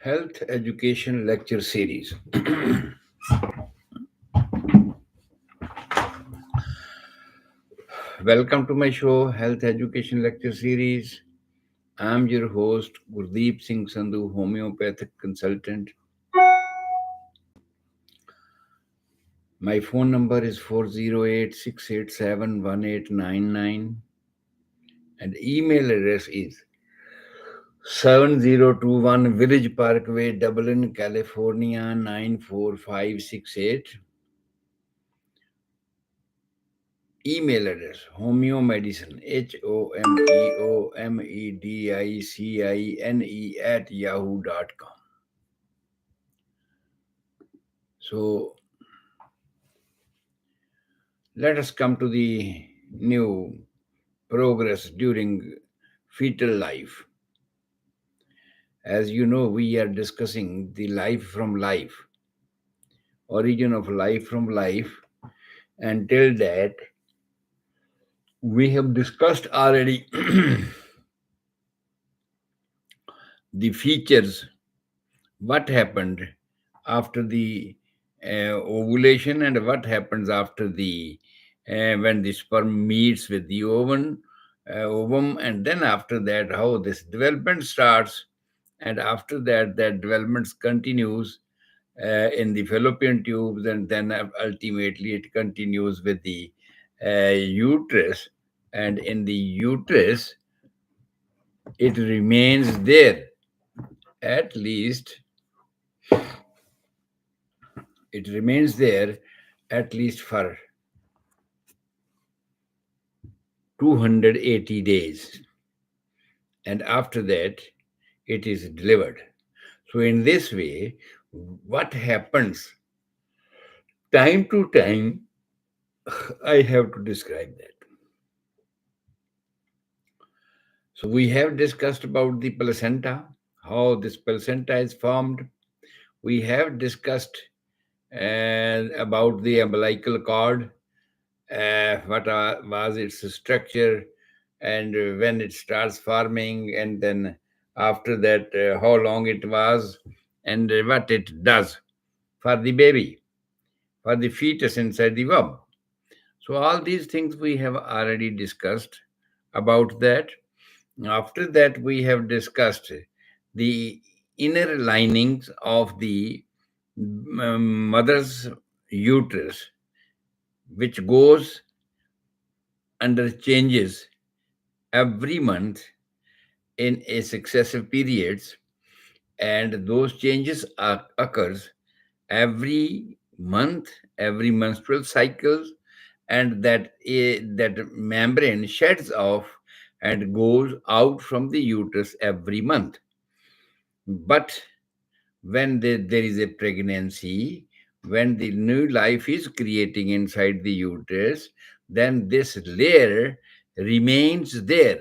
Health Education Lecture Series. Welcome to my show, Health Education Lecture Series. I'm your host, Gurdeep Singh Sandhu, homeopathic consultant. My phone number is 408-687-1899 and email address is 7021 Village Parkway, Dublin, California 94568. Email address homeomedicine homeomedicine @yahoo.com. So let us come to the new progress during fetal life. As you know, we are discussing the life from life, origin of life from life. Until that, we have discussed already the features, what happened after the ovulation and what happens after the when the sperm meets with the ovum, and then after that how this development starts, and after that that development continues in the fallopian tubes, and then ultimately it continues with the uterus, and in the uterus it remains there at least it remains there at least for 280 days, and after that it is delivered. So in this way, what happens time to time, I have to describe that. So we have discussed about the placenta, how this placenta is formed. We have discussed about the umbilical cord, was its structure, and when it starts forming, and then after that how long it was, and what it does for the baby, for the fetus inside the womb. So all these things we have already discussed about that. After that, we have discussed the inner linings of the mother's uterus, which goes under changes every month in a successive periods, and those changes occurs every month, every menstrual cycle, and that membrane sheds off and goes out from the uterus every month. But when there is a pregnancy, when the new life is creating inside the uterus, then this layer remains there.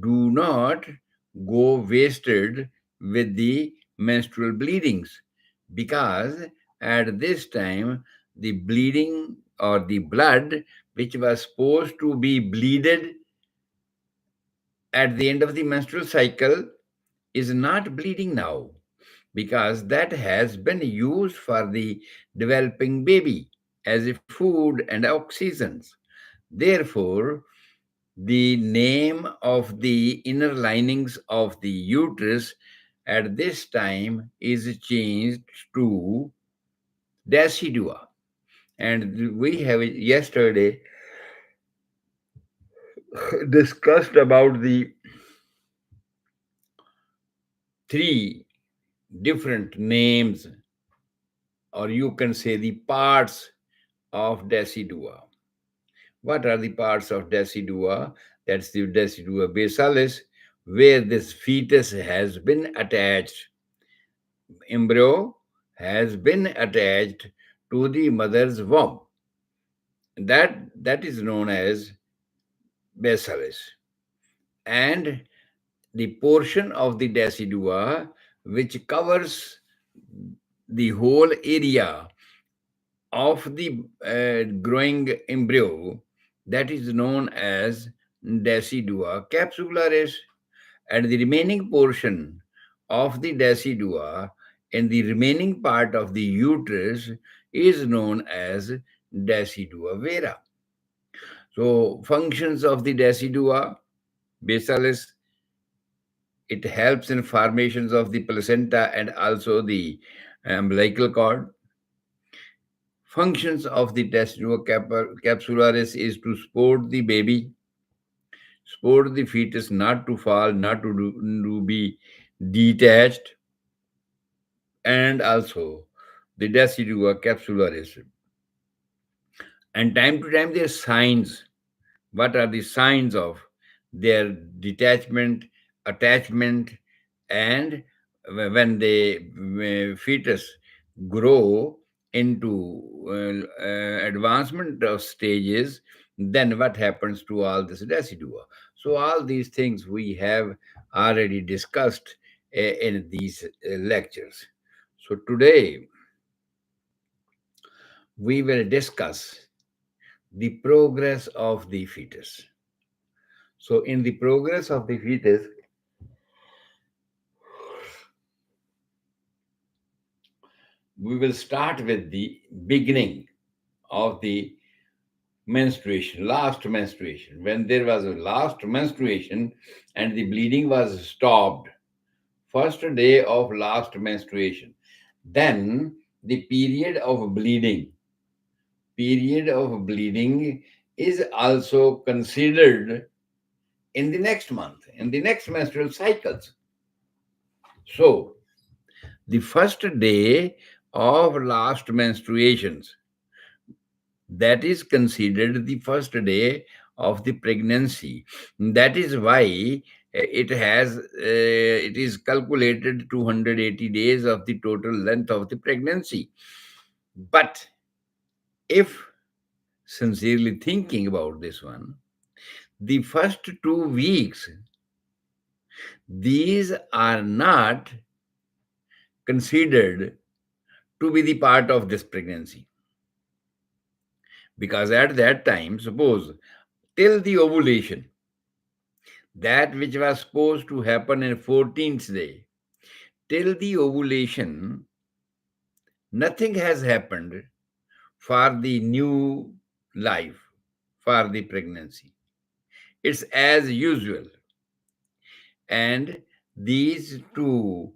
Do not go wasted with the menstrual bleedings, because at this time the bleeding or the blood which was supposed to be bleeded at the end of the menstrual cycle is not bleeding now, because that has been used for the developing baby as a food and oxygens. Therefore, the name of the inner linings of the uterus at this time is changed to decidua. And we have yesterday discussed about the three different names, or you can say the parts of decidua. What are the parts of decidua? That's the decidua basalis, where this fetus has been attached. Embryo has been attached to the mother's womb. That is known as basalis. And the portion of the decidua which covers the whole area of the growing embryo, that is known as decidua capsularis, and the remaining portion of the decidua in the remaining part of the uterus is known as decidua vera. So, functions of the decidua basalis, it helps in formations of the placenta and also the umbilical cord. Functions of the decidua capsularis is to support the baby, support the fetus not to fall, not to be detached, and also the decidua capsularis. And time to time, there are signs. What are the signs of their detachment, attachment, and when the fetus grow into advancement of stages, then what happens to all this decidua? So all these things we have already discussed in these lectures. So today we will discuss the progress of the fetus. So, in the progress of the fetus, we will start with the beginning of the menstruation, last menstruation. When there was a last menstruation and the bleeding was stopped, first day of last menstruation, then the period of bleeding is also considered in the next month, in the next menstrual cycles. So, the first day of last menstruations, that is considered the first day of the pregnancy. That is why it is calculated 280 days of the total length of the pregnancy. But if sincerely thinking about this one, the first 2 weeks, these are not considered to be the part of this pregnancy, because at that time, suppose till the ovulation, that which was supposed to happen in 14th day, till the ovulation, nothing has happened for the new life, for the pregnancy. It's as usual. And these 2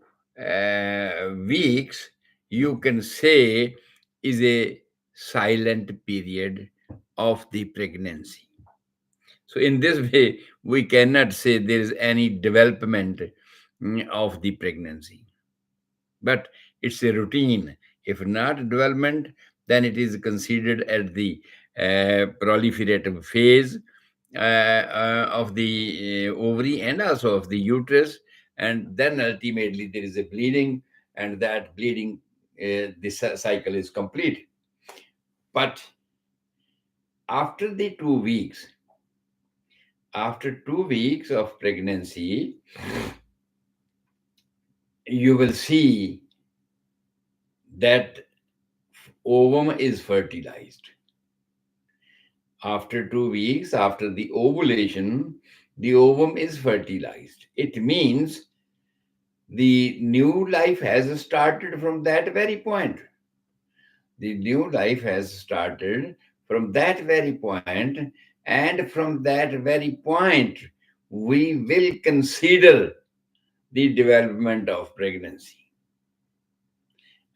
weeks, you can say, is a silent period of the pregnancy. So, in this way, we cannot say there is any development of the pregnancy. But it's a routine. If not development, then it is considered at the proliferative phase of the ovary and also of the uterus. And then ultimately there is a bleeding, and that bleeding, this cycle is complete. But after the 2 weeks, after 2 weeks of pregnancy, you will see that ovum is fertilized. After 2 weeks, after the ovulation, the ovum is fertilized. It means the new life has started from that very point. The new life has started from that very point, and from that very point, we will consider the development of pregnancy.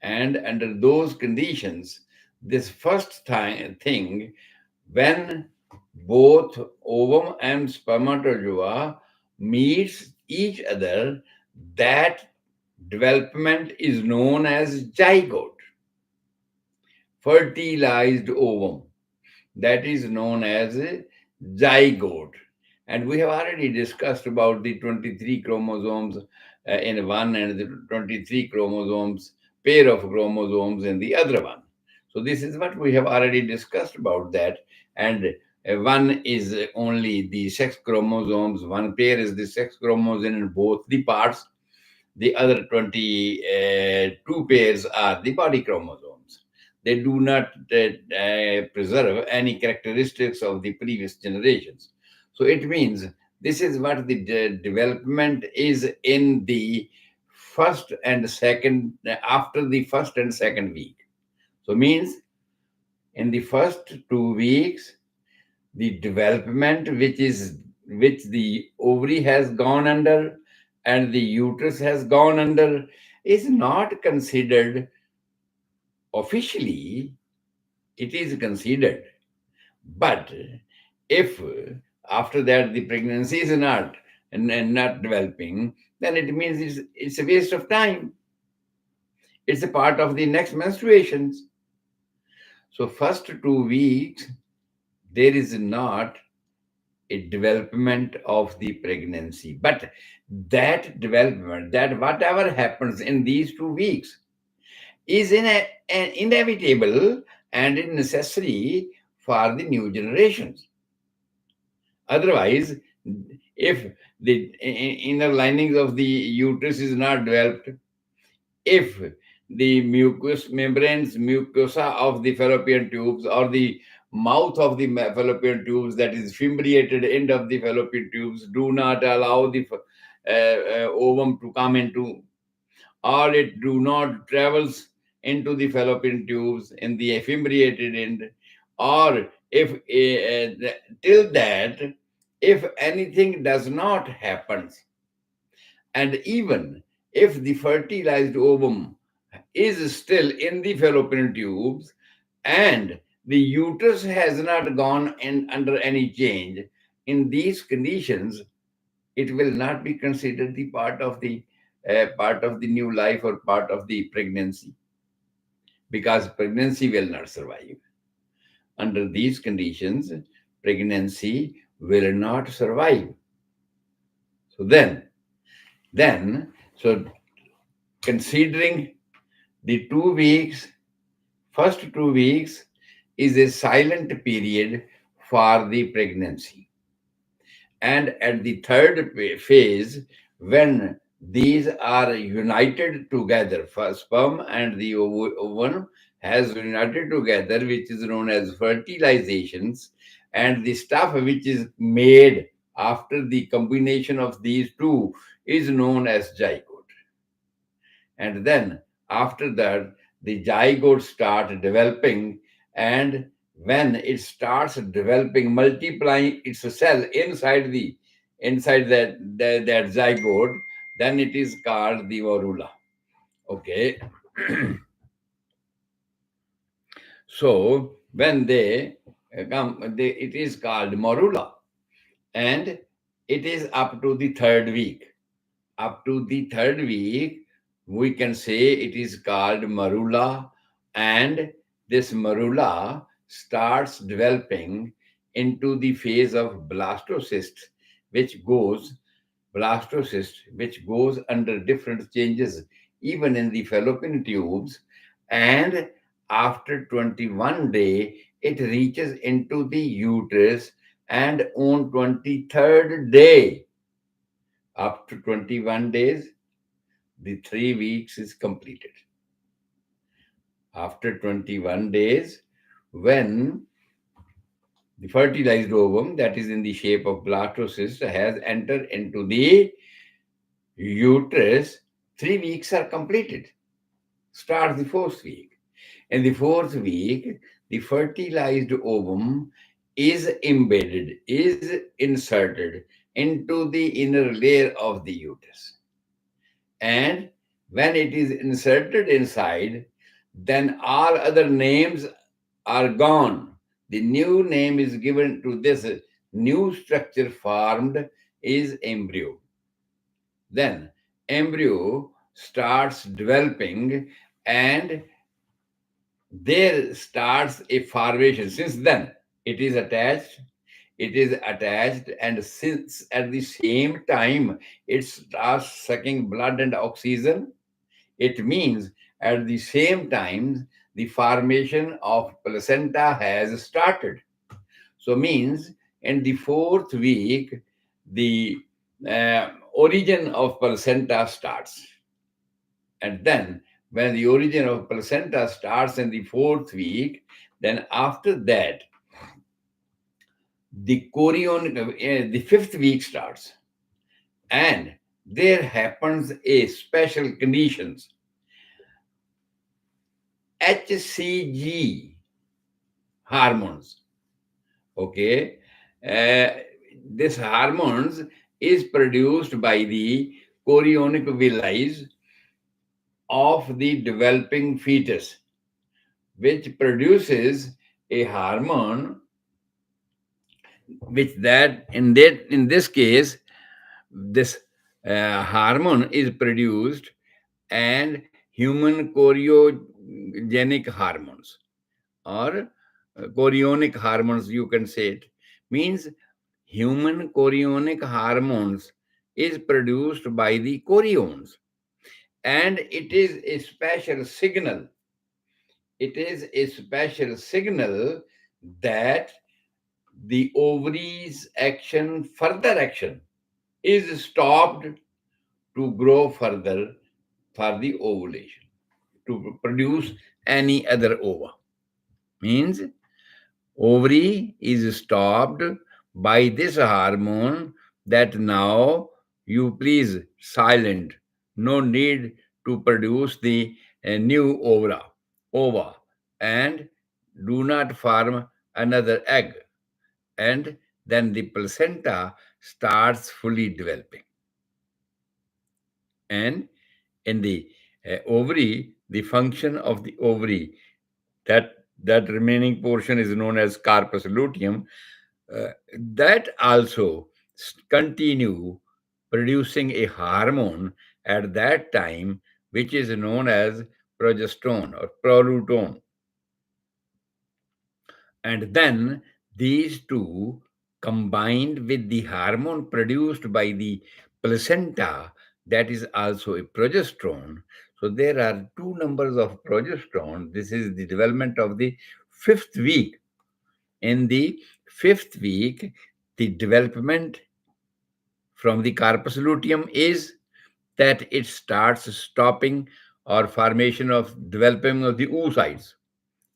And under those conditions, this first thing, when both ovum and spermatozoa meets each other, that development is known as zygote. Fertilized ovum, that is known as zygote. And we have already discussed about the 23 chromosomes in one, and the 23 chromosomes, pair of chromosomes in the other one. So this is what we have already discussed about that. And one is only the sex chromosomes, one pair is the sex chromosome in both the parts. The other 22 pairs are the body chromosomes. They do not preserve any characteristics of the previous generations. So it means this is what the development is in the first and second, after the first and second week. So means in the first 2 weeks, the development which the ovary has gone under and the uterus has gone under is not considered officially. It is considered, but if after that the pregnancy is not and not developing, then it means it's a waste of time. It's a part of the next menstruations. So first 2 weeks there is not a development of the pregnancy, but that development, that whatever happens in these 2 weeks is an inevitable and necessary for the new generations. Otherwise, if the inner linings of the uterus is not developed, if the mucous membranes, mucosa of the fallopian tubes, or the mouth of the fallopian tubes, that is fimbriated end of the fallopian tubes, do not allow the ovum to come into, or it do not travels into the fallopian tubes in the fimbriated end, or if till that, if anything does not happen, and even if the fertilized ovum is still in the fallopian tubes and the uterus has not gone in under any change, in these conditions it will not be considered the part of the new life or part of the pregnancy, because pregnancy will not survive. Under these conditions, pregnancy will not survive. So then, considering the 2 weeks, first 2 weeks is a silent period for the pregnancy. And at the third phase, when these are united together, for sperm and the ovum has united together, which is known as fertilizations, and the stuff which is made after the combination of these two is known as zygote. And then after that, the zygote start developing, and when it starts developing, multiplying its cell inside that zygote, then it is called the morula. Okay. So when they come, it is called morula, and it is up to the third week. Up to the third week, we can say it is called marula, and this marula starts developing into the phase of which goes which goes under different changes even in the fallopian tubes, and after 21 day it reaches into the uterus, and on 23rd day, up to 21 days, the 3 weeks is completed. After 21 days, when the fertilized ovum, that is in the shape of blastocyst, has entered into the uterus, 3 weeks are completed. Starts the fourth week. In the fourth week, the fertilized ovum is embedded, is inserted into the inner layer of the uterus. And when it is inserted inside, then all other names are gone. The new name is given to this new structure formed is embryo. Then embryo starts developing, and there starts a formation. Since then, it is attached. It is attached, and since at the same time it starts sucking blood and oxygen, it means at the same time the formation of placenta has started. So means in the fourth week, the origin of placenta starts. And then when the origin of placenta starts in the fourth week, then after that, the chorion, the fifth week starts. And there happens a special conditions, HCG hormones. Okay, uh, this hormones is produced by the chorionic villi of the developing fetus, which produces a hormone, which that in this case, this hormone is produced, and human choriogenic hormones, or chorionic hormones, you can say it, means human chorionic hormones is produced by the choriones, and it is a special signal. It is a special signal that the ovaries action, further action, is stopped to grow further for the ovulation, to produce any other ova. Means ovary is stopped by this hormone, that now you please silent, no need to produce the new ova, and do not form another egg, and then the placenta starts fully developing. And in the ovary, the function of the ovary, that remaining portion is known as corpus luteum, uh, that also continue producing a hormone at that time, which is known as progesterone or prolutone. And then these two combined with the hormone produced by the placenta, that is also a progesterone. So there are two numbers of progesterone. This is the development of the fifth week. In the fifth week, the development from the corpus luteum is that it starts stopping or formation of developing of the oocytes.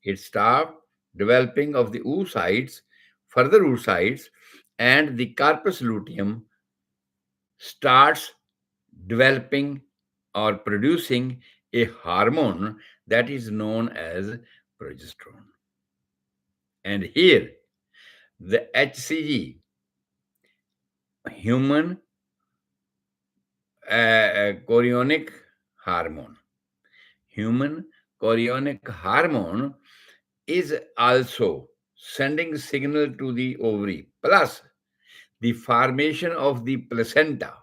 It stopped developing of the oocytes, further oocytes, and the corpus luteum starts developing or producing a hormone that is known as progesterone. And here, the HCG, human chorionic hormone, human chorionic hormone is also sending signal to the ovary, plus the formation of the placenta.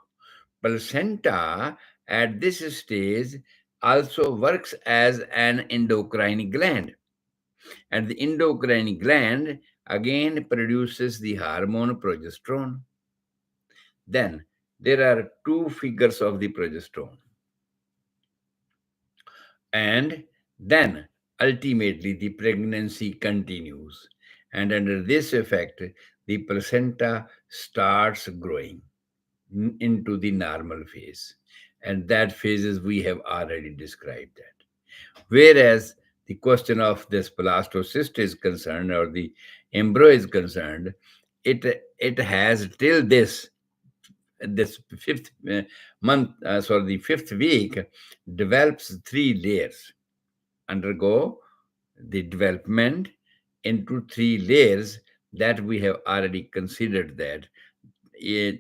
Placenta at this stage also works as an endocrine gland, and the endocrine gland again produces the hormone progesterone. Then there are two figures of the progesterone, and then ultimately the pregnancy continues, and under this effect the placenta starts growing into the normal phase, and that phases we have already described that. Whereas the question of this blastocyst is concerned, or the embryo is concerned, it has till this fifth month, sorry, the fifth week, develops three layers, undergo the development into three layers that we have already considered, that the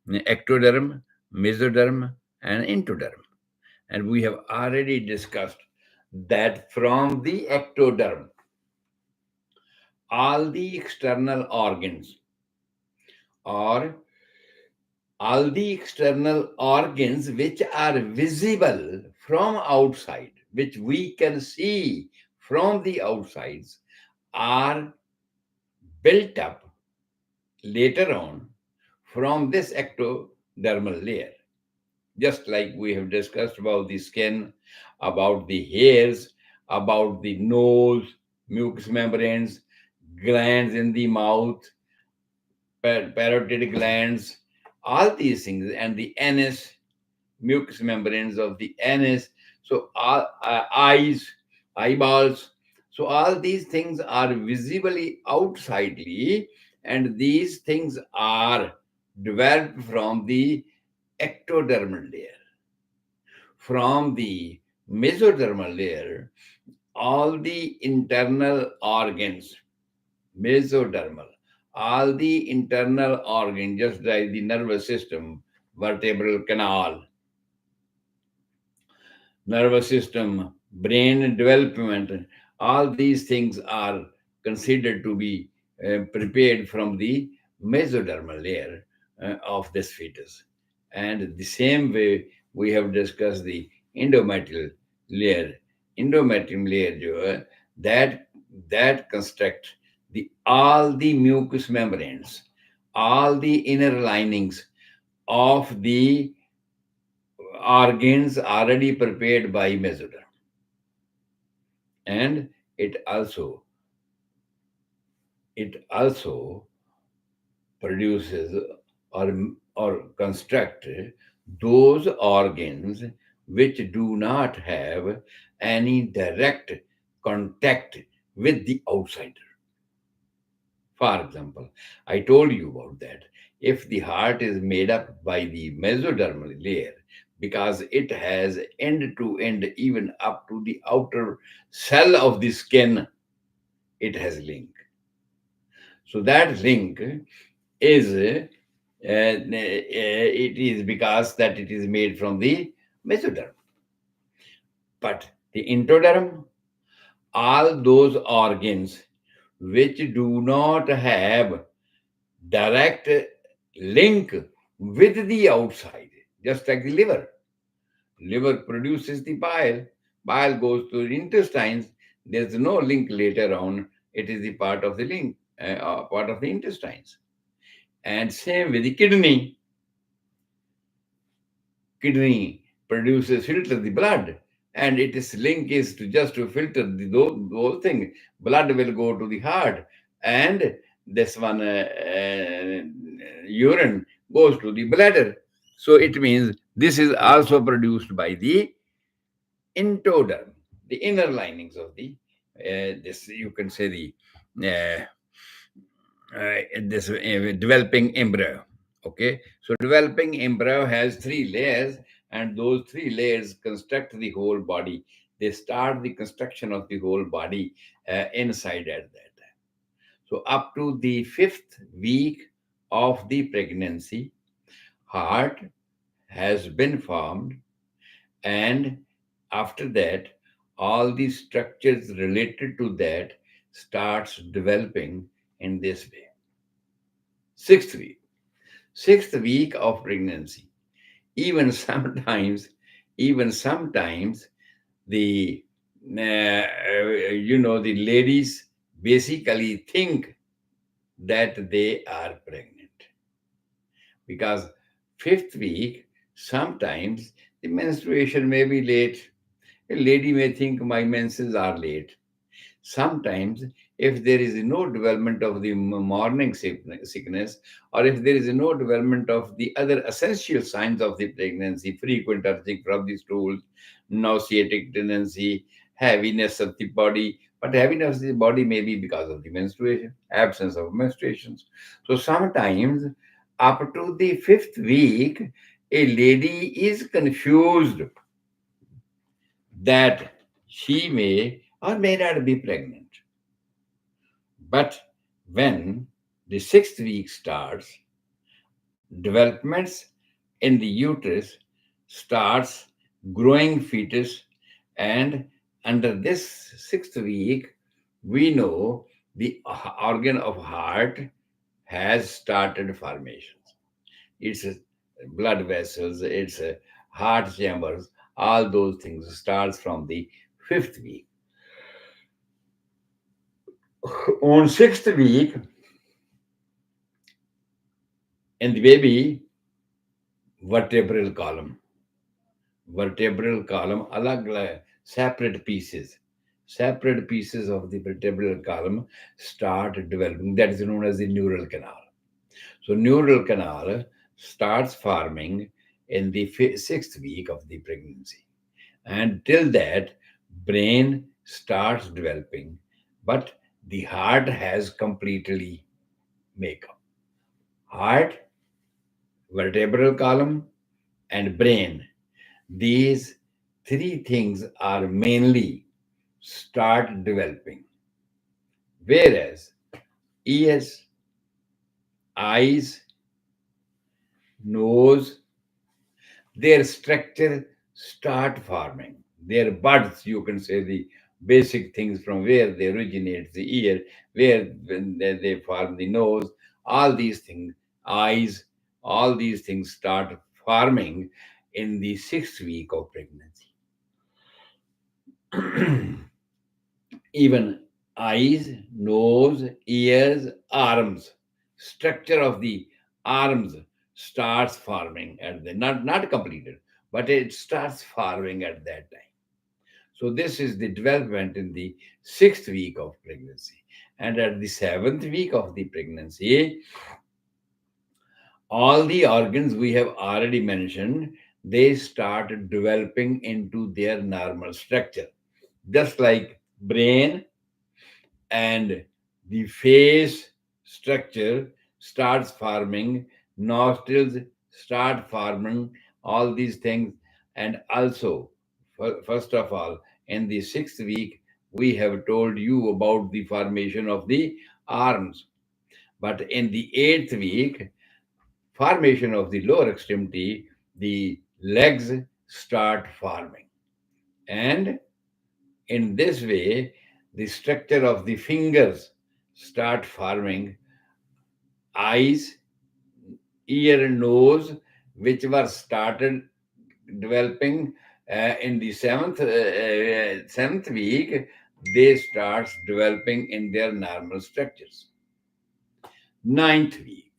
ectoderm, mesoderm, and endoderm. And we have already discussed that from the ectoderm, all the external organs, or all the external organs which are visible from outside, which we can see from the outsides, are built up later on from this ectodermal layer. Just like we have discussed about the skin, about the hairs, about the nose, mucous membranes, glands in the mouth, parotid glands, all these things, and the anus, mucous membranes of the anus. So, all, eyes, eyeballs. So, all these things are visibly outsidely, and these things are developed from the ectodermal layer. From the mesodermal layer, all the internal organs, mesodermal, all the internal organs, just like the nervous system, vertebral canal, nervous system, brain development, all these things are considered to be prepared from the mesodermal layer of this fetus. And the same way we have discussed the endometrial layer. Endometrium layer, that that construct the all the mucous membranes, all the inner linings of the organs already prepared by mesoderm, and it also it also produces or construct those organs which do not have any direct contact with the outsider. For example, I told you about that. If the heart is made up by the mesodermal layer, because it has end to end, even up to the outer cell of the skin, it has link. So that link is it is because that it is made from the mesoderm. But the endoderm, all those organs which do not have direct link with the outside, just like the liver. Liver produces the bile, bile goes to the intestines. There's no link later on. It is the part of the link, part of the intestines. And same with the kidney. Kidney produces, filters the blood, and its link is to just to filter the whole thing. Blood will go to the heart, and this one urine goes to the bladder. So it means this is also produced by the endoderm, the inner linings of the this, you can say, the uh, this developing embryo. Okay, so developing embryo has three layers, and those three layers construct the whole body. They start the construction of the whole body inside at that time. So up to the fifth week of the pregnancy, heart has been formed, and after that, all the structures related to that starts developing in this way. Sixth week, sixth week of pregnancy. Even sometimes, even sometimes, the the ladies basically think that they are pregnant, because fifth week, sometimes the menstruation may be late. A lady may think my menses are late. Sometimes, if there is no development of the morning sickness, or if there is no development of the other essential signs of the pregnancy, frequent urging from the stools, nauseatic tendency, heaviness of the body, but heaviness of the body may be because of the menstruation, absence of menstruations. So sometimes, up to the fifth week, a lady is confused that she may or may not be pregnant. But when the sixth week starts, developments in the uterus starts, growing fetus, and under this sixth week, we know the organ of heart has started formations. It's blood vessels, it's heart chambers, all those things starts from the fifth week. On sixth week, in the baby, vertebral column, alag separate pieces of the vertebral column start developing. That is known as the neural canal. So neural canal starts forming in the sixth week of the pregnancy, and till that, brain starts developing, but the heart has completely make up. Heart vertebral column, and brain. These three things are mainly start developing, whereas ears, eyes, nose, their structure start forming. Their buds, you can say the basic things from where they originate, the ear, where when they form the nose, all these things, eyes, all these things start forming in the 6th week of pregnancy. Even eyes, nose, ears, arms, structure of the arms starts forming at the not completed, but it starts forming at that time. So this is the development in the 6th week of pregnancy. And at the 7th week of the pregnancy, all the organs we have already mentioned, they start developing into their normal structure. Just like brain and the face structure starts forming, nostrils start forming, all these things. And also, first of all, in the 6th week, we have told you about the formation of the arms. But in the 8th week, formation of the lower extremity, the legs start forming. And in this way, the structure of the fingers start forming, eyes, ear, nose, which were started developing in the seventh week, they start developing in their normal structures. 9th week.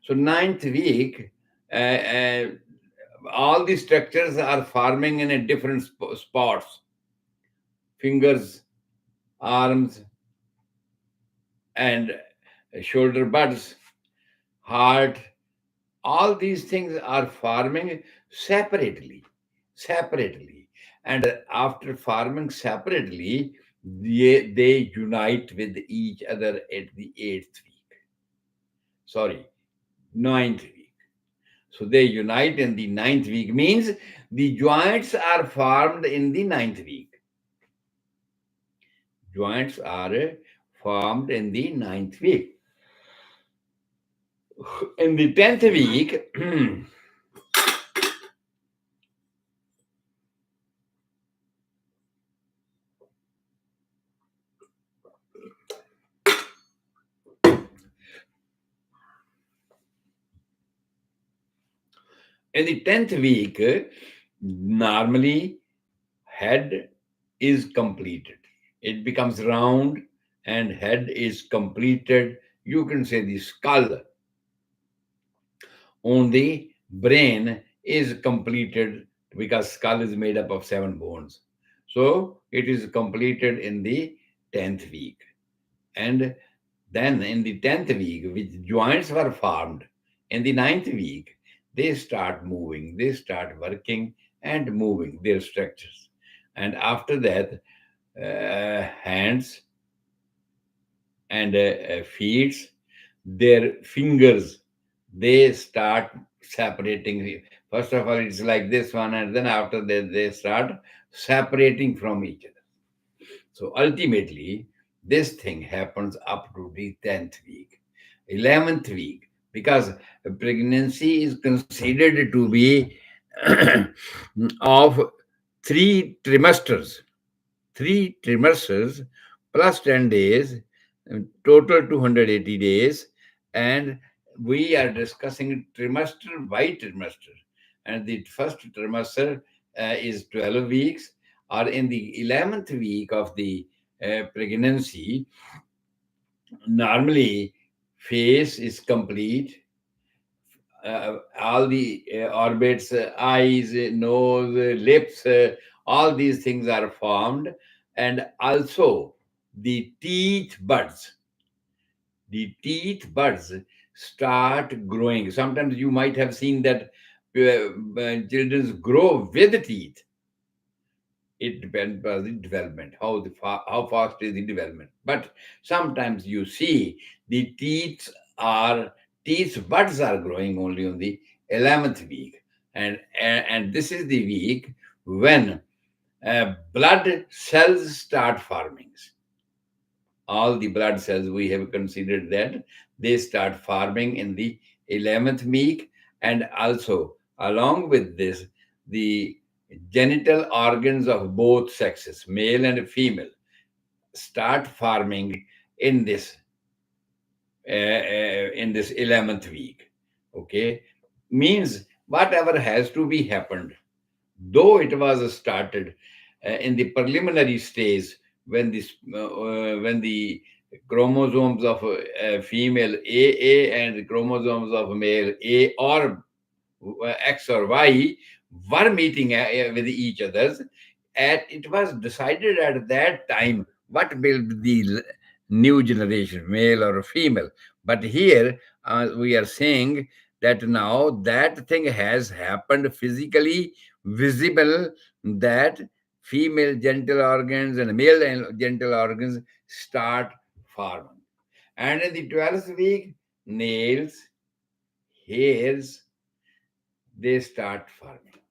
So 9th week, uh, uh, all the structures are forming in a different spots. Fingers, arms, and shoulder buds, heart, all these things are forming separately. And after forming separately, they unite with each other at the 8th week. Sorry, 9th week. So they unite in the 9th week, means the joints are formed in the 9th week. Joints are formed in the 9th week. In the 10th week, in the 10th week, normally head is completed. It becomes round and head is completed. You can say the skull. Only brain is completed because skull is made up of 7 bones. So it is completed in the 10th week. And then in the 10th week, which joints were formed in the 9th week, they start moving, they start working and moving their structures. And after that, hands and feet, their fingers, they start separating. First of all, it's like this one, and then after that, they start separating from each other. So ultimately, this thing happens up to the 10th week, 11th week, because pregnancy is considered to be of 3 trimesters, 3 trimesters plus 10 days, total 280 days. And we are discussing trimester by trimester. And the first trimester is 12 weeks, or in the 11th week of the pregnancy, normally face is complete, all the orbits, eyes, nose, lips, all these things are formed, and also the teeth buds. The teeth buds start growing. Sometimes you might have seen that children grow with teeth. It depends on the development, how fast is the development. But sometimes you see the teeth are teeth buds are growing only on the 11th week. And this is the week when blood cells start forming. All the blood cells, we have considered that they start forming in the 11th week. And also, along with this, the genital organs of both sexes, male and female, start forming in this in this 11th week. Okay, means whatever has to be happened, though it was started in the preliminary stage, when the chromosomes of female A and chromosomes of male A or X or Y were meeting with each others, and it was decided at that time what will be the new generation, male or female. But here we are saying that now that thing has happened physically, visible, that female genital organs and male genital organs start forming. And in the 12th week, nails, hairs, they start forming,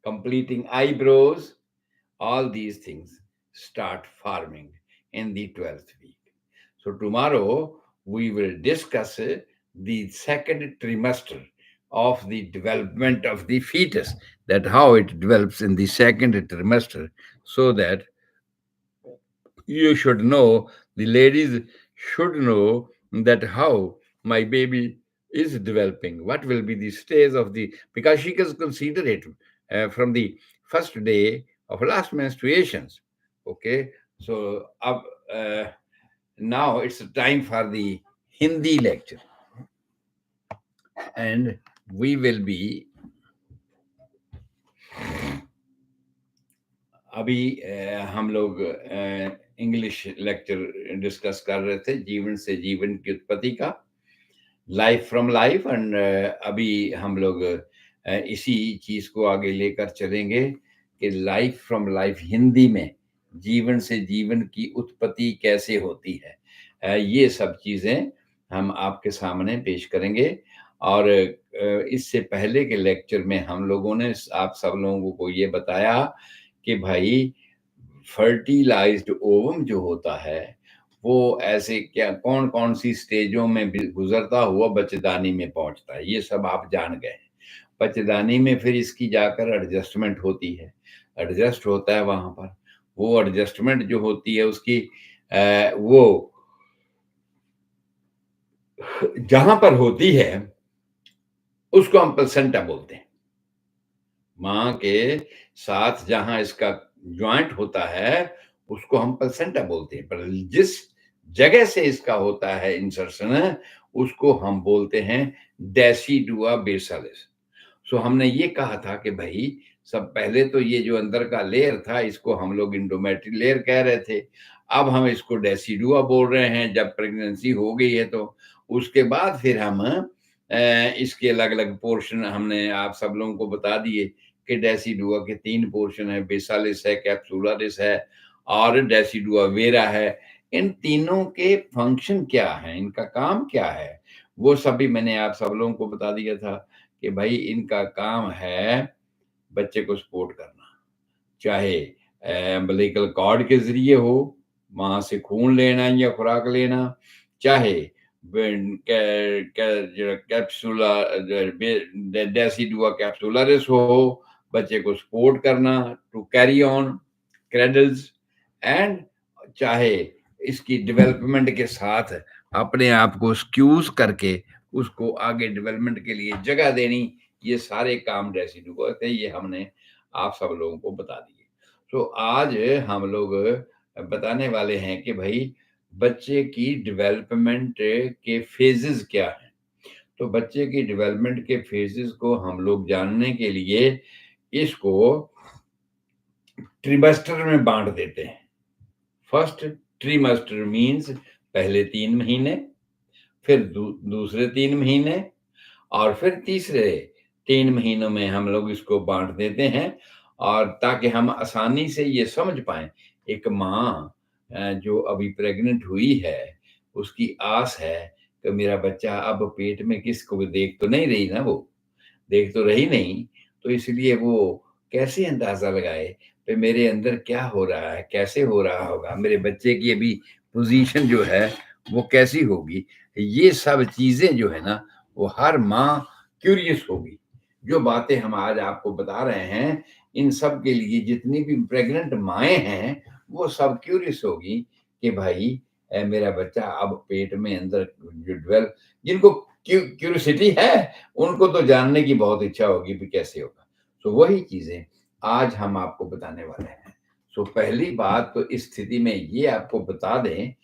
completing eyebrows, all these things start forming in the 12th week. So, tomorrow we will discuss the second trimester of the development of the fetus, that how it develops in the second trimester, so that you should know, the ladies should know that how my baby is developing, what will be the stage of the, because she can consider it from the first day of last menstruations. Okay, so uh, now it's time for the Hindi lecture, and we will be अभी हम लोग English lecture discuss कर रहे थे, जीवन से जीवन की उत्पत्ति का, लाइफ फ्रॉम लाइफ। एंड अभी हम लोग इसी चीज को आगे लेकर चलेंगे कि लाइफ फ्रॉम लाइफ हिंदी में जीवन से जीवन की उत्पत्ति कैसे होती है। ये सब चीजें हम आपके सामने पेश करेंगे। और इससे पहले के लेक्चर में हम लोगों ने आप सब लोगों को ये बताया कि भाई फर्टिलाइज्ड ओवम जो होता है वो ऐसे क्या कौन कौन सी स्टेजों में गुजरता हुआ बच्चेदानी में पहुंचता है, ये सब आप जान गए। बच्चेदानी में फिर इसकी जाकर एडजस्टमेंट होती है, एडजस्ट होता है वहां पर। वो एडजस्टमेंट जो होती है उसकी वो जहां पर होती है उसको हम प्लेसेंटा बोलते हैं। माँ के साथ जहां इसका ज्वाइंट होता है उसको हम प्लेसेंटा बोलते हैं, पर जिस जगह से इसका होता है इंसर्शन उसको हम बोलते हैं डेसिडुआ बेसालिस। सो हमने ये कहा था कि भाई सब पहले तो ये जो अंदर का लेयर था इसको हम लोग इंडोमेट्री लेयर कह रहे थे, अब हम इसको डेसिडुआ बोल रहे हैं। जब प्रेगनेंसी हो गई है तो उसके बाद फिर हम इसके अलग अलग पोर्शन हमने आप सब लोगों को बता दिए कि डेसिडुआ के 3 पोर्शन है, बेसालिस है, कैप्सुलारिस है और डेसिडुआ वेरा है। इन तीनों के फंक्शन क्या है, इनका काम क्या है, वो सभी मैंने आप सब लोगों को बता दिया था कि भाई इनका काम है बच्चे को सपोर्ट करना, चाहे अम्बिलिकल कॉर्ड के जरिए हो, मां से खून लेना या खुराक लेना, चाहे कैप्सूला डेसिडुआ कैप्सुलरिस हो, बच्चे को सपोर्ट करना to carry on cradles, and चाहे इसकी डेवलपमेंट के साथ अपने आप को स्क्यूज करके उसको आगे डेवलपमेंट के लिए जगह देनी, ये सारे काम डेसिडुआ थे। ये हमने आप सब लोगों को बता दिए। तो आज हम लोग बताने वाले हैं कि भाई बच्चे की डेवलपमेंट के फेजेस क्या हैं। तो बच्चे की डेवलपमेंट के फेजेस को हम लोग जानने के लिए इसको ट्रिमेस्टर में बांट देते हैं। फर्स्ट ट्रिमेस्टर मीन्स पहले 3 महीने, फिर दूसरे 3 महीने और फिर तीसरे 3 महीनों में हम लोग इसको बांट देते हैं, और ताकि हम आसानी से ये समझ पाए एक माँ जो अभी प्रेग्नेंट हुई है उसकी आस है कि मेरा बच्चा अब पेट में किसको भी देख तो नहीं रही ना वो, देख तो रही नहीं, तो इसलिए वो कैसे अंदाज़ा लगाए कि मेरे अंदर क्या हो रहा है, कैसे हो रहा होगा, मेरे बच्चे की अभी पोज़ीशन जो है वो कैसी होगी? ये सब चीज़ें जो है ना, वो हर माँ क्यूरियस होगी। जो बातें हम आज आपको बता रहे हैं, इन सब के लिए जितनी भी प्रेग्नेंट माएँ हैं, वो सब क्यूरियस होगी कि भाई मेरा बच्चा अब पेट में अंदर जो डेवलप, जिनको क्यूरियोसिटी है, उनको तो जानने की बहुत इच्छा होगी भी कैसे होगा। तो वही चीज़ें आज हम आपको बताने वाले हैं। तो पहली बात तो इस स्थिति में ये आपको बता दें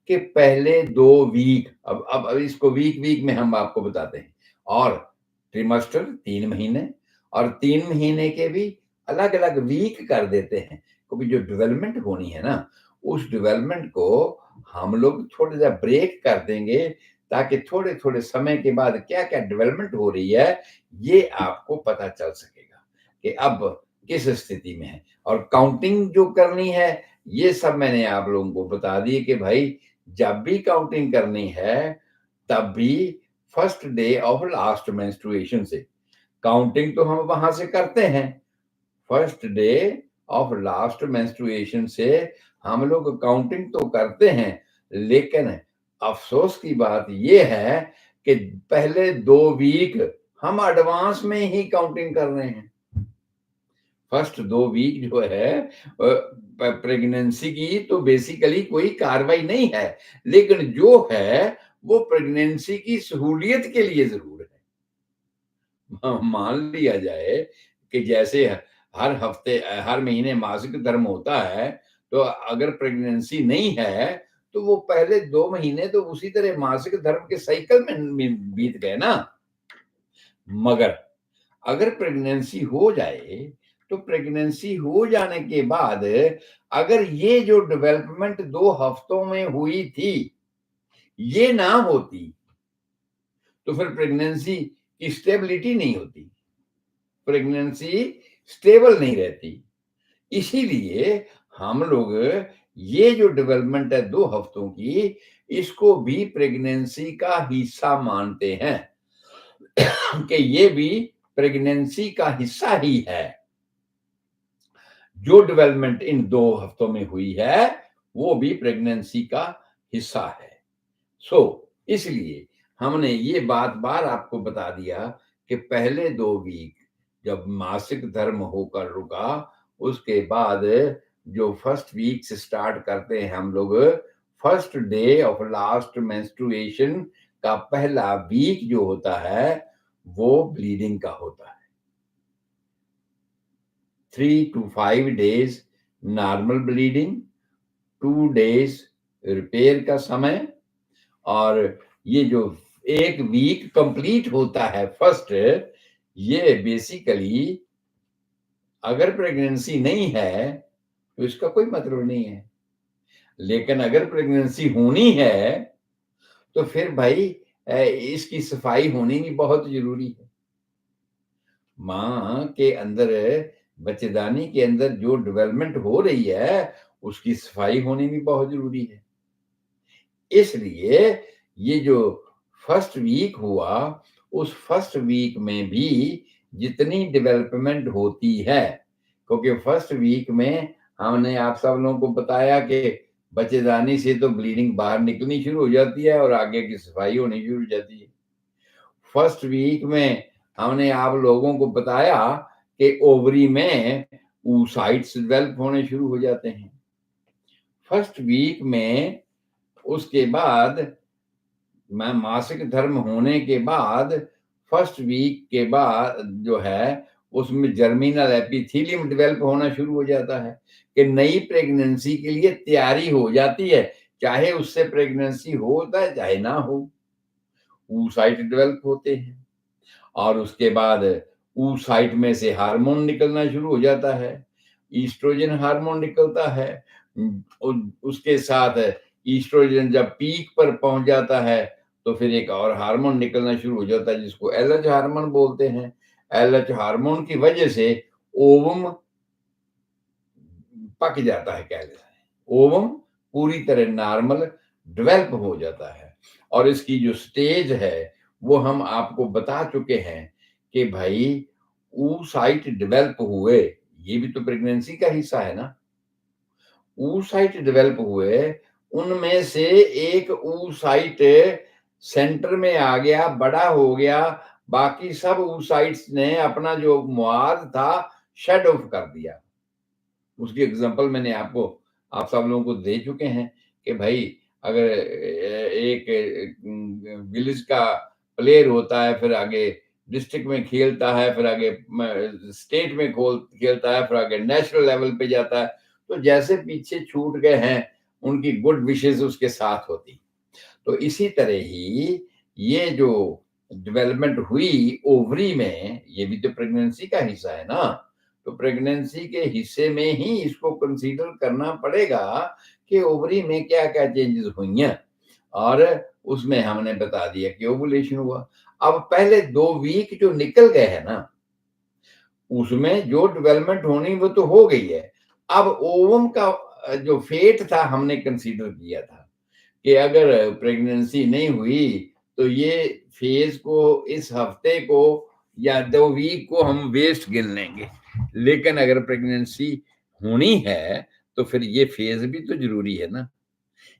कि पहले 2 वीक, अब इसको वीक-वीक में हम आपको बताते हैं, और ट्रिमेस्टर 3 महीने, और 3 महीने के भी अलग-अलग वीक कर देते हैं। क्योंकि जो डेवलपमेंट होनी है ना, उस डेवलपमेंट को हम लोग थोड़ा-सा ब्रेक कर देंगे, ताकि थोड़े-थोड़े समय के बाद क्या-क्या डेवलपमेंट हो रही है, ये आपको पता चल सकेगा कि अब किस स्थिति में है। और काउंटिंग जो करनी है, ये सब मैंने आप लोगों को बता दी कि भाई जब भी काउंटिंग करनी है, तब भी first day of last menstruation से। काउंटिंग तो हम वहां से करते हैं, first day of last menstruation से हम लोग काउंटिंग तो करते हैं, लेकिन अफसोस की बात ये है कि पहले 2 वीक हम एडवांस में ही काउंटिंग कर रहे हैं। फर्स्ट 2 वीक जो है प्रेगनेंसी की तो बेसिकली कोई कार्रवाई नहीं है, लेकिन जो है वो प्रेगनेंसी की सहूलियत के लिए जरूर है। मान लिया जाए कि जैसे हर हफ्ते हर महीने मासिक धर्म होता है, तो अगर प्रेगनेंसी नहीं है, तो वो पहले 2 महीने तो उसी तरह मासिक धर्म के साइकिल में बीत गए ना। मगर अगर प्रेगनेंसी हो जाए, तो प्रेगनेंसी हो जाने के बाद अगर ये जो डेवलपमेंट 2 हफ्तों में हुई थी, ये ना होती, तो फिर प्रेगनेंसी की स्टेबिलिटी नहीं होती, प्रेगनेंसी स्टेबल नहीं रहती। इसीलिए हम लोग ये जो डेवलपमेंट है 2 हफ्तों की, इसको भी प्रेगनेंसी का हिस्सा मानते हैं कि ये भी प्रेगनेंसी का हिस्सा ही है। जो डेवलपमेंट इन 2 हफ्तों में हुई है, वो भी प्रेगनेंसी का हिस्सा है। सो इसलिए हमने ये बात बार आपको बता दिया कि पहले 2 वीक जब मासिक धर्म होकर रुका, उसके बाद जो फर्स्ट वीक से स्टार्ट करते हैं हम लोग, first day of last menstruation का पहला वीक जो होता है, वो ब्लीडिंग का होता है। 3 to 5 days normal bleeding, 2 days repair का समय, और ये जो 1 वीक कंप्लीट होता है फर्स्ट, ये बेसिकली अगर प्रेगनेंसी नहीं है तो इसका कोई मतलब नहीं है, लेकिन अगर प्रेगनेंसी होनी है तो फिर भाई इसकी सफाई होनी भी बहुत जरूरी है। माँ के अंदर, बच्चेदानी के अंदर जो डेवलपमेंट हो रही है, उसकी सफाई होनी भी बहुत जरूरी है। इसलिए ये जो फर्स्ट वीक हुआ, उस फर्स्ट वीक में भी जितनी डेवलपमेंट होती है, क्योंकि फर्स्ट वीक में हमने आप सब लोगों को बताया कि बच्चेदानी से तो ब्लीडिंग बाहर निकलनी शुरू हो जाती है और आगे की सफाई होनी शुरू हो जाती है। फर्स्ट वीक में हमने आप लोगों को बताया कि ओवरी में oocytes डेवलप होने शुरू हो जाते हैं। फर्स्ट वीक में उसके बाद मैं मासिक धर्म होने के बाद फर्स्ट वीक के बाद जो है, उसमें जर्मिनल एपिथेलियम डेवलप होना शुरू हो जाता है कि नई प्रेगनेंसी के लिए तैयारी हो जाती है, चाहे उससे प्रेगनेंसी होता है चाहे ना हो। oocyte डेवलप होते हैं, और उसके बाद oocyte में से हार्मोन निकलना शुरू हो जाता है, ईस्ट्रोजन हार्मोन निकलता है। उसके साथ ईस्ट्रोजन जब पीक पर पहुंच जाता है, तो फिर एक और हार्मोन निकलना शुरू हो जाता है जिसको एलएच हार्मोन बोलते हैं। एलएच हार्मोन की वजह से ओवम पक जाता है, कह लेते हैं ओवम पूरी तरह नॉर्मल डेवलप हो जाता है। और इसकी जो स्टेज है वो हम आपको बता चुके हैं कि भाई oocyte डेवलप हुए, ये भी तो प्रेगनेंसी का हिस्सा है ना। oocyte डेवलप हुए, उनमें से एक oocyte सेंटर में आ गया, बड़ा हो गया, बाकी सब oocytes ने अपना जो मवाद था शेड ऑफ कर दिया। उसकी एग्जांपल मैंने आपको, आप सब लोगों को दे चुके हैं कि भाई अगर एक विलेज का प्लेयर होता है, फिर आगे डिस्ट्रिक्ट में खेलता है, फिर आगे स्टेट में खेलता है, फिर आगे नेशनल लेवल पे जाता है, तो जैसे पीछे छूट गए हैं उनकी गुड विशेस उसके साथ होती। तो इसी तरह ही ये जो डेवलपमेंट हुई ओवरी में, ये भी तो प्रेगनेंसी का हिस्सा है ना। तो प्रेगनेंसी के हिस्से में ही इसको कंसीडर करना पड़ेगा कि ओवरी में क्या क्या चेंजेस हुई हैं, और उसमें हमने बता दिया कि ओवुलेशन हुआ। अब पहले 2 वीक जो निकल गए हैं ना, उसमें जो डेवलपमेंट होनी वो तो हो गई है। अब ओवम का जो फेट था हमने कंसीडर किया था कि अगर प्रेगनेंसी नहीं हुई तो ये फेज को, इस हफ्ते को या 2 वीक को हम वेस्ट गिन लेंगे, लेकिन अगर प्रेगनेंसी होनी है तो फिर ये फेज भी तो जरूरी है ना।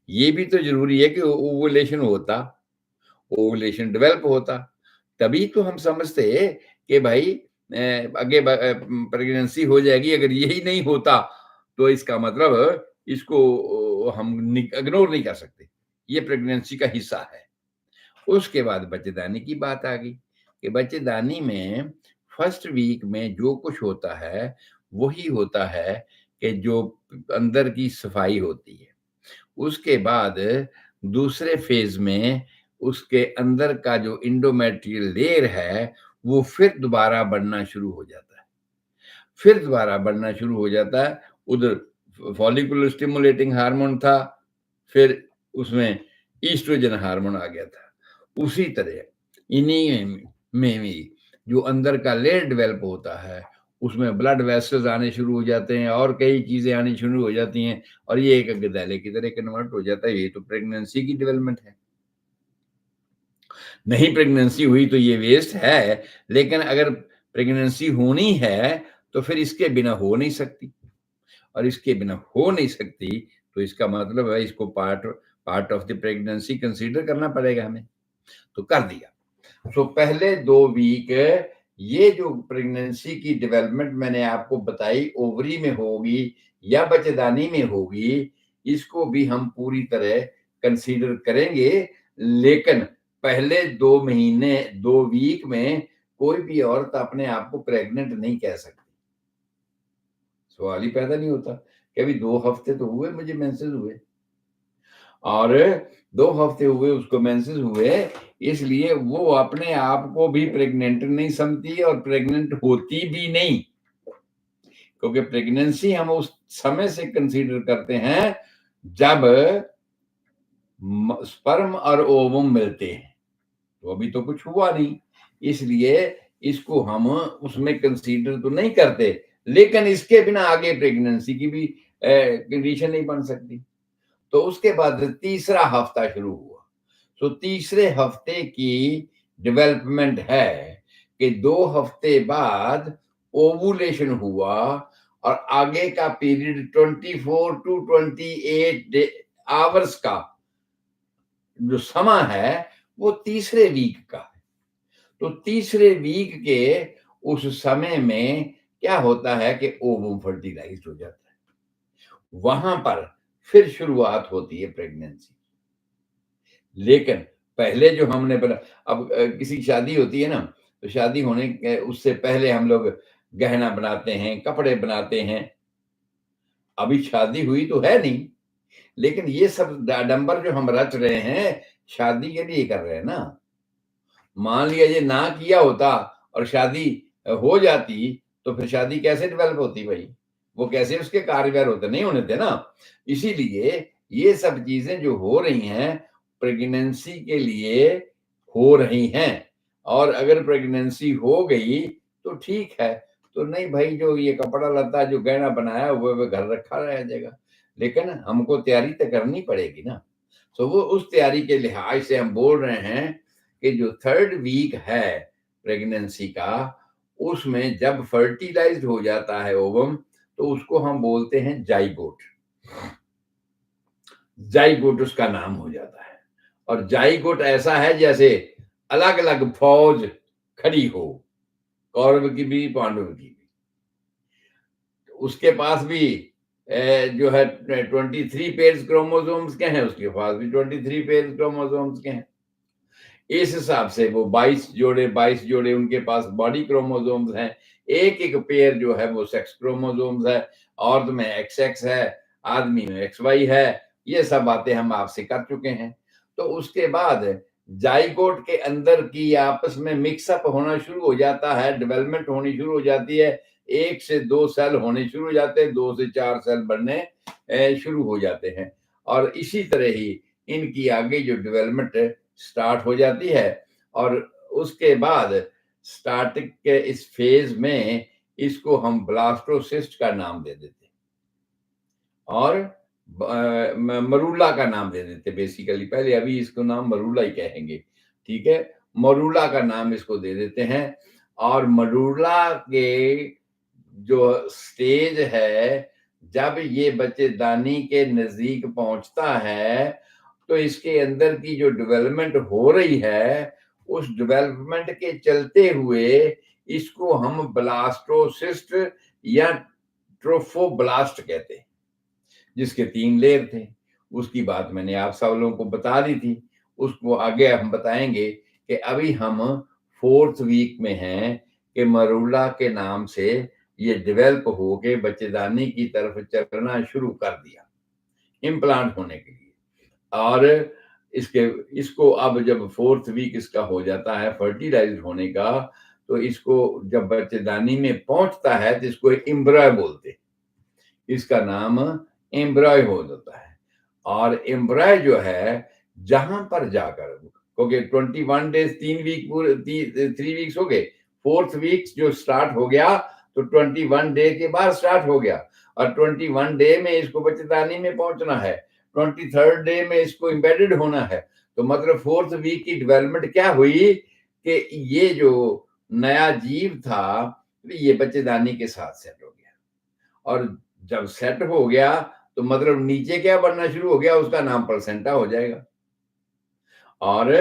ये भी तो जरूरी है कि ओवुलेशन होता, ओवुलेशन डेवलप होता, तभी तो हम समझते कि भाई आगे प्रेगनेंसी हो जाएगी। अगर यही नहीं होता तो इसका मतलब इसको हम इग्नोर नहीं कर सकते, ये प्रेगनेंसी का हिस्सा है। उसके बाद बच्चेदानी की बात आ गई कि बच्चेदानी में फर्स्ट वीक में जो कुछ होता है वही होता है कि जो अंदर की सफाई होती है। उसके बाद दूसरे फेज में उसके अंदर का जो इंडोमेट्रियल लेयर है वो फिर दोबारा बढ़ना शुरू हो जाता है, फिर दोबारा बढ़ना शुरू हो जाता है। उधर फॉलिकुलर स्टिमुलेटिंग हार्मोन था, फिर उसमें ईस्ट्रोजन हार्मोन आ गया था। उसी तरह इन्हीं में भी जो अंदर का लेयर डेवलप होता है उसमें ब्लड वेसल्स आने शुरू हो जाते हैं और कई चीजें आनी शुरू हो जाती हैं, और ये एक गैले की तरह कन्वर्ट हो जाता है। ये तो प्रेगनेंसी की डेवलपमेंट है। नहीं प्रेगनेंसी हुई तो ये वेस्ट है, लेकिन अगर प्रेगनेंसी होनी है तो फिर इसके बिना हो नहीं सकती, और इसके बिना हो नहीं सकती तो इसका मतलब है इसको part part of the pregnancy consider करना पड़ेगा हमें। तो कर दिया। तो पहले 2 वीक ये जो प्रेगनेंसी की डेवलपमेंट मैंने आपको बताई ओवरी में होगी या बच्चेदानी में होगी, इसको भी हम पूरी तरह कंसीडर करेंगे। लेकिन पहले 2 महीने 2 वीक में कोई भी औरत अपने आप को प्रेग्नेंट नहीं कह सकती, सवाल ही पैदा नहीं होता कि अभी 2 हफ्ते तो हुए मुझे मेंसेस हुए, और 2 हफ्ते हुए उसको मेंसेस हुए, इसलिए वो अपने आप को भी प्रेग्नेंट नहीं समझती और प्रेग्नेंट होती भी नहीं, क्योंकि प्रेगनेंसी हम उस समय से कंसीडर करते हैं जब स्पर्म और ओवम मिलते हैं। तो अभी तो कुछ हुआ नहीं, इसलिए इसको हम उसमें कंसीडर तो नहीं करते, लेकिन इसके बिना आगे प्रेगनेंसी की भी कंडीशन नहीं बन सकती। तो उसके बाद तीसरा हफ्ता शुरू हुआ। तो तीसरे हफ्ते की डेवलपमेंट है कि 2 हफ्ते बाद ओवुलेशन हुआ, और आगे का पीरियड 24 to 28 आवर्स का जो समय है वो तीसरे वीक का है। तो तीसरे वीक के उस समय में क्या होता है कि ओवम फर्टिलाइज हो जाता है, वहां पर फिर शुरुआत होती है प्रेगनेंसी। लेकिन पहले जो हमने बोला, अब किसी की शादी होती है ना, तो शादी होने के उससे पहले हम लोग गहना बनाते हैं, कपड़े बनाते हैं। अभी शादी हुई तो है नहीं, लेकिन ये सब आडंबर जो हम रच रहे हैं शादी के लिए कर रहे हैं ना। मान लिया ये ना किया होता और शादी हो जाती तो फिर शादी कैसे डेवलप होती भाई, वो कैसे उसके कार्यवार होते, नहीं होने थे ना। इसीलिए ये सब चीजें जो हो रही हैं प्रेगनेंसी के लिए हो रही हैं, और अगर प्रेगनेंसी हो गई तो ठीक है, तो नहीं भाई जो ये कपड़ा लता जो गहना बनाया वो घर रखा रह जाएगा, लेकिन हमको तैयारी तो करनी पड़ेगी ना। तो वो उस तैयारी के लिहाज से हम बोल रहे हैं कि जो थर्ड वीक है प्रेगनेंसी का, उसमें जब फर्टिलाइज्ड हो जाता है ओवम, तो उसको हम बोलते हैं जाइगोट। जाइगोट उसका नाम हो जाता है। और जाइगोट ऐसा है जैसे अलग अलग फौज खड़ी हो, कौरव की भी पांडव की भी। उसके पास भी जो है 23 पेयर्स क्रोमोसोम्स के हैं, उसके पास भी 23 पेयर्स क्रोमोसोम्स के हैं। इस हिसाब से वो 22 जोड़े उनके पास बॉडी क्रोमोसोम्स हैं। एक एक पेयर जो है वो सेक्स क्रोमोसोम्स है। औरत में XX है, आदमी में XY है। ये सब बातें हम आपसे कर चुके हैं। तो उसके बाद जाइगोट के अंदर की आपस में मिक्सअप होना शुरू हो जाता है, डेवलपमेंट होनी शुरू हो जाती है। 1 से 2 सेल होने शुरू हो जाते हैं, 2 से 4 सेल बनने शुरू हो जाते हैं। और इसी तरह ही इनकी आगे जो डेवलपमेंट स्टार्ट हो जाती है। और उसके बाद स्टार्टिंग के इस फेज में इसको हम ब्लास्टोसिस्ट का नाम दे देते हैं और मरूला का नाम दे देते बेसिकली। पहले अभी इसको नाम मरूला ही कहेंगे, ठीक है। मरूला का नाम इसको दे देते हैं। और मरूला के जो स्टेज है, जब ये बच्चेदानी के नजदीक पहुंचता है, तो इसके अंदर की जो डेवलपमेंट हो रही है, उस डेवलपमेंट के चलते हुए इसको हम ब्लास्टोसिस्ट या ट्रोफोब्लास्ट कहते हैं, जिसके 3 लेयर थे। उसकी बात मैंने आप सब लोगों को बता दी थी। उसको आगे हम बताएंगे कि अभी हम 4th वीक में हैं कि मरूला के नाम से ये डेवलप होके बच्चेदानी की तरफ चलना शुरू कर दिया इम्प्लांट होने के लिए। और इसके इसको अब जब 4th वीक इसका हो जाता है फर्टिलाइज्ड होने का, तो इसको जब बच्चेदानी में पहुंचता है तो इसको एम्ब्रॉय बोलते हैं। इसका नाम एम्ब्रॉय हो जाता है। और एम्ब्रॉय जो है जहां पर जाकर, क्योंकि 21 डेज 3 वीक पूरे 3 वीक्स हो गए, 4th वीक जो स्टार्ट हो गया तो 21 डे के बाद स्टार्ट हो गया। और 21 डे में इसको बच्चेदानी में पहुंचना है, 23rd डे में इसको एम्बेडेड होना है। तो मतलब 4th वीक की डेवलपमेंट क्या हुई कि ये जो नया जीव था ये बच्चेदानी के साथ सेट हो गया। और जब सेट हो गया तो मतलब नीचे क्या बनना शुरू हो गया, उसका नाम प्लेसेंटा हो जाएगा। और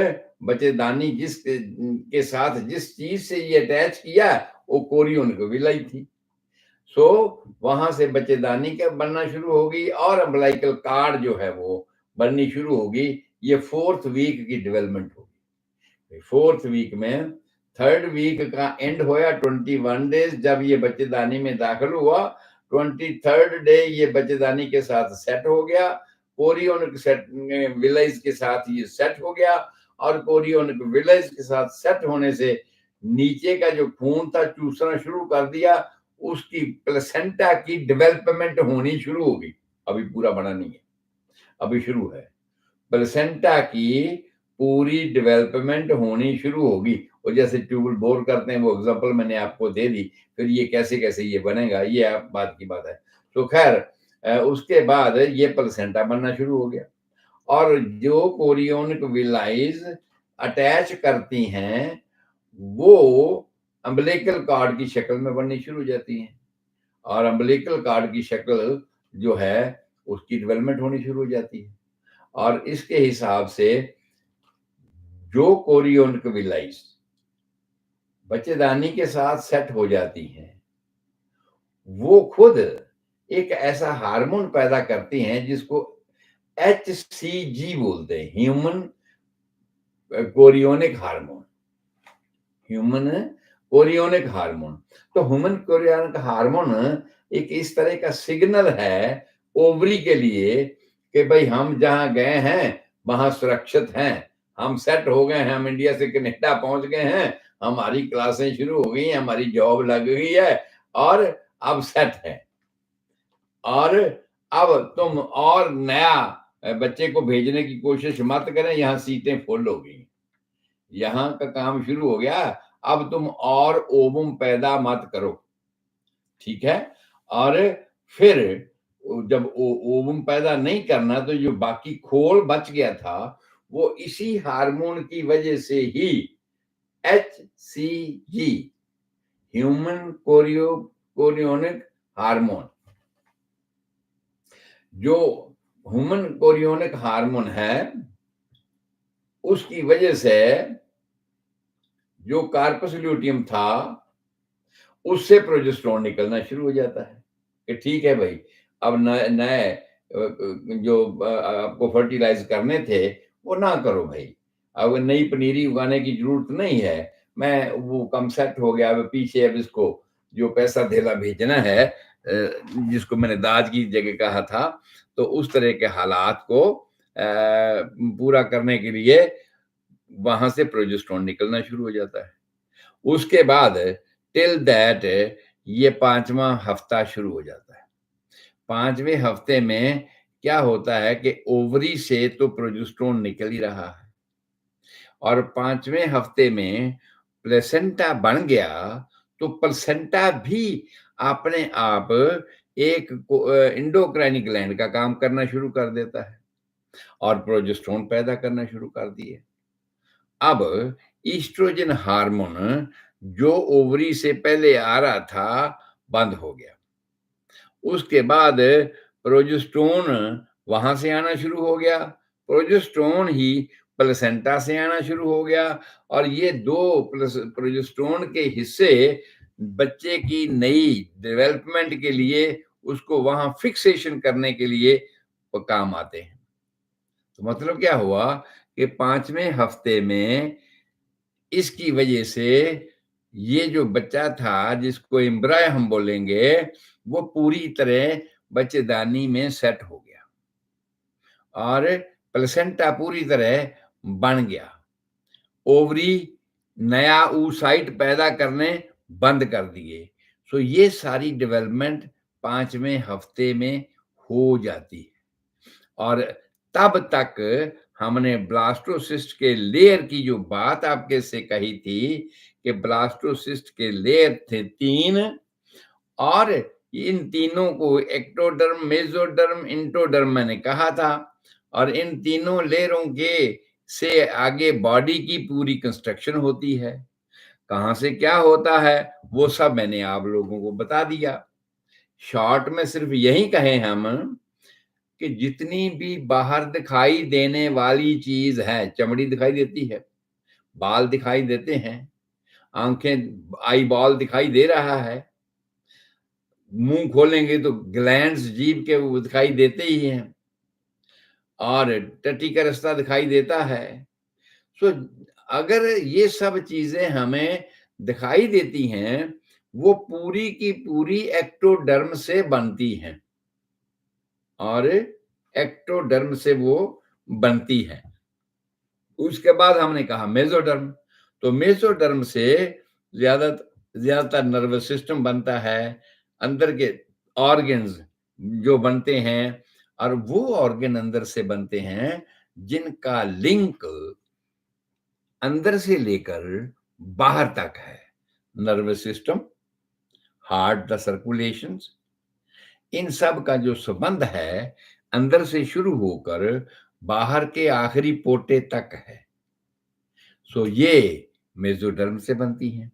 बच्चेदानी जिस के साथ जिस चीज से ये अटैच किया वो कोरियन विलाई थी। सो वहां से बच्चेदानी का बनना शुरू होगी और अम्बलाइकल कार्ड जो है वो बननी शुरू होगी। ये 4th वीक की डेवलपमेंट होगी। 4th वीक में 3rd वीक का एंड होया 21 डेज, जब ये बच्चेदानी में दाखिल हुआ 23rd डे ये बच्चेदानी के साथ सेट हो गया। कोरियन सेट विलेज के साथ ये सेट हो गया। और कोरियन विलेज के साथ सेट होने से नीचे का जो खून था चूसना शुरू कर दिया। उसकी प्लेसेंटा की डेवलपमेंट होनी शुरू हो गई। अभी पूरा बना नहीं है, अभी शुरू है। प्लेसेंटा की पूरी डेवलपमेंट होनी शुरू होगी। और जैसे ट्यूबल बोर करते हैं वो एग्जांपल मैंने आपको दे दी। फिर ये कैसे कैसे ये बनेगा, ये आप बात की बात है। तो खैर उसके बाद ये प्लेसेंटा बनना शुरू हो गया। और जो कोरियोनिक विलाइज अटैच करती हैं वो अम्बिलिकल कार्ड की शक्ल में बननी शुरू हो जाती हैं। और अम्बिलिकल कार्ड की शक्ल जो है उसकी डेवलपमेंट होनी शुरू हो जाती है। और इसके हिसाब से जो कोरियोनिक विलाइज बच्चेदानी के साथ सेट हो जाती हैं, वो खुद एक ऐसा हार्मोन पैदा करती हैं जिसको HCG बोलते हैं, human chorionic hormone. Human chorionic hormone. तो ह्यूमन कोरियोनिक हार्मोन एक इस तरह का सिग्नल है ओवरी के लिए कि भाई हम जहां गए हैं वहां सुरक्षित हैं, हम सेट हो गए हैं, हम इंडिया से कनाडा पहुंच गए हैं, हमारी क्लासें शुरू हो गई हैं, हमारी जॉब लग गई है और अब सेट है। और अब तुम और नया बच्चे को भेजने की कोशिश मत करें, यहाँ सीटें फुल हो गई, यहाँ का काम शुरू हो गया, अब तुम और ओवम पैदा मत करो, ठीक है। और फिर जब ओवम पैदा नहीं करना, तो जो बाकी खोल बच गया था, वो इसी हार्मोन की वजह से ही HCG, ह्यूमन कोरियोनिक हार्मोन, जो ह्यूमन कोरियोनिक हार्मोन है, उसकी वजह से जो कार्पस ल्यूटियम था, उससे प्रोजेस्टेरोन निकलना शुरू हो जाता है कि ठीक है भाई, अब नए जो आपको फर्टिलाइज करने थे, वो ना करो भाई, अब नई पनीरी उगाने की जरूरत नहीं है, मैं वो कम सेट हो गया, अब पीछे अब इसको जो पैसा धेला भेजना है, जिसको मैंने दाज की जगह कहा था, तो उस तरह के हालात को पूरा करने के लिए वहां से प्रोजेस्टेरोन निकलना शुरू हो जाता है। उसके बाद टिल दैट ये 5वां हफ्ता शुरू हो जाता है। 5वें हफ्ते में क्या होता है कि ओवरी से तो प्रोजेस्टेरोन निकल ही रहा है, और 5वें हफ्ते में प्लेसेंटा बन गया, तो प्लेसेंटा भी अपने आप एक इंडोक्राइन ग्लैंड का काम करना शुरू कर देता है और प्रोजेस्टेरोन पैदा करना शुरू कर दिए। अब ईस्ट्रोजन हार्मोन जो ओवरी से पहले आ रहा था, बंद हो गया। उसके बाद प्रोजेस्टेरोन वहां से आना शुरू हो गया, प्रोजेस्टेरोन ही प्लेसेंटा से आना शुरू हो गया, और ये दो प्रोजेस्टेरोन के हिस्से बच्चे की नई डेवलपमेंट के लिए, उसको वहां फिक्सेशन करने के लिए काम आते हैं। तो मतलब क्या हुआ कि 5वें हफ्ते में इसकी वजह से ये जो बच्चा था, जिसको एम्ब्राय हम बोलेंगे, वो पूरी तरह बच्चेदानी में सेट हो गया और प्लेसेंटा पूरी तरह बन गया। ओवरी नया oocyte पैदा करने बंद कर दिए। सो ये सारी डेवलपमेंट 5वें हफ्ते में हो जाती है, और तब तक हमने ब्लास्टोसिस्ट के लेयर की जो बात आपके से कही थी कि ब्लास्टोसिस्ट के लेयर थे 3, और इन तीनों को एक्टोडर्म, मेसोडर्म, इंटोडर्म मैंने कहा था, और इन तीनों लेयरों के से आगे बॉडी की पूरी कंस्ट्रक्शन होती है। कहां से क्या होता है वो सब मैंने आप लोगों को बता दिया। शॉर्ट में सिर्फ यही कहें हम कि जितनी भी बाहर दिखाई देने वाली चीज है, चमड़ी दिखाई देती है, बाल दिखाई देते हैं, आंखें, आई बॉल दिखाई दे रहा है, मुंह खोलेंगे तो ग्लैंड्स जीभ के वो दिखाई देते ही हैं, और टट्टी का रास्ता दिखाई देता है। सो अगर ये सब चीजें हमें दिखाई देती हैं, वो पूरी की पूरी एक्टोडर्म से बनती हैं, और एक्टोडर्म से वो बनती है। उसके बाद हमने कहा मेसोडर्म, तो मेसोडर्म से ज्यादातर नर्वस सिस्टम बनता है, अंदर के ऑर्गन्स जो बनते हैं, और वो ऑर्गन अंदर से बनते हैं जिनका लिंक अंदर से लेकर बाहर तक है। Nervous system, heart, the circulation, इन सब का जो संबंध है अंदर से शुरू होकर बाहर के आखिरी पोटे तक है। सो ये मेसोडर्म से बनती है।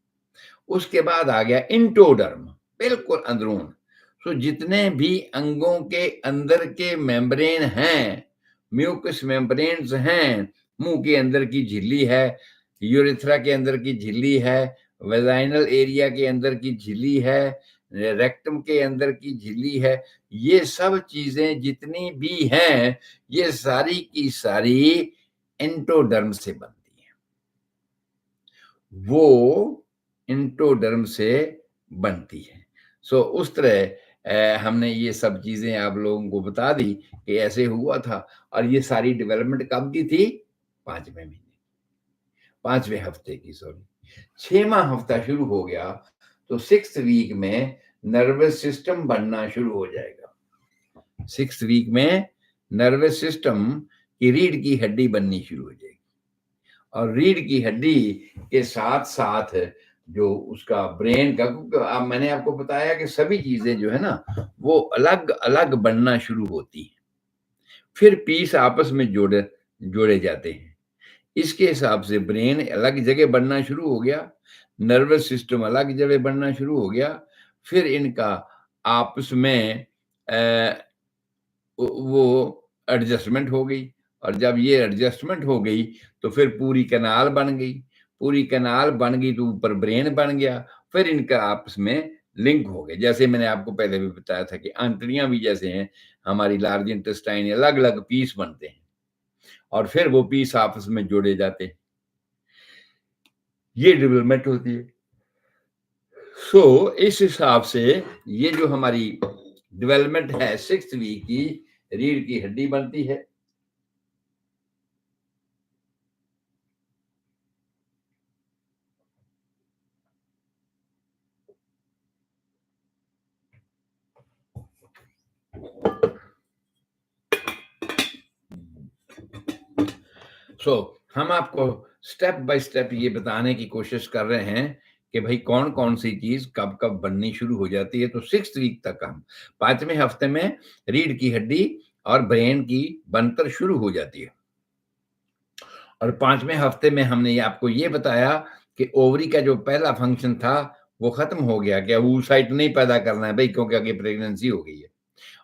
उसके बाद आ गया इंटोडर्म, बिल्कुल अंदरून। सो जितने भी अंगों के अंदर के मेम्ब्रेन हैं, म्यूकस मेम्ब्रेन्स हैं, मुंह के अंदर की झिल्ली है, यूरेथ्रा के अंदर की झिल्ली है, वेजाइनल एरिया के अंदर की झिल्ली है, रेक्टम के अंदर की झिल्ली है, ये सब चीजें जितनी भी हैं, ये सारी की सारी इंटोडर्म से बनती हैं। वो इंटोडर्म से बनती है। सो उस तरह हमने ये सब चीजें आप लोगों को बता दी कि ऐसे हुआ था, और ये सारी डेवलपमेंट कब की थी? 5वें महीने, 5वें हफ्ते की, सॉरी। 6वां हफ्ता शुरू हो गया तो 6th वीक में नर्वस सिस्टम बनना शुरू हो जाएगा। 6th वीक में नर्वस सिस्टम की रीढ़ की हड्डी बननी शुरू हो जाएगी, और रीढ़ की हड्डी के साथ साथ जो उसका ब्रेन का, क्योंकि अब मैंने आपको बताया कि सभी चीज़ें जो है ना, वो अलग-अलग बनना शुरू होती हैं। फिर पीस आपस में जोड़े जाते हैं। इसके हिसाब से ब्रेन अलग जगह बनना शुरू हो गया, नर्वस सिस्टम अलग जगह बनना शुरू हो गया, फिर इनका आपस में अ, वो एडजस्टमेंट हो गई, और जब ये एडजस्टमेंट हो गई, तो फिर पूरी कैनाल बन गई। पूरी कैनाल बन गई तो ऊपर ब्रेन बन गया, फिर इनका आपस में लिंक हो गए। जैसे मैंने आपको पहले भी बताया था कि आंतड़ियाँ भी जैसे हैं, हमारी लार्ज इंटेस्टाइन अलग-अलग पीस बनते हैं, और फिर वो पीस आपस में जोड़े जाते हैं। ये डेवलपमेंट होती है। सो इस हिसाब से ये जो हमारी डेवलपमेंट है 6th वीक की, रीढ़ की हड्डी बनती है। सो हम आपको स्टेप बाय स्टेप ये बताने की कोशिश कर रहे हैं कि भाई कौन-कौन सी चीज़ कब-कब बननी शुरू हो जाती है। तो 6th वीक तक हम 5वें हफ्ते में रीढ़ की हड्डी और ब्रेन की बनतर शुरू हो जाती है। और 5वें हफ्ते में हमने ये आपको ये बताया कि ओवरी का जो पहला फंक्शन था, वो खत्म हो गया कि अब oocyte नहीं पैदा करना है भई, क्योंकि आगे प्रेगनेंसी हो गई है।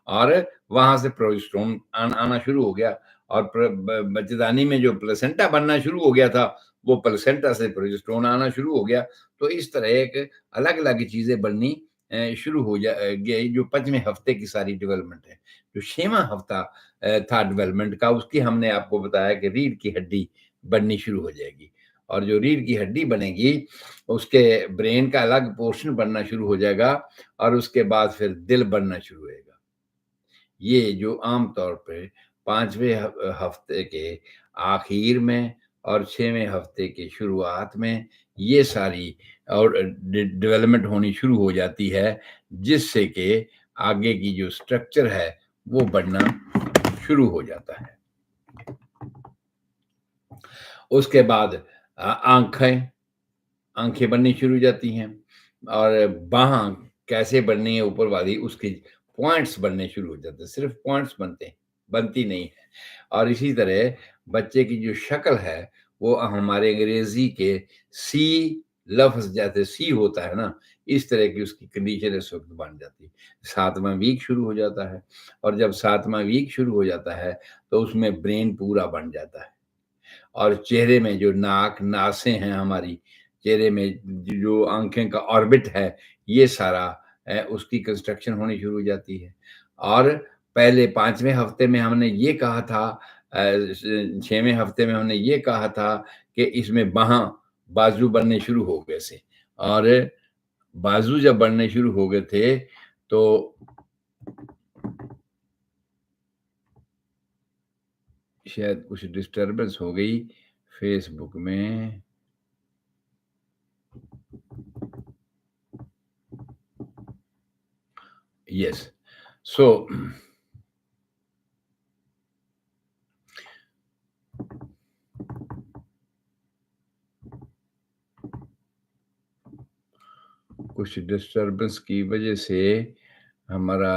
और वहाँ से प्रोजेस्टेरोन आना शुरू हो गया, और प्र ब बच्चेदानी में जो प्लेसेंटा बनना शुरू हो गया था, वो प्लेसेंटा से प्रोजेस्टेरोन आना शुरू हो गया। तो इस तरह एक अलग-अलग चीज़ें बननी शुरू हो गई, जो 5वें हफ्ते की सारी डेवलपमेंट है। जो 6वां हफ्ता था डेवलपमेंट का, उसकी हमने आपको बताया कि रीढ़ की हड्डी बननी शुरू हो जाएगी, और जो रीढ़ की हड्डी बनेगी, उसके ब्रेन का अलग पोर्शन बनना शुरू हो जाएगा, और उसके बाद फिर दिल बनना शुरू होएगा। ये जो आम तौर पे 5वें हफ्ते के आखिर में और 6वें हफ्ते के शुरुआत में ये सारी और डेवलपमेंट होनी शुरू हो जाती है, जिससे कि आगे की जो स्ट्रक्चर है, वो बनना शुरू हो जाता है। उसके बाद आँखें आँखें बननी शुरू हो जाती हैं, और बाँह कैसे बननी है ऊपर वाली, उसके पॉइंट्स बनने शुरू हो जाते हैं, सिर्फ़ पॉइंट्स बनते हैं, बनती नहीं है। और इसी तरह बच्चे की जो शक्ल है, वो हमारे अंग्रेज़ी के सी लफ़्ज़ जैसे सी होता है ना, इस तरह की उसकी कंडीशन इस वक़्त बन जाती है। 7वाँ वीक शुरू हो जाता है, और जब 7वाँ वीक शुरू हो जाता है, तो उसमें ब्रेन पूरा बन जाता है। और चेहरे में जो नाक, नासें हैं हमारी, चेहरे में जो आँखें का ऑर्बिट है, ये सारा उसकी कंस्ट्रक्शन होनी शुरू हो जाती है। और पहले 5वें हफ्ते में हमने ये कहा था, अ, स 6वें हफ्ते में हमने ये कहा था कि इसमें बाजू बनने शुरू हो गए थे, और बाजू जब बनने शुरू हो गए थे, तो शायद कुछ डिस्टर्बेंस हो गई फ़ेसबुक में। येस। सो कुछ डिस्टर्बेंस की वजह से हमारा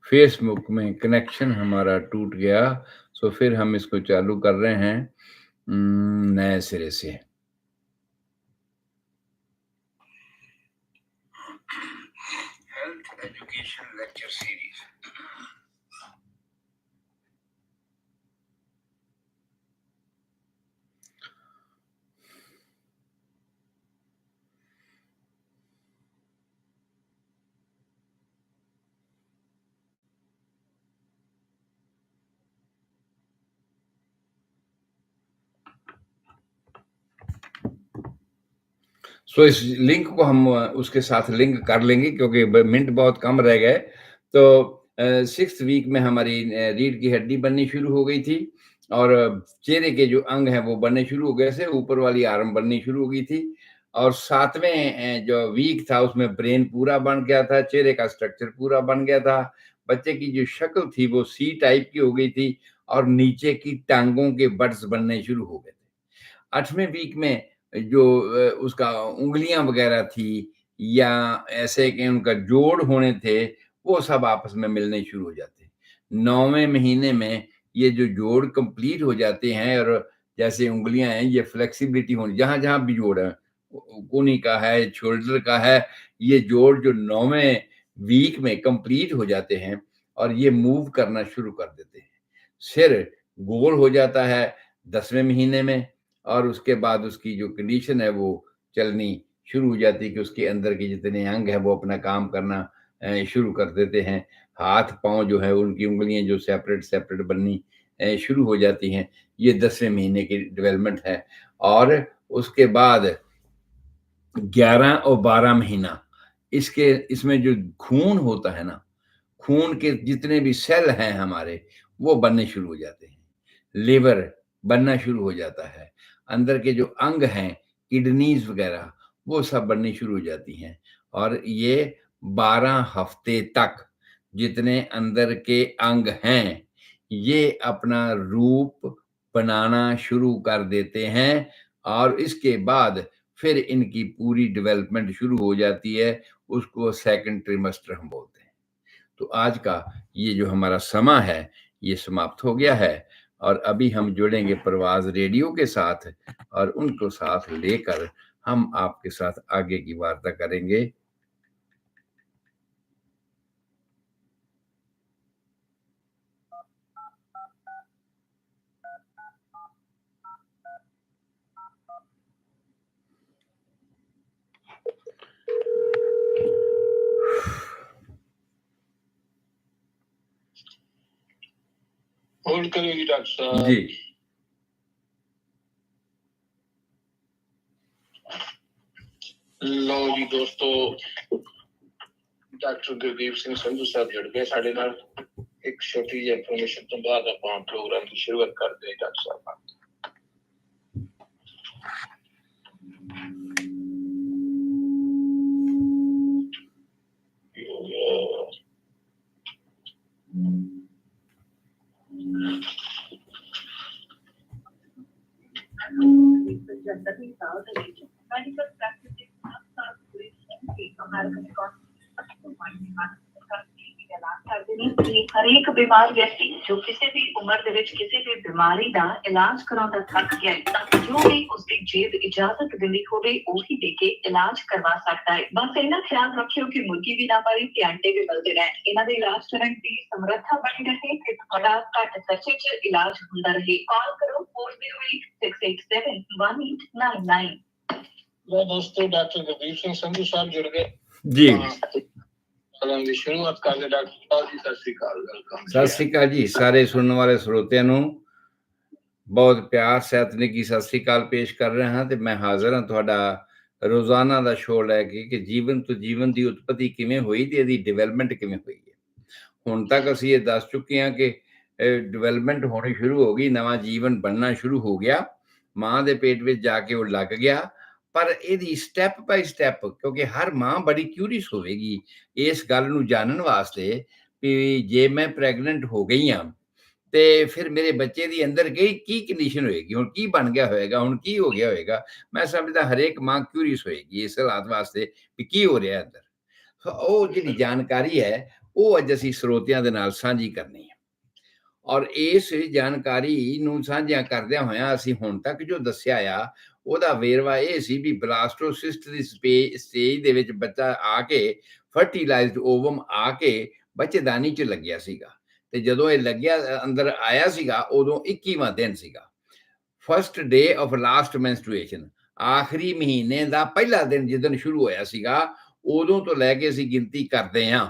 फ़ेसबुक में कनेक्शन हमारा टूट गया, सो फिर हम इसको चालू कर रहे हैं नए सिरे से। Health education lecture series. So इस लिंक को हम उसके साथ लिंक कर लेंगे, क्योंकि मिनट बहुत कम रह गए। तो 6th वीक में हमारी रीढ़ की हड्डी बननी शुरू हो गई थी, और चेहरे के जो अंग हैं वो बनने शुरू हो गए थे, ऊपर वाली आर्म बननी शुरू हो गई थी, और 7वें जो वीक था उसमें ब्रेन पूरा बन गया था, चेहरे का स्ट्रक्चर पूरा बन गया था, बच्चे की जो शक्ल थी वो सी टाइप की हो गई थी और नीचे की टांगों के बड्स बनने शुरू हो गए थे। 8वें वीक में जो उसका उँगलियाँ वगैरह थी या ऐसे कि उनका जोड़ होने थे, वो सब आपस में मिलने शुरू हो जाते हैं। 9वें महीने में ये जो जोड़ कंप्लीट हो जाते हैं और जैसे उँगलियाँ हैं, ये फ्लेक्सिबिलिटी होनी जहाँ-जहाँ भी जोड़ है, कूहनी का है, शोल्डर का है, ये जोड़ जो 9वें वीक में कंप्लीट हो जाते हैं और ये मूव करना शुरू कर देते हैं। सिर गोल हो जाता है 10वें महीने में और उसके बाद उसकी जो कंडीशन है वो चलनी शुरू हो जाती है कि उसके अंदर के जितने अंग हैं वो अपना काम करना शुरू कर देते हैं। हाथ-पाँव जो है उनकी उँगलियाँ जो सेपरेट-सेपरेट बननी शुरू हो जाती हैं। ये 10वें महीने की डेवलपमेंट है और उसके बाद 11 और 12 महीना इसके इसमें जो खून होता है ना, खून के जितने भी सेल हैं हमारे, वो बनने शुरू हो जाते हैं। लिवर बनना शुरू हो जाता है। अंदर के जो अंग हैं, किडनीज़ वगैरह, वो सब बननी शुरू हो जाती हैं और ये 12 हफ्ते तक जितने अंदर के अंग हैं, ये अपना रूप बनाना शुरू कर देते हैं और इसके बाद फिर इनकी पूरी डेवलपमेंट शुरू हो जाती है, उसको सेकंड ट्रिमेस्टर हम बोलते हैं। तो आज का ये जो हमारा समय है, ये समाप्त हो गया है और अभी हम जुड़ेंगे प्रवास रेडियो के साथ और उनको साथ लेकर हम आपके साथ आगे की वार्ता करेंगे। होल्ड करेंगे डॉक्टर साहब। जी। लो जी दोस्तों, डॉक्टर गुरदीप सिंह संधू साहब जुड़ गए साढ़े नाल। एक छोटी जी इंफॉर्मेशन तो बाद ਆਪਾਂ प्रोग्राम की शुरुआत करते हैं डॉक्टर साहब। medical practice हरेक बीमार व्यक्ति जो किसी भी उम्र ਦੇ ਵਿੱਚ ਕਿਸੇ ਵੀ ਬਿਮਾਰੀ ਦਾ ਇਲਾਜ ਕਰਾਉਂਦਾ ਥੱਕ ਗਿਆ ਹੈ, ਜੋ ਵੀ ਉਸਦੀ ਜੇਬ ਇਜਾਜ਼ਤ ਦਿੰਦੀ ਹੋਵੇ ਉਹੀ ਦੇ ਕੇ ਇਲਾਜ ਕਰਵਾ ਸਕਦਾ ਹੈ। ਬਸ ਇਹਨਾਂ ਖਿਆਲ ਰੱਖਿਓ ਕਿ ਮੁਰਗੀ ਵੀ ਨਾ ਮਰੇ ਤੇ ਅੰਡੇ ਵੀ ਮਿਲਦੇ ਰਹਿਣ। ਇਹਨਾਂ ਦੇ ਇਲਾਜ ਕਰਨ ਦੀ ਸਮਰੱਥਾ ਬਣੀ ਰਹੇ ਤੇ ਤੁਹਾਡਾ ਘੱਟ ਖਰਚੇ 'ਚ ਇਲਾਜ ਹੁੰਦਾ ਰਹੇ। ਕਾਲ ਕਰੋ 4086871899। ਲੋ ਦੋਸਤੋ, ਡਾਕਟਰ ਗੁਰਦੀਪ ਸਿੰਘ ਸੰਧੂ ਸਾਹਿਬ ਜੁੜ ਗਏ जी। ਦੀ ਸ਼ੁਰੂਆਤ ਕਰਦੇ ਡਾਕਟਰ ਸਾਹਿਬ ਜੀ। ਸਤਿ ਸ੍ਰੀ ਅਕਾਲ। ਸਤਿ ਸ੍ਰੀ ਅਕਾਲ ਜੀ ਸਾਰੇ ਸੁਣਨ ਵਾਲੇ ਸਰੋਤਿਆਂ ਨੂੰ ਬਹੁਤ ਪਿਆਰ ਸਤਿ ਸ੍ਰੀ ਅਕਾਲ ਪੇਸ਼ ਕਰ ਰਹੇ ਹਾਂ ਤੇ ਮੈਂ ਹਾਜ਼ਰ ਹਾਂ ਤੁਹਾਡਾ ਰੋਜ਼ਾਨਾ ਦਾ ਸ਼ੋਅ ਲੈ ਕੇ ਕਿ ਜੀਵਨ ਤੋਂ ਜੀਵਨ ਦੀ ਉਤਪਤੀ ਕਿਵੇਂ ਹੋਈ ਤੇ ਇਹਦੀ ਡਿਵੈਲਪਮੈਂਟ ਕਿਵੇਂ ਹੋਈ ਹੈ। ਹੁਣ ਤੱਕ ਅਸੀਂ ਇਹ ਦੱਸ ਚੁੱਕੇ ਹਾਂ ਕਿ ਡਿਵੈਲਪਮੈਂਟ ਹੋਣੀ ਸ਼ੁਰੂ ਹੋ ਗਈ, ਨਵਾਂ ਜੀਵਨ ਬਣਨਾ ਸ਼ੁਰੂ ਹੋ ਗਿਆ, ਮਾਂ ਦੇ ਪੇਟ ਵਿੱਚ ਜਾ ਕੇ ਉਹ ਲੱਗ ਗਿਆ। ਪਰ ਇਹਦੀ ਸਟੈਪ ਬਾਈ ਸਟੈਪ, ਕਿਉਂਕਿ ਹਰ ਮਾਂ ਬੜੀ ਕਿਊਰੀਅਸ ਹੋਵੇਗੀ ਇਸ ਗੱਲ ਨੂੰ ਜਾਣਨ ਵਾਸਤੇ ਵੀ ਜੇ ਮੈਂ ਪ੍ਰੈਗਨੈਂਟ ਹੋ ਗਈ ਹਾਂ ਤੇ ਫਿਰ ਮੇਰੇ ਬੱਚੇ ਦੀ ਅੰਦਰ ਕੀ ਕੰਡੀਸ਼ਨ ਹੋਏਗੀ, ਹੁਣ ਕੀ ਬਣ ਗਿਆ ਹੋਏਗਾ, ਹੁਣ ਕੀ ਹੋ ਗਿਆ ਹੋਏਗਾ। ਮੈਂ ਸਮਝਦਾ ਹਰੇਕ ਮਾਂ ਕਿਊਰੀਅਸ ਹੋਏਗੀ ਇਸ ਹਾਲਾਤ ਵਾਸਤੇ ਵੀ ਕੀ ਹੋ ਰਿਹਾ ਅੰਦਰ। ਉਹ ਜਿਹੜੀ ਜਾਣਕਾਰੀ ਹੈ ਉਹ ਅੱਜ ਅਸੀਂ ਸਰੋਤਿਆਂ ਦੇ ਨਾਲ ਸਾਂਝੀ ਕਰਨੀ ਹੈ ਔਰ ਇਸ ਜਾਣਕਾਰੀ ਨੂੰ ਸਾਂਝਿਆ ਕਰਦਿਆਂ ਹੋਇਆਂ ਅਸੀਂ ਹੁਣ ਤੱਕ ਜੋ ਦੱਸਿਆ ਆ ਉਹਦਾ ਵੇਰਵਾ ਇਹ ਸੀ ਵੀ ਬਲਾਸਟੋਸਿਸਟ ਦੀ ਸਟੇਜ ਦੇ ਵਿੱਚ ਬੱਚਾ ਆ ਕੇ ਫਰਟੀਲਾਈਜ਼ਡ ਓਵਮ ਆ ਕੇ ਬੱਚੇਦਾਨੀ 'ਚ ਲੱਗਿਆ ਸੀਗਾ ਤੇ ਜਦੋਂ ਇਹ ਲੱਗਿਆ ਅੰਦਰ ਆਇਆ ਸੀਗਾ ਉਦੋਂ 21ਵਾਂ ਦਿਨ ਸੀਗਾ, ਫਸਟ ਡੇ ਆਫ ਲਾਸਟ ਮੈਂਸਟਰੂਏਸ਼ਨ, ਆਖਰੀ ਮਹੀਨੇ ਦਾ ਪਹਿਲਾ ਦਿਨ ਜਿੱਦਣ ਸ਼ੁਰੂ ਹੋਇਆ ਸੀਗਾ ਉਦੋਂ ਤੋਂ ਲੈ ਕੇ ਅਸੀਂ ਗਿਣਤੀ ਕਰਦੇ ਹਾਂ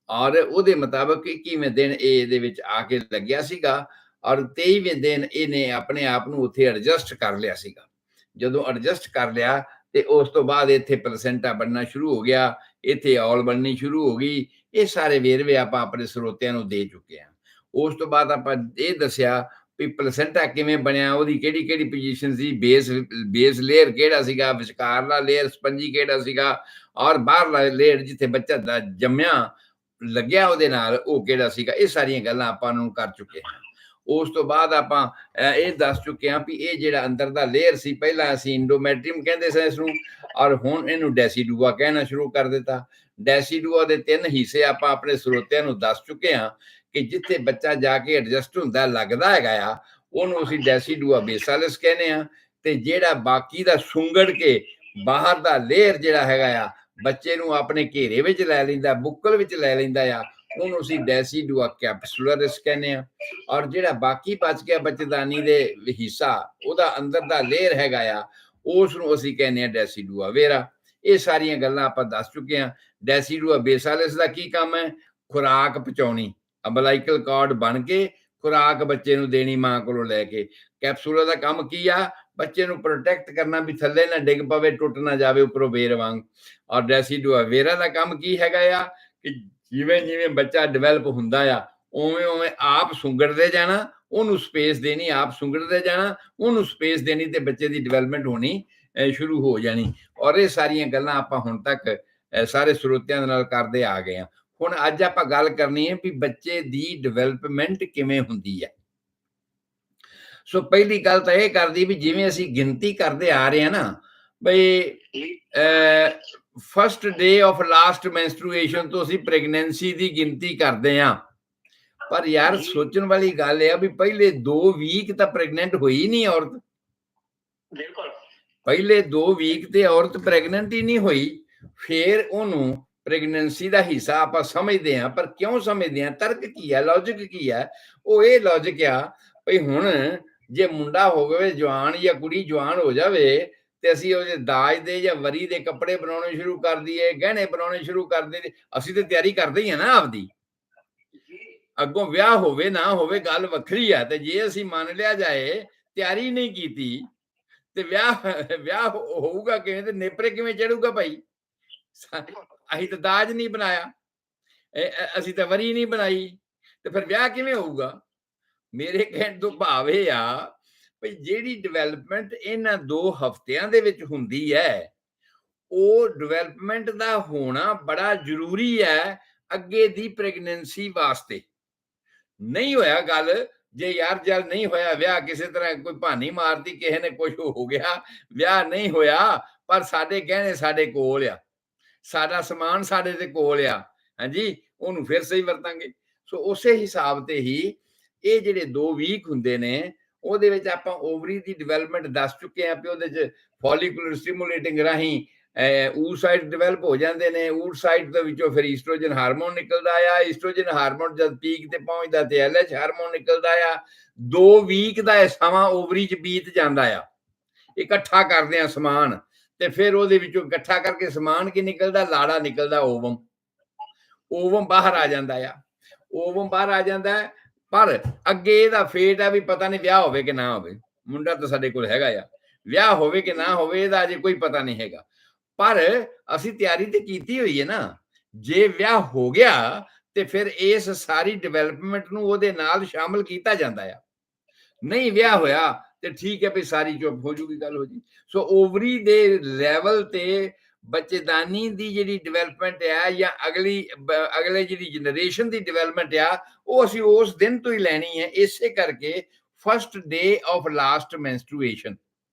ਔਰ ਉਹਦੇ ਮੁਤਾਬਕ 21ਵੇਂ ਦਿਨ ਇਹ ਇਹਦੇ ਵਿੱਚ ਆ ਕੇ ਲੱਗਿਆ ਸੀਗਾ ਔਰ 23ਵੇਂ ਦਿਨ ਇਹਨੇ ਆਪਣੇ ਆਪ ਨੂੰ ਉੱਥੇ ਐਡਜਸਟ ਕਰ ਲਿਆ ਸੀਗਾ। ਜਦੋਂ ਐਡਜਸਟ ਕਰ ਲਿਆ ਤੇ ਉਸ ਤੋਂ ਬਾਅਦ ਇੱਥੇ ਪਲਸੈਂਟਾ ਬਣਨਾ ਸ਼ੁਰੂ ਹੋ ਗਿਆ, ਇੱਥੇ ਔਲ ਬਣਨੀ ਸ਼ੁਰੂ ਹੋ ਗਈ। ਇਹ ਸਾਰੇ ਵੇਰਵੇ ਆਪਾਂ ਆਪਣੇ ਸਰੋਤਿਆਂ ਨੂੰ ਦੇ ਚੁੱਕੇ ਹਾਂ। ਉਸ ਤੋਂ ਬਾਅਦ ਆਪਾਂ ਇਹ ਦੱਸਿਆ ਵੀ ਪਲਸੈਂਟਾ ਕਿਵੇਂ ਬਣਿਆ, ਉਹਦੀ ਕਿਹੜੀ ਕਿਹੜੀ ਪੋਜੀਸ਼ਨ ਸੀ, ਬੇਸ ਲੇਅਰ ਕਿਹੜਾ ਸੀਗਾ, ਵਿਚਕਾਰਲਾ ਲੇਅਰ ਸਪੰਜੀ ਕਿਹੜਾ ਸੀਗਾ ਔਰ ਬਾਹਰਲਾ ਲੇਅਰ ਜਿੱਥੇ ਬੱਚਾ ਜੰਮਿਆ ਲੱਗਿਆ ਉਹਦੇ ਨਾਲ ਉਹ ਕਿਹੜਾ ਸੀਗਾ। ਇਹ ਸਾਰੀਆਂ ਗੱਲਾਂ ਆਪਾਂ ਨੂੰ ਕਰ ਚੁੱਕੇ ਹਾਂ। ਉਸ ਤੋਂ ਬਾਅਦ ਆਪਾਂ ਇਹ ਦੱਸ ਚੁੱਕੇ ਹਾਂ ਵੀ ਇਹ ਜਿਹੜਾ ਅੰਦਰ ਦਾ ਲੇਅਰ ਸੀ, ਪਹਿਲਾਂ ਅਸੀਂ ਇੰਡੋਮੈਟਰੀਅਮ ਕਹਿੰਦੇ ਸੀ ਇਸ ਨੂੰ, ਔਰ ਹੁਣ ਇਹਨੂੰ ਡੈਸੀਡੂਆ ਕਹਿਣਾ ਸ਼ੁਰੂ ਕਰ ਦਿੱਤਾ। ਡੈਸੀਡੂਆ ਦੇ 3 ਹਿੱਸੇ ਆਪਾਂ ਆਪਣੇ ਸਰੋਤਿਆਂ ਨੂੰ ਦੱਸ ਚੁੱਕੇ ਹਾਂ ਕਿ ਜਿੱਥੇ ਬੱਚਾ ਜਾ ਕੇ ਐਡਜਸਟ ਹੁੰਦਾ ਲੱਗਦਾ ਹੈਗਾ ਆ, ਉਹਨੂੰ ਅਸੀਂ ਡੈਸੀਡੂਆ ਬੇਸਾਲਿਸ ਕਹਿੰਦੇ ਆ। ਤੇ ਜਿਹੜਾ ਬਾਕੀ ਦਾ ਸੁੰਗੜ ਕੇ ਬਾਹਰ ਦਾ ਲੇਅਰ ਜਿਹੜਾ ਹੈਗਾ ਆ, ਬੱਚੇ ਨੂੰ ਆਪਣੇ ਘੇਰੇ ਵਿੱਚ ਲੈ ਲੈਂਦਾ, ਬੁੱਕਲ ਵਿੱਚ ਲੈ ਲੈਂਦਾ ਆ, ਉਹਨੂੰ ਅਸੀਂ ਡੈਸੀਡੂਆ ਕੈਪਸੂਲਰਿਸ ਕਹਿੰਦੇ ਆ। ਔਰ ਜਿਹੜਾ ਬਾਕੀ ਬਚ ਗਿਆ ਬੱਚੇਦਾਨੀ ਦੇ ਹਿੱਸਾ, ਉਹਦਾ ਅੰਦਰ ਦਾ ਲੇਅਰ ਹੈਗਾ ਆ, ਉਸ ਨੂੰ ਅਸੀਂ ਕਹਿੰਦੇ ਆ ਡੈਸੀਡੂਆ ਵੇਰਾ। ਇਹ ਸਾਰੀਆਂ ਗੱਲਾਂ ਆਪਾਂ ਦੱਸ ਚੁੱਕੇ ਹਾਂ। ਡੈਸੀਡੂਆ ਬੇਸਾਲਿਸ ਦਾ ਕੀ ਕੰਮ ਹੈ? ਖੁਰਾਕ ਪਹੁੰਚਾਉਣੀ, ਅੰਬਲਾਈਕਲ ਕਾਰਡ ਬਣ ਕੇ ਖੁਰਾਕ ਬੱਚੇ ਨੂੰ ਦੇਣੀ ਮਾਂ ਕੋਲੋਂ ਲੈ ਕੇ। ਕੈਪਸੂਲਾ ਦਾ ਕੰਮ ਕੀ ਆ? ਬੱਚੇ ਨੂੰ ਪ੍ਰੋਟੈਕਟ ਕਰਨਾ ਵੀ ਥੱਲੇ ਨਾ ਡਿੱਗ ਪਵੇ, ਟੁੱਟ ਨਾ ਜਾਵੇ ਉੱਪਰੋਂ ਬੇਰ ਵਾਂਗ। ਔਰ ਡੈਸੀਡੂਆ ਵੇਰਾ ਦਾ ਕੰਮ ਕੀ ਹੈਗਾ ਆ ਕਿ ਜਿਵੇਂ ਜਿਵੇਂ ਬੱਚਾ ਡਿਵੈਲਪ ਹੁੰਦਾ ਆ, ਉਵੇਂ ਉਵੇਂ ਆਪ ਸੁੰਗੜਦੇ ਜਾਣਾ, ਉਹਨੂੰ ਸਪੇਸ ਦੇਣੀ, ਆਪ ਸੁੰਗੜਦੇ ਜਾਣਾ, ਉਹਨੂੰ ਸਪੇਸ ਦੇਣੀ, ਤੇ ਬੱਚੇ ਦੀ ਡਿਵੈਲਪਮੈਂਟ ਹੋਣੀ ਸ਼ੁਰੂ ਹੋ ਜਾਣੀ। ਔਰ ਇਹ ਸਾਰੀਆਂ ਗੱਲਾਂ ਆਪਾਂ ਹੁਣ ਤੱਕ ਸਾਰੇ ਸਰੋਤਿਆਂ ਦੇ ਨਾਲ ਕਰਦੇ ਆ ਗਏ ਹਾਂ। ਹੁਣ ਅੱਜ ਆਪਾਂ ਗੱਲ ਕਰਨੀ ਹੈ ਵੀ ਬੱਚੇ ਦੀ ਡਿਵੈਲਪਮੈਂਟ ਕਿਵੇਂ ਹੁੰਦੀ ਹੈ। ਸੋ ਪਹਿਲੀ ਗੱਲ ਤਾਂ ਇਹ ਕਰਦੀ ਵੀ ਜਿਵੇਂ ਅਸੀਂ ਗਿਣਤੀ ਕਰਦੇ ਆ ਰਹੇ ਹਾਂ ਨਾ, ਬਈ ਫਸਟ ਡੇ ਆਫ ਲਾਸਟ ਮੈਂਸਟਰੂਏਸ਼ਨ ਤੋਂ ਅਸੀਂ ਪ੍ਰੈਗਨੈਂਸੀ ਦੀ ਗਿਣਤੀ ਕਰਦੇ ਹਾਂ। ਪਰ ਯਾਰ ਸੋਚਣ ਵਾਲੀ ਗੱਲ ਇਹ ਆ ਵੀ ਪਹਿਲੇ 2 ਵੀਕ ਤਾਂ ਪ੍ਰੈਗਨੈਂਟ ਹੋਈ ਨਹੀਂ ਔਰਤ। ਬਿਲਕੁਲ, ਪਹਿਲੇ 2 ਵੀਕ ਤੇ ਔਰਤ ਪ੍ਰੈਗਨੈਂਟ ਹੀ ਨਹੀਂ ਹੋਈ। ਫਿਰ ਉਹਨੂੰ ਪ੍ਰੈਗਨੈਂਸੀ ਦਾ ਹਿੱਸਾ ਆਪਾਂ ਸਮਝਦੇ ਹਾਂ। ਪਰ ਕਿਉਂ ਸਮਝਦੇ ਹਾਂ? ਤਰਕ ਕੀ ਹੈ, ਲੌਜਿਕ ਕੀ ਹੈ? ਉਹ ਇਹ ਲੌਜਿਕ ਆ ਭਈ ਹੁਣ ਜੇ ਮੁੰਡਾ ਹੋ ਜਾਵੇ ਜਵਾਨ ਜਾਂ ਕੁੜੀ ਜਵਾਨ ਹੋ ਜਾਵੇ, ਤੇ ਅਸੀਂ ਉਹਦੇ ਦਾਜ ਦੇ ਜਾਂ ਵਰੀ ਦੇ ਕੱਪੜੇ ਬਣਾਉਣੇ ਸ਼ੁਰੂ ਕਰ ਦਈਏ, ਗਹਿਣੇ ਬਣਾਉਣੇ ਸ਼ੁਰੂ ਕਰ ਦਈਏ। ਅਸੀਂ ਤੇ ਤਿਆਰੀ ਕਰਦੇ ਹੀ ਆ ਨਾ ਆਪਦੀ। ਅੱਗੋਂ ਵਿਆਹ ਹੋਵੇ ਨਾ ਹੋਵੇ ਗੱਲ ਵੱਖਰੀ ਆ। ਤੇ ਜੇ ਅਸੀਂ ਮੰਨ ਲਿਆ ਜਾਏ ਤਿਆਰੀ ਨਹੀਂ ਕੀਤੀ ਤੇ ਵਿਆਹ ਹੋਊਗਾ ਕਿਵੇਂ? ਤੇ ਨੇਪਰੇ ਕਿਵੇਂ ਚੜੂਗਾ ਭਾਈ? ਅਸੀਂ ਤਾਂ ਦਾਜ ਨਹੀਂ ਬਣਾਇਆ, ਅਸੀਂ ਤਾਂ ਵਰੀ ਨਹੀਂ ਬਣਾਈ, ਤੇ ਫਿਰ ਵਿਆਹ ਕਿਵੇਂ ਹੋਊਗਾ? ਮੇਰੇ ਕਹਿਣ ਤੋਂ ਭਾਵ ਇਹ ਆ ਵੀ ਜਿਹੜੀ ਡਿਵੈਲਪਮੈਂਟ ਇਹਨਾਂ 2 ਹਫ਼ਤਿਆਂ ਦੇ ਵਿੱਚ ਹੁੰਦੀ ਹੈ, ਉਹ ਡਿਵੈਲਪਮੈਂਟ ਦਾ ਹੋਣਾ ਬੜਾ ਜ਼ਰੂਰੀ ਹੈ ਅੱਗੇ ਦੀ ਪ੍ਰੈਗਨੈਂਸੀ ਵਾਸਤੇ। ਨਹੀਂ ਹੋਇਆ ਗੱਲ, ਜੇ ਯਾਰ ਜਲ ਨਹੀਂ ਹੋਇਆ ਵਿਆਹ, ਕਿਸੇ ਤਰ੍ਹਾਂ ਕੋਈ ਭਾਨੀ ਮਾਰਤੀ, ਕਿਸੇ ਨੇ ਕੁਝ ਹੋ ਗਿਆ, ਵਿਆਹ ਨਹੀਂ ਹੋਇਆ, ਪਰ ਸਾਡੇ ਗਹਿਣੇ ਸਾਡੇ ਕੋਲ ਆ, ਸਾਡਾ ਸਮਾਨ ਸਾਡੇ ਦੇ ਕੋਲ ਆ, ਹਾਂਜੀ, ਉਹਨੂੰ ਫਿਰ ਸਹੀ ਵਰਤਾਂਗੇ। ਸੋ ਉਸੇ ਹਿਸਾਬ ਤੇ ਹੀ ਇਹ ਜਿਹੜੇ 2 ਵੀਕ ਹੁੰਦੇ ਨੇ, ਉਹਦੇ ਵਿੱਚ ਆਪਾਂ ਓਵਰੀ ਦੀ ਡਿਵੈਲਪਮੈਂਟ ਦੱਸ ਚੁੱਕੇ ਹਾਂ ਵੀ ਉਹਦੇ 'ਚ ਫੋਲੀਕੂਲਰ ਸਟਿਮੂਲੇਟਿੰਗ ਰਾਹੀਂ ਊਸਾਈਡ ਡਿਵੈਲਪ ਹੋ ਜਾਂਦੇ ਨੇ। ਊਸਾਈਡ ਦੇ ਵਿੱਚੋਂ ਫਿਰ ਈਸਟ੍ਰੋਜਨ ਹਾਰਮੋਨ ਨਿਕਲਦਾ ਆ। ਈਸਟ੍ਰੋਜਨ ਹਾਰਮੋਨ ਜਦ ਪੀਕ ਤੇ ਪਹੁੰਚਦਾ ਤੇ LH ਹਾਰਮੋਨ ਨਿਕਲਦਾ ਆ। 2 ਵੀਕ ਦਾ ਇਹ ਸਮਾਂ ਓਵਰੀ 'ਚ ਬੀਤ ਜਾਂਦਾ ਆ, ਇਕੱਠਾ ਕਰਦੇ ਆ ਸਮਾਨ, ਤੇ ਫਿਰ ਉਹਦੇ ਵਿੱਚੋਂ ਇਕੱਠਾ ਕਰਕੇ ਸਮਾਨ ਕੀ ਨਿਕਲਦਾ? ਲਾੜਾ ਨਿਕਲਦਾ, ਓਵਮ। ਓਵਮ ਬਾਹਰ ਆ ਜਾਂਦਾ ਆ, ਓਵਮ ਬਾਹਰ ਆ ਜਾਂਦਾ। ਪਰ ਅੱਗੇ ਇਹਦਾ ਫੇਟ ਆ ਵੀ ਪਤਾ ਨਹੀਂ ਵਿਆਹ ਹੋਵੇ ਕਿ ਨਾ ਹੋਵੇ। ਮੁੰਡਾ ਤਾਂ ਸਾਡੇ ਕੋਲ ਹੈਗਾ ਆ, ਵਿਆਹ ਹੋਵੇ ਕਿ ਨਾ ਹੋਵੇ ਇਹਦਾ ਅਜੇ ਕੋਈ ਪਤਾ ਨਹੀਂ ਹੈਗਾ। ਪਰ ਅਸੀਂ ਤਿਆਰੀ ਤੇ ਕੀਤੀ ਹੋਈ ਹੈ ਨਾ। ਜੇ ਵਿਆਹ ਹੋ ਗਿਆ ਤੇ ਫਿਰ ਇਸ ਸਾਰੀ ਡਿਵੈਲਪਮੈਂਟ ਨੂੰ ਉਹਦੇ ਨਾਲ ਸ਼ਾਮਲ ਕੀਤਾ ਜਾਂਦਾ ਆ। ਨਹੀਂ ਵਿਆਹ ਹੋਇਆ ਤੇ ਠੀਕ ਹੈ ਵੀ ਸਾਰੀ ਚੁੱਪ ਹੋ ਜੂਗੀ, ਗੱਲ ਹੋ ਜੀ। ਸੋ ਓਵਰੀ ਦੇ ਲੈਵਲ ਤੇ ਬੱਚੇਦਾਨੀ ਦੀ ਜਿਹੜੀ ਡਿਵੈਲਪਮੈਂਟ ਆ ਜਾਂ ਅਗਲੇ ਜਿਹੜੀ ਜਨਰੇਸ਼ਨ ਦੀ ਡਿਵੈਲਪਮੈਂਟ ਆ, ਉਹ ਅਸੀਂ ਉਸ ਦਿਨ ਤੋਂ ਹੀ ਲੈਣੀ ਹੈ। ਇਸੇ ਕਰਕੇ ਫਸਟ ਡੇ ਆਫ ਲਾਸਟ ਮੈਂਸਟਰੂਏਸ਼ਨ,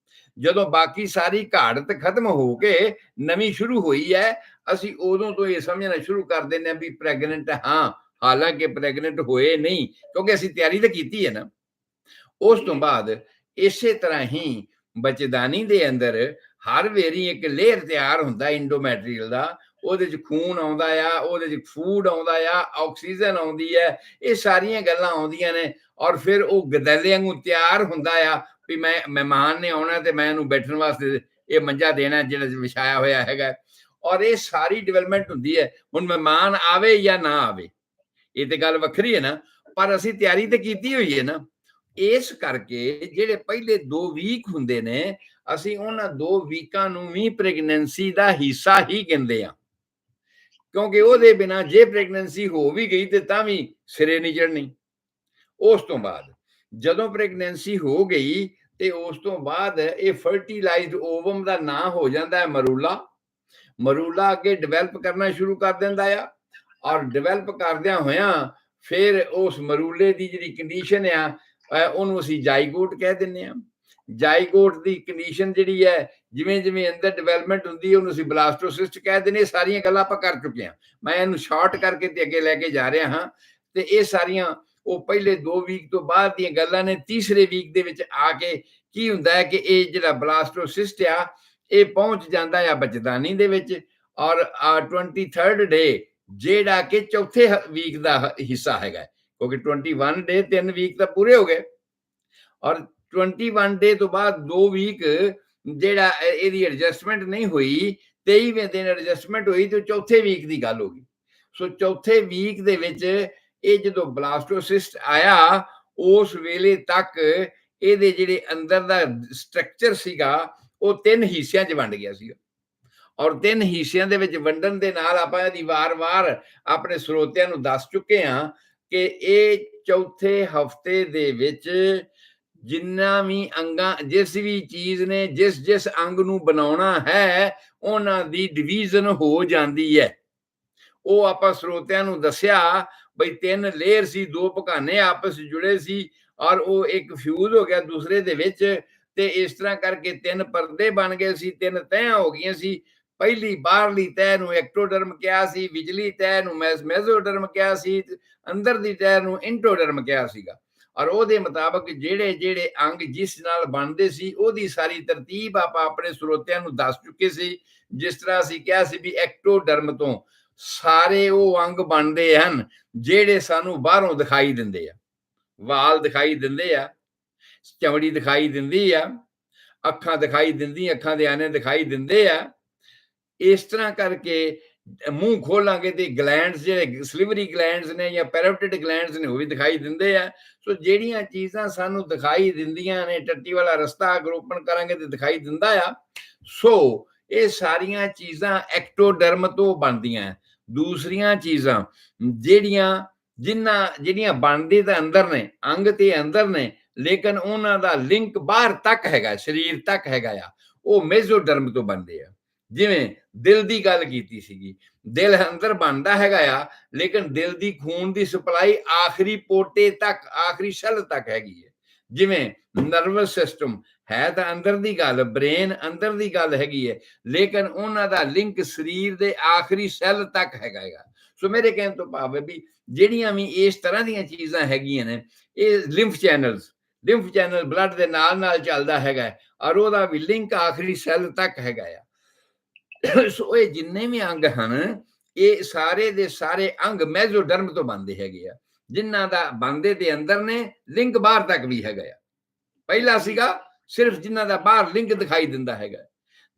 ਜਦੋਂ ਬਾਕੀ ਸਾਰੀ ਘਾੜਤ ਖਤਮ ਹੋ ਕੇ ਨਵੀਂ ਸ਼ੁਰੂ ਹੋਈ ਹੈ, ਅਸੀਂ ਉਦੋਂ ਤੋਂ ਇਹ ਸਮਝਣਾ ਸ਼ੁਰੂ ਕਰ ਦਿੰਦੇ ਹਾਂ ਵੀ ਪ੍ਰੈਗਨੈਂਟ ਹਾਂ, ਹਾਲਾਂਕਿ ਪ੍ਰੈਗਨੈਂਟ ਹੋਏ ਨਹੀਂ, ਕਿਉਂਕਿ ਅਸੀਂ ਤਿਆਰੀ ਤਾਂ ਕੀਤੀ ਹੈ ਨਾ। ਉਸ ਤੋਂ ਬਾਅਦ ਇਸੇ ਤਰ੍ਹਾਂ ਹੀ ਬੱਚੇਦਾਨੀ ਦੇ ਅੰਦਰ ਹਰ ਵੇਰੀ ਇੱਕ ਲੇਅਰ ਤਿਆਰ ਹੁੰਦਾ ਇੰਡੋਮੈਟਰੀਅਲ ਦਾ। ਉਹਦੇ 'ਚ ਖੂਨ ਆਉਂਦਾ ਆ, ਉਹਦੇ 'ਚ ਫੂਡ ਆਉਂਦਾ ਆ, ਆਕਸੀਜਨ ਆਉਂਦੀ ਹੈ, ਇਹ ਸਾਰੀਆਂ ਗੱਲਾਂ ਆਉਂਦੀਆਂ ਨੇ। ਔਰ ਫਿਰ ਉਹ ਗਦੈਲੇ ਵਾਂਗੂ ਤਿਆਰ ਹੁੰਦਾ ਆ ਵੀ ਮੈਂ ਮਹਿਮਾਨ ਨੇ ਆਉਣਾ ਤੇ ਮੈਂ ਇਹਨੂੰ ਬੈਠਣ ਵਾਸਤੇ ਇਹ ਮੰਜਾ ਦੇਣਾ ਜਿਹੜਾ ਵਿਛਾਇਆ ਹੋਇਆ ਹੈਗਾ। ਔਰ ਇਹ ਸਾਰੀ ਡਿਵੈਲਪਮੈਂਟ ਹੁੰਦੀ ਹੈ। ਹੁਣ ਮਹਿਮਾਨ ਆਵੇ ਜਾਂ ਨਾ ਆਵੇ ਇਹ ਤੇ ਗੱਲ ਵੱਖਰੀ ਹੈ ਨਾ, ਪਰ ਅਸੀਂ ਤਿਆਰੀ ਤੇ ਕੀਤੀ ਹੋਈ ਹੈ ਨਾ। ਇਸ ਕਰਕੇ ਜਿਹੜੇ ਪਹਿਲੇ 2 ਵੀਕ ਹੁੰਦੇ ਨੇ, ਅਸੀਂ ਉਹਨਾਂ 2 ਵੀਕਾਂ ਨੂੰ ਵੀ ਪ੍ਰੈਗਨੈਂਸੀ ਦਾ ਹਿੱਸਾ ਹੀ ਕਹਿੰਦੇ ਆ, ਕਿਉਂਕਿ ਉਹਦੇ ਬਿਨਾ ਜੇ ਪ੍ਰੈਗਨੈਂਸੀ ਹੋ ਵੀ ਗਈ ਤੇ ਤਾਂ ਵੀ ਸਿਰੇ ਨਹੀਂ ਚੜ੍ਹਨੀ। ਉਸ ਤੋਂ ਬਾਅਦ ਜਦੋਂ ਪ੍ਰੈਗਨੈਂਸੀ ਹੋ ਗਈ ਤੇ ਉਸ ਤੋਂ ਬਾਅਦ ਇਹ ਫਰਟੀਲਾਈਜ਼ਡ ਓਵਮ ਦਾ ਨਾਂ ਹੋ ਜਾਂਦਾ ਹੈ ਮਰੂਲਾ। ਮਰੂਲਾ ਅੱਗੇ ਡਿਵੈਲਪ ਕਰਨਾ ਸ਼ੁਰੂ ਕਰ ਦਿੰਦਾ ਆ। ਔਰ ਡਿਵੈਲਪ ਕਰਦਿਆਂ ਹੋਇਆਂ ਫਿਰ ਉਸ ਮਰੂਲੇ ਦੀ ਜਿਹੜੀ ਕੰਡੀਸ਼ਨ ਆ ਉਹਨੂੰ ਅਸੀਂ ਜਾਈਗੋਟ ਕਹਿ ਦਿੰਦੇ ਹਾਂ। ਜਾਈਗੋਟ ਦੀ ਕੰਡੀਸ਼ਨ ਜਿਹੜੀ ਹੈ ਜਿਵੇਂ ਜਿਵੇਂ ਅੰਦਰ ਡਿਵੈਲਪਮੈਂਟ ਹੁੰਦੀ ਹੈ ਉਹਨੂੰ ਅਸੀਂ ਬਲਾਸਟੋਸਿਸਟ ਕਹਿ ਦਿੰਦੇ। ਇਹ ਸਾਰੀਆਂ ਗੱਲਾਂ ਆਪਾਂ ਕਰ ਚੁੱਕੇ ਹਾਂ, ਮੈਂ ਇਹਨੂੰ ਸ਼ਾਰਟ ਕਰਕੇ ਤੇ ਅੱਗੇ ਲੈ ਕੇ ਜਾ ਰਿਹਾ ਹਾਂ। ਤੇ ਇਹ ਸਾਰੀਆਂ ਉਹ ਪਹਿਲੇ 2 ਵੀਕ ਤੋਂ ਬਾਅਦ ਦੀਆਂ ਗੱਲਾਂ ਨੇ। ਤੀਸਰੇ ਵੀਕ ਦੇ ਵਿੱਚ ਆ ਕੇ ਕੀ ਹੁੰਦਾ ਹੈ ਕਿ ਇਹ ਜਿਹੜਾ ਬਲਾਸਟੋਸਿਸਟ ਆ ਇਹ ਪਹੁੰਚ ਜਾਂਦਾ ਆ ਬੱਚੇਦਾਨੀ ਦੇ ਵਿੱਚ। ਔਰ 23rd ਡੇ ਜਿਹੜਾ ਕਿ ਚੌਥੇ ਵੀਕ ਦਾ ਹਿੱਸਾ ਹੈਗਾ, ਕਿਉਂਕਿ 21 ਡੇ 3 ਵੀਕ ਤਾਂ ਪੂਰੇ ਹੋ ਗਏ। ਔਰ 21 ਡੇ ਤੋਂ ਬਾਅਦ 2 ਵੀਕ ਜਿਹੜਾ ਇਹਦੀ ਐਡਜਸਟਮੈਂਟ ਨਹੀਂ ਹੋਈ, 23ਵੇਂ ਦਿਨ ਐਡਜਸਟਮੈਂਟ ਹੋਈ ਤੇ ਚੌਥੇ ਵੀਕ ਦੀ ਗੱਲ ਹੋ ਗਈ। ਸੋ ਚੌਥੇ ਵੀਕ ਦੇ ਵਿੱਚ ਇਹ ਜਦੋਂ ਬਲਾਸਟੋਸਿਸਟ ਆਇਆ ਉਸ ਵੇਲੇ ਤੱਕ ਇਹਦੇ ਜਿਹੜੇ ਅੰਦਰ ਦਾ ਸਟਰਕਚਰ ਸੀਗਾ ਉਹ 3 ਹਿੱਸਿਆਂ 'ਚ ਵੰਡ ਗਿਆ ਸੀਗਾ। ਔਰ 3 ਹਿੱਸਿਆਂ ਦੇ ਵਿੱਚ ਵੰਡਣ ਦੇ ਨਾਲ ਆਪਾਂ ਇਹਦੀ ਵਾਰ-ਵਾਰ ਆਪਣੇ ਸਰੋਤਿਆਂ ਨੂੰ ਦੱਸ ਚੁੱਕੇ ਹਾਂ ਕਿ ਇਹ ਚੌਥੇ ਹਫ਼ਤੇ ਦੇ ਵਿੱਚ ਜਿੰਨਾ ਵੀ ਅੰਗਾਂ, ਜਿਸ ਵੀ ਚੀਜ਼ ਨੇ ਜਿਸ ਅੰਗ ਨੂੰ ਬਣਾਉਣਾ ਹੈ ਉਹਨਾਂ ਦੀ ਡਿਵੀਜ਼ਨ ਹੋ ਜਾਂਦੀ ਹੈ। ਉਹ ਆਪਾਂ ਸਰੋਤਿਆਂ ਨੂੰ ਦੱਸਿਆ ਬਈ 3 ਲੇਅਰ ਸੀ, 2 ਭਗਾਨੇ ਆਪਸ ਜੁੜੇ ਸੀ ਔਰ ਉਹ ਇੱਕ ਫਿਊਜ਼ ਹੋ ਗਿਆ ਦੂਸਰੇ ਦੇ ਵਿੱਚ। ਤੇ ਇਸ ਤਰ੍ਹਾਂ ਕਰਕੇ 3 ਪਰਦੇ ਬਣ ਗਏ ਸੀ, 3 ਤਹਿਆਂ ਹੋ ਗਈਆਂ ਸੀ। ਪਹਿਲੀ ਬਾਹਰਲੀ ਤਹਿ ਨੂੰ ਐਕਟੋਡਰਮ ਕਿਹਾ ਸੀ, ਵਿਚਲੀ ਤਹਿ ਨੂੰ ਮੈਜ਼ੋਡਰਮ ਕਿਹਾ ਸੀ, ਅੰਦਰ ਦੀ ਤਹਿ ਨੂੰ ਇੰਟੋਡਰਮ ਕਿਹਾ ਸੀਗਾ। ਔਰ ਉਹਦੇ ਮੁਤਾਬਕ ਜਿਹੜੇ ਅੰਗ ਜਿਸ ਨਾਲ ਬਣਦੇ ਸੀ ਉਹਦੀ ਸਾਰੀ ਤਰਤੀਬ ਆਪਾਂ ਆਪਣੇ ਸਰੋਤਿਆਂ ਨੂੰ ਦੱਸ ਚੁੱਕੇ ਸੀ। ਜਿਸ ਤਰ੍ਹਾਂ ਅਸੀਂ ਕਿਹਾ ਸੀ ਵੀ ਐਕਟੋਡਰਮ ਤੋਂ ਸਾਰੇ ਉਹ ਅੰਗ ਬਣਦੇ ਹਨ ਜਿਹੜੇ ਸਾਨੂੰ ਬਾਹਰੋਂ ਦਿਖਾਈ ਦਿੰਦੇ ਆ। ਵਾਲ ਦਿਖਾਈ ਦਿੰਦੇ ਆ, ਚਮੜੀ ਦਿਖਾਈ ਦਿੰਦੀ ਆ, ਅੱਖਾਂ ਦਿਖਾਈ ਦਿੰਦੀਆਂ, ਅੱਖਾਂ ਦੇ ਆਨੇ ਦਿਖਾਈ ਦਿੰਦੇ ਆ। ਇਸ ਤਰ੍ਹਾਂ ਕਰਕੇ ਮੂੰਹ ਖੋਲਾਂਗੇ ਤੇ ਗਲੈਂਡਸ, ਜਿਹੜੇ ਸਲਿਵਰੀ ਗਲੈਂਡਸ ਨੇ ਜਾਂ ਪੈਰਾਪਟਿਡ ਗਲੈਂਡਸ ਨੇ, ਉਹ ਵੀ ਦਿਖਾਈ ਦਿੰਦੇ ਆ। ਸੋ ਜਿਹੜੀਆਂ ਚੀਜ਼ਾਂ ਸਾਨੂੰ ਦਿਖਾਈ ਦਿੰਦੀਆਂ ਨੇ, ਟੱਟੀ ਵਾਲਾ ਰਸਤਾ ਅਗਰੋਪਨ ਕਰਾਂਗੇ ਤੇ ਦਿਖਾਈ ਦਿੰਦਾ ਆ। ਸੋ ਇਹ ਸਾਰੀਆਂ ਚੀਜ਼ਾਂ ਐਕਟੋਡਰਮ ਤੋਂ ਬਣਦੀਆਂ। ਦੂਸਰੀਆਂ ਚੀਜ਼ਾਂ ਜਿਹੜੀਆਂ ਬਣਦੀ ਤਾਂ ਅੰਦਰ ਨੇ, ਅੰਗ ਤੇ ਅੰਦਰ ਨੇ, ਲੇਕਿਨ ਉਹਨਾਂ ਦਾ ਲਿੰਕ ਬਾਹਰ ਤੱਕ ਹੈਗਾ, ਸਰੀਰ ਤੱਕ ਹੈਗਾ ਆ, ਉਹ ਮੇਜ਼ੋਡਰਮ ਤੋਂ ਬਣਦੇ ਆ। ਜਿਵੇਂ ਦਿਲ ਦੀ ਗੱਲ ਕੀਤੀ ਸੀਗੀ, ਦਿਲ ਅੰਦਰ ਬਣਦਾ ਹੈਗਾ ਆ, ਲੇਕਿਨ ਦਿਲ ਦੀ ਖੂਨ ਦੀ ਸਪਲਾਈ ਆਖਰੀ ਪੋਟੇ ਤੱਕ, ਆਖਰੀ ਸੈੱਲ ਤੱਕ ਹੈਗੀ ਹੈ। ਜਿਵੇਂ ਨਰਵਸ ਸਿਸਟਮ ਹੈ ਤਾਂ ਅੰਦਰ ਦੀ ਗੱਲ, ਬ੍ਰੇਨ ਅੰਦਰ ਦੀ ਗੱਲ ਹੈਗੀ ਹੈ, ਲੇਕਿਨ ਉਹਨਾਂ ਦਾ ਲਿੰਕ ਸਰੀਰ ਦੇ ਆਖਰੀ ਸੈੱਲ ਤੱਕ ਹੈਗਾ। ਸੋ ਮੇਰੇ ਕਹਿਣ ਤੋਂ ਭਾਵ ਹੈ ਵੀ ਜਿਹੜੀਆਂ ਵੀ ਇਸ ਤਰ੍ਹਾਂ ਦੀਆਂ ਚੀਜ਼ਾਂ ਹੈਗੀਆਂ ਨੇ, ਇਹ ਲਿੰਫ ਚੈਨਲ ਬਲੱਡ ਦੇ ਨਾਲ ਚੱਲਦਾ ਹੈਗਾ ਔਰ ਉਹਦਾ ਵੀ ਲਿੰਕ ਆਖਰੀ ਸੈੱਲ ਤੱਕ ਹੈਗਾ ਆ। ਸੋ ਇਹ ਜਿੰਨੇ ਵੀ ਅੰਗ ਹਨ, ਇਹ ਸਾਰੇ ਦੇ ਸਾਰੇ ਅੰਗ ਮੈਜ਼ੋਡਰਮ ਤੋਂ ਬਣਦੇ ਹੈਗੇ ਆ, ਜਿਨ੍ਹਾਂ ਦਾ ਬਣਦੇ ਦੇ ਅੰਦਰ ਨੇ, ਲਿੰਕ ਬਾਹਰ ਤੱਕ ਵੀ ਹੈਗਾ ਆ। ਪਹਿਲਾ ਸੀਗਾ ਸਿਰਫ ਜਿਨ੍ਹਾਂ ਦਾ ਬਾਹਰ ਲਿੰਕ ਦਿਖਾਈ ਦਿੰਦਾ ਹੈਗਾ।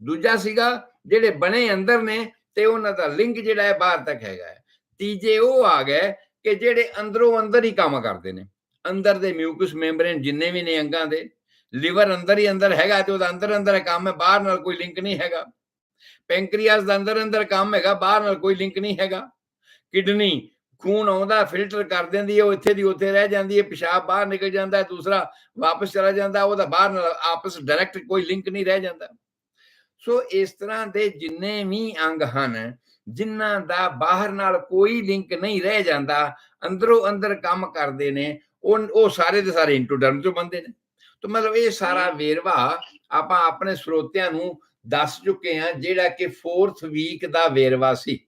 ਦੂਜਾ ਸੀਗਾ ਜਿਹੜੇ ਬਣੇ ਅੰਦਰ ਨੇ ਤੇ ਉਹਨਾਂ ਦਾ ਲਿੰਕ ਜਿਹੜਾ ਹੈ ਬਾਹਰ ਤੱਕ ਹੈਗਾ। ਤੀਜੇ ਉਹ ਆ ਗਏ ਕਿ ਜਿਹੜੇ ਅੰਦਰੋਂ ਅੰਦਰ ਹੀ ਕੰਮ ਕਰਦੇ ਨੇ। ਅੰਦਰ ਦੇ ਮਿਊਕਸ ਮੈਂਬਰੇਨ ਜਿੰਨੇ ਵੀ ਨੇ ਅੰਗਾਂ ਦੇ, ਲਿਵਰ ਅੰਦਰ ਹੀ ਅੰਦਰ ਹੈਗਾ ਤੇ ਉਹਦਾ ਅੰਦਰ ਕੰਮ ਹੈ, ਬਾਹਰ ਨਾਲ ਕੋਈ ਲਿੰਕ ਨਹੀਂ ਹੈਗਾ। ਪੈਂਕਰੀਆਸ ਦਾ ਅੰਦਰ ਕੰਮ ਹੈਗਾ, ਬਾਹਰ ਨਾਲ ਕੋਈ ਲਿੰਕ ਨਹੀਂ ਹੈਗਾ। ਕਿਡਨੀ ਖੂਨ ਆਉਂਦਾ ਫਿਲਟਰ ਕਰ ਦਿੰਦੀ ਹੈ, ਉਹ ਇੱਥੇ ਦੀ ਉੱਥੇ ਰਹਿ ਜਾਂਦੀ ਹੈ, ਪਿਸ਼ਾਬ ਬਾਹਰ ਨਿਕਲ ਜਾਂਦਾ, ਦੂਸਰਾ ਵਾਪਸ ਚਲਾ ਜਾਂਦਾ, ਉਹਦਾ ਬਾਹਰ ਨਾਲ ਆਪਸ ਡਾਇਰੈਕਟ ਕੋਈ ਲਿੰਕ ਨਹੀਂ ਰਹਿ ਜਾਂਦਾ। ਸੋ ਇਸ ਤਰ੍ਹਾਂ ਦੇ ਜਿੰਨੇ ਵੀ ਅੰਗ ਹਨ ਜਿਨ੍ਹਾਂ ਦਾ ਬਾਹਰ ਨਾਲ ਕੋਈ ਲਿੰਕ ਨਹੀਂ ਰਹਿ ਜਾਂਦਾ, ਅੰਦਰੋਂ ਅੰਦਰ ਕੰਮ ਕਰਦੇ ਨੇ, ਉਹ ਸਾਰੇ ਦੇ ਸਾਰੇ ਇੰਟੋਡਰਮ ਤੋਂ ਬਣਦੇ ਨੇ। ਤਾਂ ਮਤਲਬ ਇਹ ਸਾਰਾ ਵੇਰਵਾ ਆਪਾਂ ਆਪਣੇ ਸਰੋਤਿਆਂ ਨੂੰ ਦੱਸ ਚੁੱਕੇ ਹਾਂ, ਜਿਹੜਾ ਕਿ 4th ਵੀਕ ਦਾ ਵੇਰਵਾ ਸੀ।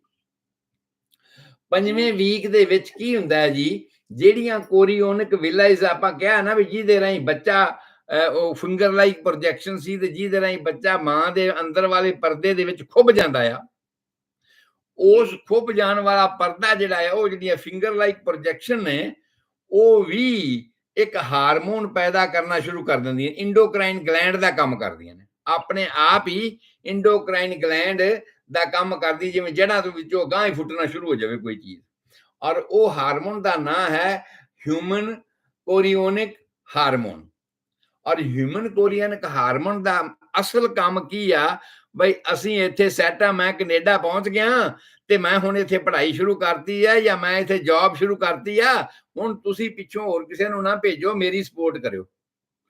5ਵੇਂ ਵੀਕ ਦੇ ਵਿੱਚ ਕੀ ਹੁੰਦਾ ਹੈ ਜੀ, ਜਿਹੜੀਆਂ ਕੋਰੀਓਨਿਕ ਵਿਲਾਈਜ਼ ਆਪਾਂ ਕਿਹਾ ਨਾ ਵੀ ਜਿਹਦੇ ਰਾਹੀਂ ਬੱਚਾ ਉਹ ਫਿੰਗਰ ਲਾਈਕ ਪ੍ਰੋਜੈਕਸ਼ਨ ਸੀ ਤੇ ਜਿਹਦੇ ਰਾਹੀਂ ਬੱਚਾ ਮਾਂ ਦੇ ਅੰਦਰ ਵਾਲੇ ਪਰਦੇ ਦੇ ਵਿੱਚ ਖੁੱਭ ਜਾਂਦਾ ਆ। ਉਸ ਖੁੱਭ ਜਾਣ ਵਾਲਾ ਪਰਦਾ ਜਿਹੜਾ ਹੈ, ਉਹ ਜਿਹੜੀਆਂ ਫਿੰਗਰ ਲਾਈਕ ਪ੍ਰੋਜੈਕਸ਼ਨ ਨੇ, ਉਹ ਵੀ ਇੱਕ ਹਾਰਮੋਨ ਪੈਦਾ ਕਰਨਾ ਸ਼ੁਰੂ ਕਰ ਦਿੰਦੀਆਂ, ਇੰਡੋਕਰਾਈਨ ਗਲੈਂਡ ਦਾ ਕੰਮ ਕਰਦੀਆਂ ਨੇ। ਆਪਣੇ ਆਪ ਹੀ ਇੰਡੋਕਰਾਈਨ ਗਲੈਂਡ ਦਾ ਕੰਮ ਕਰਦੀ, ਜਿਵੇਂ ਜੜ੍ਹਾਂ ਤੋਂ ਵਿੱਚੋਂ ਗਾਂ ਹੀ ਫੁੱਟਣਾ ਸ਼ੁਰੂ ਹੋ ਜਾਵੇ ਕੋਈ ਚੀਜ਼। ਔਰ ਉਹ ਹਾਰਮੋਨ ਦਾ ਨਾਂ ਹੈ ਹਿਊਮਨ ਕੋਰੀਓਨਿਕ ਹਾਰਮੋਨ। ਔਰ ਹਿਊਮਨ ਕੋਰੀਓਨਿਕ ਹਾਰਮੋਨ ਦਾ ਅਸਲ ਕੰਮ ਕੀ ਆ, ਬਈ ਅਸੀਂ ਇੱਥੇ ਸੈੱਟ ਆ, ਮੈਂ ਕੈਨੇਡਾ ਪਹੁੰਚ ਗਿਆ ਤੇ ਮੈਂ ਹੁਣ ਇੱਥੇ ਪੜ੍ਹਾਈ ਸ਼ੁਰੂ ਕਰਤੀ ਹੈ ਜਾਂ ਮੈਂ ਇੱਥੇ ਜੌਬ ਸ਼ੁਰੂ ਕਰਤੀ ਆ, ਹੁਣ ਤੁਸੀਂ ਪਿੱਛੋਂ ਹੋਰ ਕਿਸੇ ਨੂੰ ਨਾ ਭੇਜੋ, ਮੇਰੀ ਸਪੋਰਟ ਕਰਿਓ।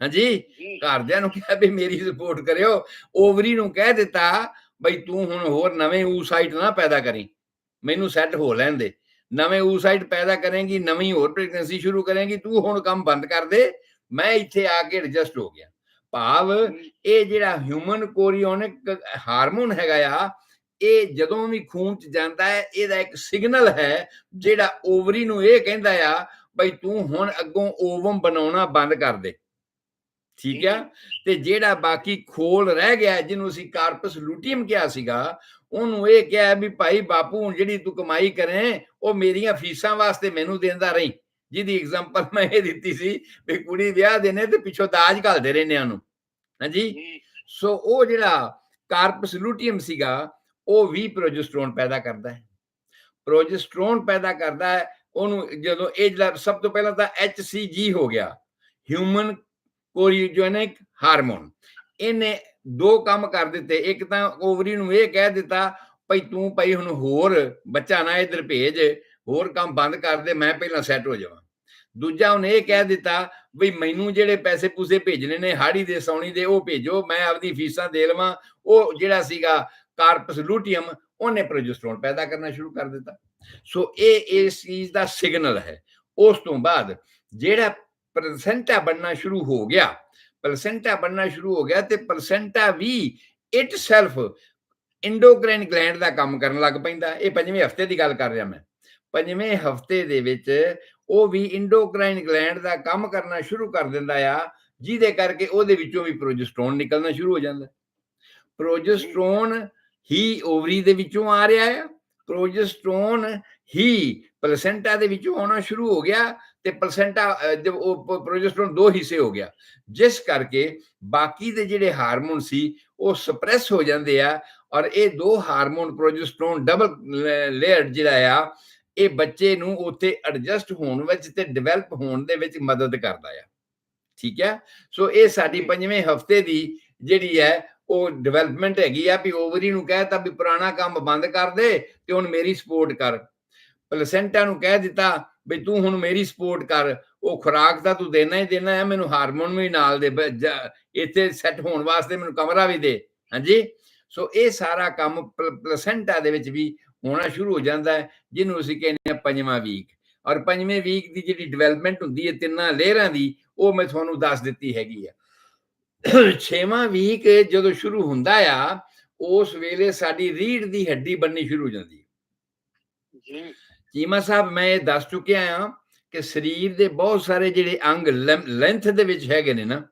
ਹਾਂਜੀ, ਘਰਦਿਆਂ ਨੂੰ ਕਿਹਾ ਵੀ ਮੇਰੀ ਸਪੋਰਟ ਕਰਿਓ। ਓਵਰੀ ਨੂੰ ਕਹਿ ਦਿੱਤਾ ਬਈ ਤੂੰ ਹੁਣ ਹੋਰ ਨਵੇਂ ਊਸਾਈਟ ਨਾ ਪੈਦਾ ਕਰੀ, ਮੈਨੂੰ ਸੈੱਟ ਹੋ ਲੈਣ ਦੇ। ਨਵੇਂ oocyte ਪੈਦਾ ਕਰੇਗੀ, ਨਵੀਂ ਹੋਰ ਪ੍ਰੈਗਨੈਂਸੀ ਸ਼ੁਰੂ ਕਰੇਗੀ, ਤੂੰ ਹੁਣ ਕੰਮ ਬੰਦ ਕਰ ਦੇ, ਮੈਂ ਇੱਥੇ ਆ ਕੇ ਐਡਜਸਟ ਹੋ ਗਿਆ। ਭਾਵ ਇਹ ਜਿਹੜਾ ਹਿਊਮਨ ਕੋਰੀਓਨਿਕ ਹਾਰਮੋਨ ਹੈਗਾ ਆ, ਇਹ ਜਦੋਂ ਵੀ ਖੂਨ ਚ ਜਾਂਦਾ ਹੈ, ਇਹਦਾ ਇੱਕ ਸਿਗਨਲ ਹੈ ਜਿਹੜਾ ਓਵਰੀ ਨੂੰ ਇਹ ਕਹਿੰਦਾ ਆ ਬਈ ਤੂੰ ਹੁਣ ਅੱਗੋਂ ਓਵਮ ਬਣਾਉਣਾ ਬੰਦ ਕਰ ਦੇ। ਠੀਕ ਆ। ਤੇ ਜਿਹੜਾ ਬਾਕੀ ਖੋਲ ਰਹਿ ਗਿਆ, ਜਿਹਨੂੰ ਅਸੀਂ ਕਾਰਪਸ ਲੂਟੀਅਮ ਕਿਹਾ ਸੀਗਾ, ਉਹਨੂੰ ਇਹ ਕਿਹਾ ਵੀ ਭਾਈ ਬਾਪੂ ਹੁਣ ਜਿਹੜੀ ਤੂੰ ਕਮਾਈ ਕਰੇ ਉਹ ਮੇਰੀਆਂ ਫੀਸਾਂ ਵਾਸਤੇ ਮੈਨੂੰ ਦਿੰਦਾ ਰਹੀ। ਜਿਹਦੀ ਐਗਜ਼ਾਮਪਲ ਮੈਂ ਇਹ ਦਿੱਤੀ ਸੀ ਵੀ ਕੁੜੀ ਵਿਆਹ ਦੇਣੇ ਤੇ ਪਿੱਛੋਂ ਦਾਜ ਘੱਲਦੇ ਰਹਿੰਦੇ ਉਹਨੂੰ। ਹਾਂਜੀ। ਸੋ ਉਹ ਜਿਹੜਾ ਕਾਰਪਸ ਲੂਟੀਅਮ ਸੀਗਾ ਉਹ ਵੀ ਪ੍ਰੋਜੈਸਟਰੋਨ ਪੈਦਾ ਕਰਦਾ ਹੈ। ਪ੍ਰੋਜੈਸਟਰੋਨ ਪੈਦਾ ਕਰਦਾ ਹੈ ਉਹਨੂੰ ਜਦੋਂ ਇਹ ਜਿਹੜਾ ਸਭ ਤੋਂ ਪਹਿਲਾਂ ਤਾਂ HCG ਹੋ ਗਿਆ, ਹਿਊਮਨ ਕੋਰੀਓਜੈਨਿਕ ਹਾਰਮੋਨ। ਇਹਨੇ ਦੋ ਕੰਮ ਕਰ ਦਿੱਤੇ। ਇੱਕ ਤਾਂ ਓਵਰੀ ਨੂੰ ਇਹ ਕਹਿ ਦਿੱਤਾ ਭਈ ਤੂੰ ਭਾਈ ਹੁਣ ਹੋਰ ਬੱਚਾ ਨਾ ਇੱਧਰ ਭੇਜ, ਹੋਰ ਕੰਮ ਬੰਦ ਕਰ ਦੇ, ਮੈਂ ਪਹਿਲਾਂ ਸੈੱਟ ਹੋ ਜਾਵਾਂ। ਦੂਜਾ ਉਹਨੇ ਇਹ ਕਹਿ ਦਿੱਤਾ ਵੀ ਮੈਨੂੰ ਜਿਹੜੇ ਪੈਸੇ ਪੂਸੇ ਭੇਜਣੇ ਨੇ ਹਾੜੀ ਦੇ ਸੌਣੀ ਦੇ ਉਹ ਭੇਜੋ, ਮੈਂ ਆਪਦੀ ਫੀਸਾਂ ਦੇ ਲਵਾਂ। ਉਹ ਜਿਹੜਾ ਸੀਗਾ ਕਾਰਪਸ ਲੂਟੀਅਮ, ਉਹਨੇ ਪ੍ਰੋਜੈਸਟਰੋਨ ਪੈਦਾ ਕਰਨਾ ਸ਼ੁਰੂ ਕਰ ਦਿੱਤਾ। ਸੋ ਇਹ ਇਸ ਚੀਜ਼ ਦਾ ਸਿਗਨਲ ਹੈ। ਉਸ ਤੋਂ ਬਾਅਦ ਜਿਹੜਾ ਪਲਸੈਂਟਾ ਬਣਨਾ ਸ਼ੁਰੂ ਹੋ ਗਿਆ, ਪਲਸੈਂਟਾ ਬਣਨਾ ਸ਼ੁਰੂ ਹੋ ਗਿਆ ਤੇ ਪਲਸੈਂਟਾ ਵੀ ਇਟ ਸੈਲਫ ਇੰਡੋਕ੍ਰਾਈਨ ਗਲੈਂਡ ਦਾ ਕੰਮ ਕਰਨ ਲੱਗ ਪੈਂਦਾ। ਇਹ 5ਵੇਂ ਹਫ਼ਤੇ ਦੀ ਗੱਲ ਕਰ ਰਿਹਾ ਮੈਂ। 5ਵੇਂ ਹਫ਼ਤੇ ਦੇ ਵਿੱਚ ਉਹ ਵੀ ਇੰਡੋਕ੍ਰਾਈਨ ਗਲੈਂਡ ਦਾ ਕੰਮ ਕਰਨਾ ਸ਼ੁਰੂ ਕਰ ਦਿੰਦਾ ਆ, ਜਿਹਦੇ ਕਰਕੇ ਉਹਦੇ ਵਿੱਚੋਂ ਵੀ ਪ੍ਰੋਜੈਸਟਰੋਨ ਨਿਕਲਣਾ ਸ਼ੁਰੂ ਹੋ ਜਾਂਦਾ। ਪ੍ਰੋਜੈਸਟਰੋਨ ਹੀ ਓਵਰੀ ਦੇ ਵਿੱਚੋਂ ਆ ਰਿਹਾ ਹੈ, ਪ੍ਰੋਜੈਸਟਰੋਨ ਹੀ ਪਲਸੈਂਟਾ ਦੇ ਵਿੱਚੋਂ ਆਉਣਾ ਸ਼ੁਰੂ ਹੋ ਗਿਆ ਤੇ ਪਲਸੈਂਟਾ ਪ੍ਰੋਜੈਸਟਰੋਨ ਦੋ ਹਿੱਸੇ ਹੋ ਗਿਆ, ਜਿਸ ਕਰਕੇ ਬਾਕੀ ਦੇ ਜਿਹੜੇ ਹਾਰਮੋਨ ਸੀ ਉਹ ਸਪਰੈਸ ਹੋ ਜਾਂਦੇ ਆ। ਔਰ ਇਹ ਦੋ ਹਾਰਮੋਨ ਪ੍ਰੋਜੈਸਟਰੋਨ ਡਬਲ ਲੇਅਰ ਜਿਹੜਾ ਆ, ਇਹ ਬੱਚੇ ਨੂੰ ਉੱਥੇ ਐਡਜਸਟ ਹੋਣ ਵਿੱਚ ਤੇ ਡਿਵੈਲਪ ਹੋਣ ਦੇ ਵਿੱਚ ਮਦਦ ਕਰਦਾ ਆ। ਠੀਕ ਹੈ। ਸੋ ਇਹ ਸਾਡੀ 5ਵੇਂ ਹਫ਼ਤੇ ਦੀ ਜਿਹੜੀ ਹੈ ਉਹ ਡਿਵੈਲਪਮੈਂਟ ਹੈਗੀ ਆ ਵੀ ਓਵਰੀ ਨੂੰ ਕਹਿਤਾ ਵੀ ਪੁਰਾਣਾ ਕੰਮ ਬੰਦ ਕਰ ਦੇ ਤੇ ਹੁਣ ਮੇਰੀ ਸਪੋਰਟ ਕਰ। ਪਲਸੈਂਟਾ ਨੂੰ ਕਹਿ ਦਿੱਤਾ ਵੀ ਤੂੰ ਹੁਣ ਮੇਰੀ ਸਪੋਰਟ ਕਰ, ਉਹ ਖੁਰਾਕ ਤਾਂ ਤੂੰ ਦੇਣਾ ਹੀ ਦੇਣਾ ਹੈ, ਮੈਨੂੰ ਹਾਰਮੋਨ ਵੀ ਨਾਲ ਦੇ, ਇੱਥੇ ਸੈੱਟ ਹੋਣ ਵਾਸਤੇ ਮੈਨੂੰ ਕਮਰਾ ਵੀ ਦੇ। ਹਾਂਜੀ। ਸੋ ਇਹ ਸਾਰਾ ਕੰਮ ਪਲਸੈਂਟਾ ਦੇ ਵਿੱਚ ਵੀ ਹੋਣਾ ਸ਼ੁਰੂ ਹੋ ਜਾਂਦਾ ਹੈ, ਜਿਹਨੂੰ ਅਸੀਂ ਕਹਿੰਦੇ ਹਾਂ 5ਵਾਂ ਵੀਕ। ਔਰ 5ਵੇਂ ਵੀਕ ਦੀ ਜਿਹੜੀ ਡਿਵੈਲਪਮੈਂਟ ਹੁੰਦੀ ਹੈ ਤਿੰਨਾਂ ਲੇਅਰਾਂ ਦੀ, ਉਹ ਮੈਂ ਤੁਹਾਨੂੰ ਦੱਸ ਦਿੱਤੀ ਹੈਗੀ ਆ। 6ਵਾਂ ਵੀਕ ਜਦੋਂ ਸ਼ੁਰੂ ਹੁੰਦਾ ਆ, ਉਸ ਵੇਲੇ ਸਾਡੀ ਰੀੜ੍ਹ ਦੀ ਹੱਡੀ ਬਣਨੀ ਸ਼ੁਰੂ ਹੋ ਜਾਂਦੀ ਹੈ। ਚੀਮਾ ਸਾਹਿਬ, ਮੈਂ ਇਹ ਦੱਸ ਚੁੱਕਿਆ ਆ ਕਿ ਸਰੀਰ ਦੇ ਬਹੁਤ ਸਾਰੇ ਜਿਹੜੇ ਅੰਗ ਲੈਂਥ ਦੇ ਵਿੱਚ ਹੈਗੇ ਨੇ ਨਾ,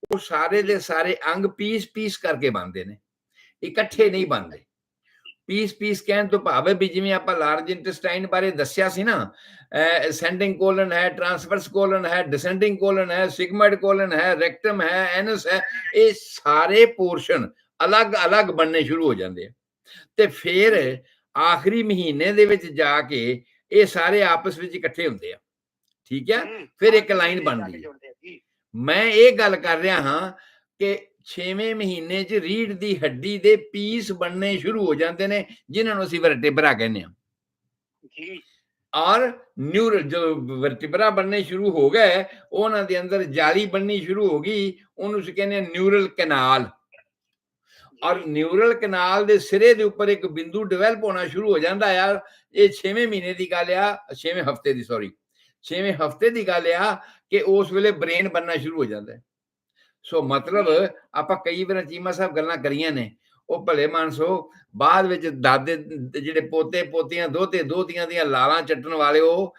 ਉਹ ਸਾਰੇ ਦੇ ਸਾਰੇ ਅੰਗ ਪੀਸ ਕਰਕੇ ਬਣਦੇ ਨੇ, ਇਕੱਠੇ ਨਹੀਂ ਬਣਦੇ। ਪੀਸ ਕਹਿਣ ਤੋਂ ਭਾਵ ਹੈ ਵੀ ਜਿਵੇਂ ਆਪਾਂ ਲਾਰਜ ਇੰਟੈਸਟਾਈਨ ਬਾਰੇ ਦੱਸਿਆ ਸੀ ਨਾ, ਅਸੈਂਡਿੰਗ ਕੋਲਨ ਹੈ, ਟ੍ਰਾਂਸਵਰਸ ਕੋਲਨ ਹੈ, ਡਿਸੈਂਡਿੰਗ ਕੋਲਨ ਹੈ, ਸਿਗਮੋਇਡ ਕੋਲਨ ਹੈ, ਰੈਕਟਮ ਹੈ, ਐਨਸ ਹੈ, ਇਹ ਸਾਰੇ ਪੋਰਸ਼ਨ ਅਲੱਗ-ਅਲੱਗ ਬਣਨੇ ਸ਼ੁਰੂ ਹੋ ਜਾਂਦੇ ਆ। ਤੇ ਫਿਰ ਆਖਰੀ ਮਹੀਨੇ ਦੇ ਵਿੱਚ ਜਾ ਕੇ ਇਹ ਸਾਰੇ ਆਪਸ ਵਿੱਚ ਇਕੱਠੇ ਹੁੰਦੇ ਆ। ਠੀਕ ਹੈ। ਫਿਰ ਇੱਕ ਲਾਈਨ ਬਣਦੀ ਹੈ। ਮੈਂ ਇਹ ਗੱਲ ਕਰ ਰਿਹਾ ਹਾਂ ਕਿ 6ਵੇਂ ਮਹੀਨੇ 'ਚ ਰੀੜ੍ਹ ਦੀ ਹੱਡੀ ਦੇ ਪੀਸ ਬਣਨੇ ਸ਼ੁਰੂ ਹੋ ਜਾਂਦੇ ਨੇ, ਜਿਨ੍ਹਾਂ ਨੂੰ ਅਸੀਂ ਵਰਟੇਬਰਾ ਕਹਿੰਦੇ ਹਾਂ। ਔਰ ਨਿਊਰਲ ਜਦੋਂ ਵਰਟੇਬਰਾ ਬਣਨੇ ਸ਼ੁਰੂ ਹੋ ਗਏ, ਉਹਨਾਂ ਦੇ ਅੰਦਰ ਜਾਲੀ ਬਣਨੀ ਸ਼ੁਰੂ ਹੋ ਗਈ, ਉਹਨੂੰ ਅਸੀਂ ਕਹਿੰਦੇ ਹਾਂ ਨਿਊਰਲ ਕੈਨਾਲ। ਔਰ ਨਿਊਰਲ ਕੈਨਾਲ ਦੇ ਸਿਰੇ ਦੇ ਉੱਪਰ ਇੱਕ ਬਿੰਦੂ ਡਿਵੈਲਪ ਹੋਣਾ ਸ਼ੁਰੂ ਹੋ ਜਾਂਦਾ ਆ। ਇਹ 6ਵੇਂ ਮਹੀਨੇ ਦੀ ਗੱਲ ਆ, 6ਵੇਂ ਹਫ਼ਤੇ ਦੀ, 6ਵੇਂ ਹਫ਼ਤੇ ਦੀ ਗੱਲ ਆ ਕਿ ਉਸ ਵੇਲੇ ਬ੍ਰੇਨ ਬਣਨਾ ਸ਼ੁਰੂ ਹੋ ਜਾਂਦਾ ਹੈ। ਸੋ ਮਤਲਬ ਆਪਾਂ ਕਈ ਵਾਰ ਚੀਮਾ ਸਾਹਿਬ ਗੱਲਾਂ ਕਰੀਆਂ ਨੇ, ਉਹ ਭਲੇ ਮਾਨਸੋ ਬਾਅਦ ਵਿੱਚ ਦਾਦੇ ਜਿਹੜੇ ਪੋਤੇ ਪੋਤੀਆਂ ਦੋਤੀਆਂ ਦੀਆਂ ਲਾਲਾਂ ਚੱਟਣ ਵਾਲੇ, ਉਹ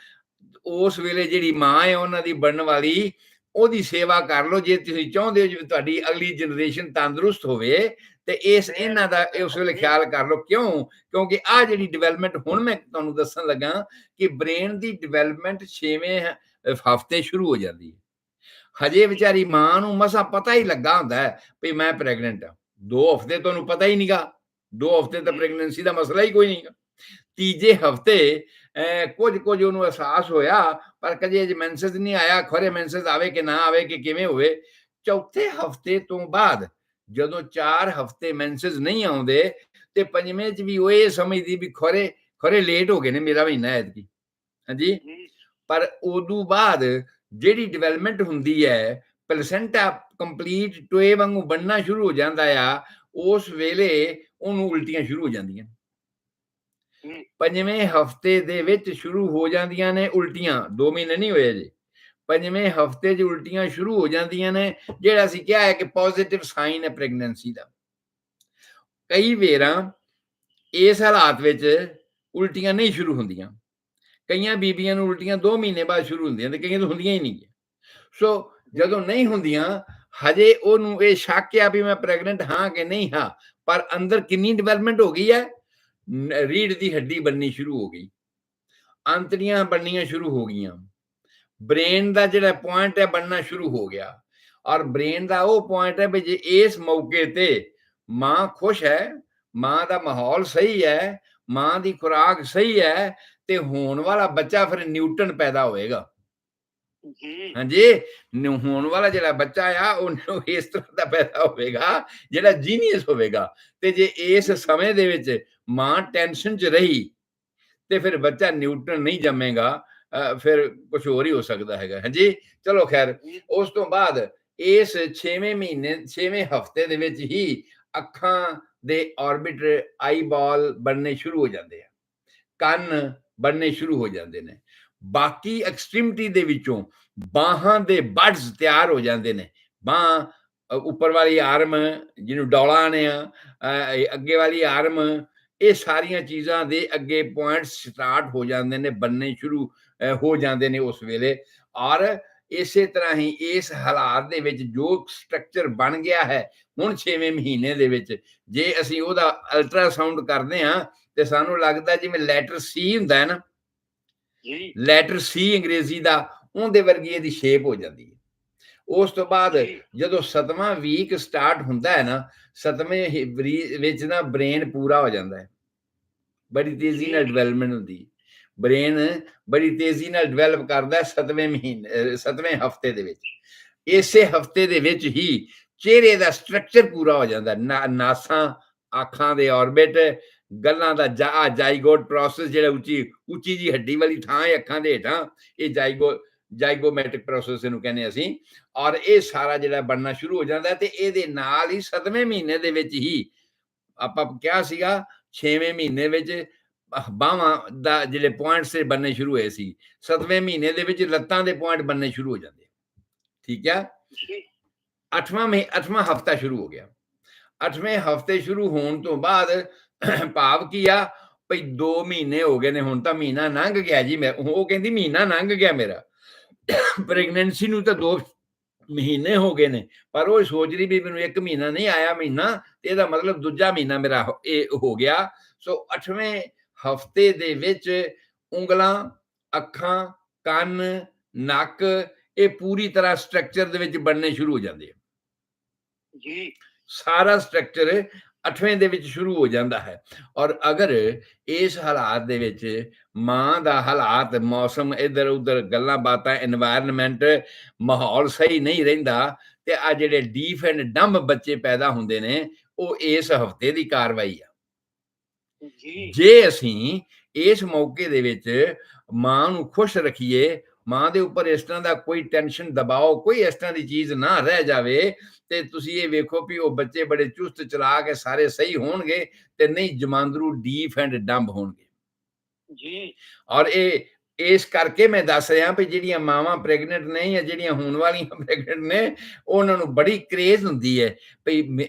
ਉਸ ਵੇਲੇ ਜਿਹੜੀ ਮਾਂ ਹੈ ਉਹਨਾਂ ਦੀ ਬਣਨ ਵਾਲੀ, ਉਹਦੀ ਸੇਵਾ ਕਰ ਲਓ ਜੇ ਤੁਸੀਂ ਚਾਹੁੰਦੇ ਹੋ ਜੀ ਤੁਹਾਡੀ ਅਗਲੀ ਜਨਰੇਸ਼ਨ ਤੰਦਰੁਸਤ ਹੋਵੇ। ਤੇ ਇਹਨਾਂ ਦਾ ਉਸ ਵੇਲੇ ਖਿਆਲ ਕਰ ਲਓ। ਕਿਉਂਕਿ ਆਹ ਜਿਹੜੀ ਡਿਵੈਲਪਮੈਂਟ ਹੁਣ ਮੈਂ ਤੁਹਾਨੂੰ ਦੱਸਣ ਲੱਗਾ ਕਿ ਬ੍ਰੇਨ ਦੀ ਡਿਵੈਲਪਮੈਂਟ 6ਵੇਂ ਹਫ਼ਤੇ ਸ਼ੁਰੂ ਹੋ ਜਾਂਦੀ ਹੈ। ਹਜੇ ਵਿਚਾਰੀ ਮਾਂ ਨੂੰ ਮਸਾਂ ਪਤਾ ਹੀ ਲੱਗਾ ਹੁੰਦਾ ਹੈ ਵੀ ਮੈਂ ਪ੍ਰੈਗਨੈਂਟ ਆ। 2 ਹਫ਼ਤੇ ਤੁਹਾਨੂੰ ਪਤਾ ਹੀ ਨਹੀਂਗਾ, 2 ਹਫ਼ਤੇ ਤਾਂ ਪ੍ਰੈਗਨੈਂਸੀ ਦਾ ਮਸਲਾ ਹੀ ਕੋਈ ਨਹੀਂਗਾ। ਤੀਜੇ ਹਫ਼ਤੇ ਕੁਝ ਉਹਨੂੰ ਅਹਿਸਾਸ ਹੋਇਆ, ਪਰ ਕਦੇ ਅਜੇ ਮੈਂਸਸ ਨਹੀਂ ਆਇਆ, ਖਰੇ ਮੈਂਸਸ ਆਵੇ ਕਿ ਨਾ ਆਵੇ ਕਿ ਕਿਵੇਂ ਹੋਵੇ। ਚੌਥੇ ਹਫ਼ਤੇ ਤੋਂ ਬਾਅਦ ਜਦੋਂ 4 ਹਫ਼ਤੇ ਮੈਂਸਸ ਨਹੀਂ ਆਉਂਦੇ ਤੇ 5ਵੇਂ 'ਚ ਵੀ ਉਹ ਇਹ ਸਮਝਦੀ ਵੀ ਖਰੇ ਲੇਟ ਹੋ ਗਏ ਨੇ, ਮੇਰਾ ਮਹੀਨਾ ਐਤਕੀ। ਹਾਂਜੀ। ਪਰ ਉਦੋਂ ਬਾਅਦ ਜਿਹੜੀ ਡਿਵੈਲਪਮੈਂਟ ਹੁੰਦੀ ਹੈ, ਪਲਸੈਂਟਾ ਕੰਪਲੀਟ ਟੋਏ ਵਾਂਗੂ ਬਣਨਾ ਸ਼ੁਰੂ ਹੋ ਜਾਂਦਾ ਆ। ਉਸ ਵੇਲੇ ਉਹਨੂੰ ਉਲਟੀਆਂ ਸ਼ੁਰੂ ਹੋ ਜਾਂਦੀਆਂ। 5ਵੇਂ ਹਫ਼ਤੇ ਦੇ ਵਿੱਚ ਸ਼ੁਰੂ ਹੋ ਜਾਂਦੀਆਂ ਨੇ ਉਲਟੀਆਂ। 2 ਮਹੀਨੇ ਨਹੀਂ ਹੋਏ ਜੀ, 5ਵੇਂ ਹਫ਼ਤੇ 'ਚ ਉਲਟੀਆਂ ਸ਼ੁਰੂ ਹੋ ਜਾਂਦੀਆਂ ਨੇ, ਜਿਹੜਾ ਅਸੀਂ ਕਿਹਾ ਹੈ ਕਿ ਪੋਜ਼ਿਟਿਵ ਸਾਈਨ ਹੈ ਪ੍ਰੈਗਨੈਂਸੀ ਦਾ। ਕਈ ਵੇਰਾਂ ਇਸ ਹਾਲਾਤ ਵਿੱਚ ਉਲਟੀਆਂ ਨਹੀਂ ਸ਼ੁਰੂ ਹੁੰਦੀਆਂ। ਕਈਆਂ ਬੀਬੀਆਂ ਨੂੰ ਉਲਟੀਆਂ 2 ਮਹੀਨੇ ਬਾਅਦ ਸ਼ੁਰੂ ਹੁੰਦੀਆਂ, ਤੇ ਕਈਆਂ ਤੋਂ ਹੁੰਦੀਆਂ ਹੀ ਨਹੀਂ। ਸੋ ਜਦੋਂ ਨਹੀਂ ਹੁੰਦੀਆਂ, ਹਜੇ ਉਹਨੂੰ ਇਹ ਸ਼ੱਕ ਆ ਵੀ ਮੈਂ ਪ੍ਰੈਗਨੈਂਟ ਹਾਂ ਕਿ ਨਹੀਂ ਹਾਂ, ਪਰ ਅੰਦਰ ਕਿੰਨੀ ਡਿਵੈਲਪਮੈਂਟ ਹੋ ਗਈ ਹੈ। ਰੀੜ੍ਹ ਦੀ ਹੱਡੀ ਬਣਨੀ ਸ਼ੁਰੂ ਹੋ ਗਈ, ਅੰਤੜੀਆਂ ਬਣਨੀਆਂ ਸ਼ੁਰੂ ਹੋ ਗਈਆਂ, ਬ੍ਰੇਨ ਦਾ ਜਿਹੜਾ ਪੁਆਇੰਟ ਹੈ ਬਣਨਾ ਸ਼ੁਰੂ ਹੋ ਗਿਆ। ਔਰ ਬ੍ਰੇਨ ਦਾ ਉਹ ਪੁਆਇੰਟ ਹੈ ਵੀ ਜੇ ਇਸ ਮੌਕੇ ਤੇ ਮਾਂ ਖੁਸ਼ ਹੈ, ਮਾਂ ਦਾ ਮਾਹੌਲ ਸਹੀ ਹੈ, ਮਾਂ ਦੀ ਖੁਰਾਕ ਸਹੀ ਹੈ, ਤੇ ਹੋਣ ਵਾਲਾ ਬੱਚਾ ਫਿਰ ਨਿਊਟਨ ਪੈਦਾ ਹੋਏਗਾ। ਹਾਂਜੀ, ਹੋਣ ਵਾਲਾ ਜਿਹੜਾ ਬੱਚਾ ਆ ਉਹਨੂੰ ਇਸ ਤਰ੍ਹਾਂ ਦਾ ਪੈਦਾ ਹੋਵੇਗਾ ਜਿਹੜਾ ਜੀਨੀਅਸ ਹੋਵੇਗਾ। ਤੇ ਜੇ ਇਸ ਸਮੇਂ ਦੇ ਵਿੱਚ ਮਾਂ ਟੈਨਸ਼ਨ 'ਚ ਰਹੀ ਤੇ ਫਿਰ ਬੱਚਾ ਨਿਊਟਨ ਨਹੀਂ ਜੰਮੇਗਾ, ਫਿਰ ਕੁਝ ਹੋਰ ਹੀ ਹੋ ਸਕਦਾ ਹੈਗਾ। ਹਾਂਜੀ, ਚਲੋ ਖੈਰ, ਉਸ ਤੋਂ ਬਾਅਦ ਇਸ 6ਵੇਂ ਮਹੀਨੇ 6ਵੇਂ ਹਫ਼ਤੇ ਦੇ ਵਿੱਚ ਹੀ ਅੱਖਾਂ ਦੇ ਆਰਬਿਟ ਆਈਬਾਲ ਬਣਨੇ ਸ਼ੁਰੂ ਹੋ ਜਾਂਦੇ ਆ, ਕੰਨ ਬਣਨੇ ਸ਼ੁਰੂ ਹੋ ਜਾਂਦੇ ਨੇ। ਬਾਕੀ ਐਕਸਟ੍ਰੀਮਿਟੀ ਦੇ ਵਿੱਚੋਂ ਬਾਹਾਂ ਦੇ ਬਡਸ ਤਿਆਰ ਹੋ ਜਾਂਦੇ ਨੇ। ਬਾਂਹ, ਉੱਪਰ ਵਾਲੀ ਆਰਮ ਜਿਹਨੂੰ ਡੌਲਾ ਆਣੇ ਆ, ਅੱਗੇ ਵਾਲੀ ਆਰਮ, ਇਹ ਸਾਰੀਆਂ ਚੀਜ਼ਾਂ ਦੇ ਅੱਗੇ ਪੁਆਇੰਟਸ ਸਟਾਰਟ ਹੋ ਜਾਂਦੇ ਨੇ, ਬਣਨੇ ਸ਼ੁਰੂ ਹੋ ਜਾਂਦੇ ਨੇ ਉਸ ਵੇਲੇ। ਔਰ ਇਸੇ ਤਰ੍ਹਾਂ ਹੀ ਇਸ ਹਾਲਾਤ ਦੇ ਵਿੱਚ ਜੋ ਸਟਰਕਚਰ ਬਣ ਗਿਆ ਹੈ ਹੁਣ 6ਵੇਂ ਮਹੀਨੇ ਦੇ ਵਿੱਚ, ਜੇ ਅਸੀਂ ਉਹਦਾ ਅਲਟਰਾਸਾਊਂਡ ਕਰਦੇ ਹਾਂ ਤੇ ਸਾਨੂੰ ਲੱਗਦਾ ਜਿਵੇਂ ਲੈਟਰ ਸੀ ਹੁੰਦਾ ਹੈ ਨਾ, ਲੈਟਰ ਸੀ ਅੰਗਰੇਜ਼ੀ ਦਾ, ਉਹਦੇ ਵਰਗੀ ਇਹਦੀ ਸ਼ੇਪ ਹੋ ਜਾਂਦੀ ਹੈ। ਉਸ ਤੋਂ ਬਾਅਦ ਜਦੋਂ 7ਵਾਂ ਵੀਕ ਸਟਾਰਟ ਹੁੰਦਾ ਹੈ ਨਾ, 7ਵੇਂ ਵਿੱਚ ਨਾ ਬ੍ਰੇਨ ਪੂਰਾ ਹੋ ਜਾਂਦਾ ਹੈ, ਬੜੀ ਤੇਜ਼ੀ ਨਾਲ ਡਿਵੈਲਪਮੈਂਟ ਹੁੰਦੀ। ਬ੍ਰੇਨ ਬੜੀ ਤੇਜ਼ੀ ਨਾਲ ਡਿਵੈਲਪ ਕਰਦਾ 7ਵੇਂ ਹਫ਼ਤੇ ਦੇ ਵਿੱਚ। ਇਸੇ ਹਫ਼ਤੇ ਦੇ ਵਿੱਚ ਹੀ ਚਿਹਰੇ ਦਾ ਸਟਰਕਚਰ ਪੂਰਾ ਹੋ ਜਾਂਦਾ, ਨਾਸਾਂ, ਅੱਖਾਂ ਦੇ ਆਰਬਿਟ, ਗੱਲਾਂ ਦਾ ਜਾਈਗੋਟ ਪ੍ਰੋਸੈਸ, ਜਿਹੜਾ ਉੱਚੀ ਜੀ ਹੱਡੀ ਵਾਲੀ ਥਾਂ ਹੈ ਅੱਖਾਂ ਦੇ ਹੇਠਾਂ, ਇਹ ਜਾਈਗੋਮੈਟਿਕ ਪ੍ਰੋਸੈਸ ਇਹਨੂੰ ਕਹਿੰਦੇ ਅਸੀਂ। ਔਰ ਇਹ ਸਾਰਾ ਜਿਹੜਾ ਬਣਨਾ ਸ਼ੁਰੂ ਹੋ ਜਾਂਦਾ, ਤੇ ਇਹਦੇ ਨਾਲ ਹੀ 7ਵੇਂ ਮਹੀਨੇ ਦੇ ਵਿੱਚ ਹੀ ਆਪਾਂ ਕਿਹਾ ਸੀਗਾ 6ਵੇਂ ਮਹੀਨੇ ਵਿੱਚ ਬਾਹਾਂ ਦਾ ਜਿਹੜੇ ਪੁਆਇੰਟਸ ਬਣਨੇ ਸ਼ੁਰੂ ਹੋਏ ਸੀ, 7ਵੇਂ ਮਹੀਨੇ ਦੇ ਵਿੱਚ ਲੱਤਾਂ ਦੇ ਪੁਆਇੰਟ ਬਣਨੇ ਸ਼ੁਰੂ ਹੋ ਜਾਂਦੇ। ਠੀਕ ਹੈ, 8ਵਾਂ ਹਫ਼ਤਾ ਸ਼ੁਰੂ ਹੋ ਗਿਆ। 8ਵੇਂ ਹਫ਼ਤੇ ਸ਼ੁਰੂ ਹੋਣ ਤੋਂ ਬਾਅਦ ਭਾਵ ਕੀ ਆ, ਭਈ 2 ਮਹੀਨੇ ਹੋ ਗਏ ਨੇ, ਹੁਣ ਤਾਂ ਮਹੀਨਾ ਲੰਘ ਗਿਆ ਜੀ। ਉਹ ਕਹਿੰਦੀ ਮਹੀਨਾ ਲੰਘ ਗਿਆ ਮੇਰਾ, ਪ੍ਰੈਗਨੈਂਸੀ ਨੂੰ ਤਾਂ 2 ਮਹੀਨੇ ਹੋ ਗਏ ਨੇ, ਪਰ ਉਹ ਸੋਚ ਰਹੀ ਵੀ ਮੈਨੂੰ 1 ਮਹੀਨਾ ਨਹੀਂ ਆਇਆ ਮਹੀਨਾ, ਤੇ ਇਹਦਾ ਮਤਲਬ ਦੂਜਾ ਮਹੀਨਾ ਮੇਰਾ ਇਹ ਹੋ ਗਿਆ। ਸੋ 8ਵੇਂ ਹਫ਼ਤੇ ਦੇ ਵਿੱਚ ਉਂਗਲਾਂ, ਅੱਖਾਂ, ਕੰਨ, ਨੱਕ, ਇਹ ਪੂਰੀ ਤਰ੍ਹਾਂ ਸਟਰਕਚਰ ਦੇ ਵਿੱਚ ਬਣਨੇ ਸ਼ੁਰੂ ਹੋ ਜਾਂਦੇ ਆ ਜੀ। ਸਾਰਾ ਸਟਰਕਚਰ 8ਵੇਂ ਦੇ ਵਿੱਚ ਸ਼ੁਰੂ ਹੋ ਜਾਂਦਾ ਹੈ। ਔਰ ਅਗਰ ਇਸ ਹਾਲਾਤ ਦੇ ਵਿੱਚ ਮਾਂ ਦਾ ਹਾਲਾਤ, ਮੌਸਮ, ਇੱਧਰ ਉੱਧਰ ਗੱਲਾਂ ਬਾਤਾਂ, এনवायरमेंट, ਮਾਹੌਲ ਸਹੀ ਨਹੀਂ ਰਹਿੰਦਾ, ਤੇ ਆ ਜਿਹੜੇ ਡੀਫ ਐਂਡ ਡੰਬ ਬੱਚੇ ਪੈਦਾ ਹੁੰਦੇ ਨੇ, ਉਹ ਇਸ ਹਫ਼ਤੇ ਦੀ ਕਾਰਵਾਈ ਆ ਜੀ। ਜੇ ਅਸੀਂ ਇਸ ਮੌਕੇ ਦੇ ਵਿੱਚ ਮਾਂ ਨੂੰ ਖੁਸ਼ ਰੱਖੀਏ, ਮਾਂ ਦੇ ਉੱਪਰ ਇਸ ਤਰ੍ਹਾਂ ਦਾ ਕੋਈ ਟੈਨਸ਼ਨ, ਦਬਾਓ, ਕੋਈ ਇਸ ਤਰ੍ਹਾਂ ਦੀ ਚੀਜ਼ ਨਾ ਰਹਿ ਜਾਵੇ, ਤੇ ਤੁਸੀਂ ਇਹ ਵੇਖੋ ਵੀ ਉਹ ਬੱਚੇ ਬੜੇ ਚੁਸਤ ਚਲਾਕ ਸਾਰੇ ਸਹੀ ਹੋਣਗੇ, ਤੇ ਨਹੀਂ ਜਮਾਂਦਰੂ ਡੀਫ ਐਂਡ ਡੰਬ ਹੋਣਗੇ ਜੀ। ਔਰ ਇਹ ਇਸ ਕਰਕੇ ਮੈਂ ਦੱਸ ਰਿਹਾ ਵੀ ਜਿਹੜੀਆਂ ਮਾਵਾਂ ਪ੍ਰੈਗਨੈਂਟ ਨੇ ਜਾਂ ਜਿਹੜੀਆਂ ਹੋਣ ਵਾਲੀਆਂ ਪ੍ਰੈਗਨੈਂਟ ਨੇ, ਉਹਨਾਂ ਨੂੰ ਬੜੀ ਕਰੇਜ਼ ਹੁੰਦੀ ਹੈ ਵੀ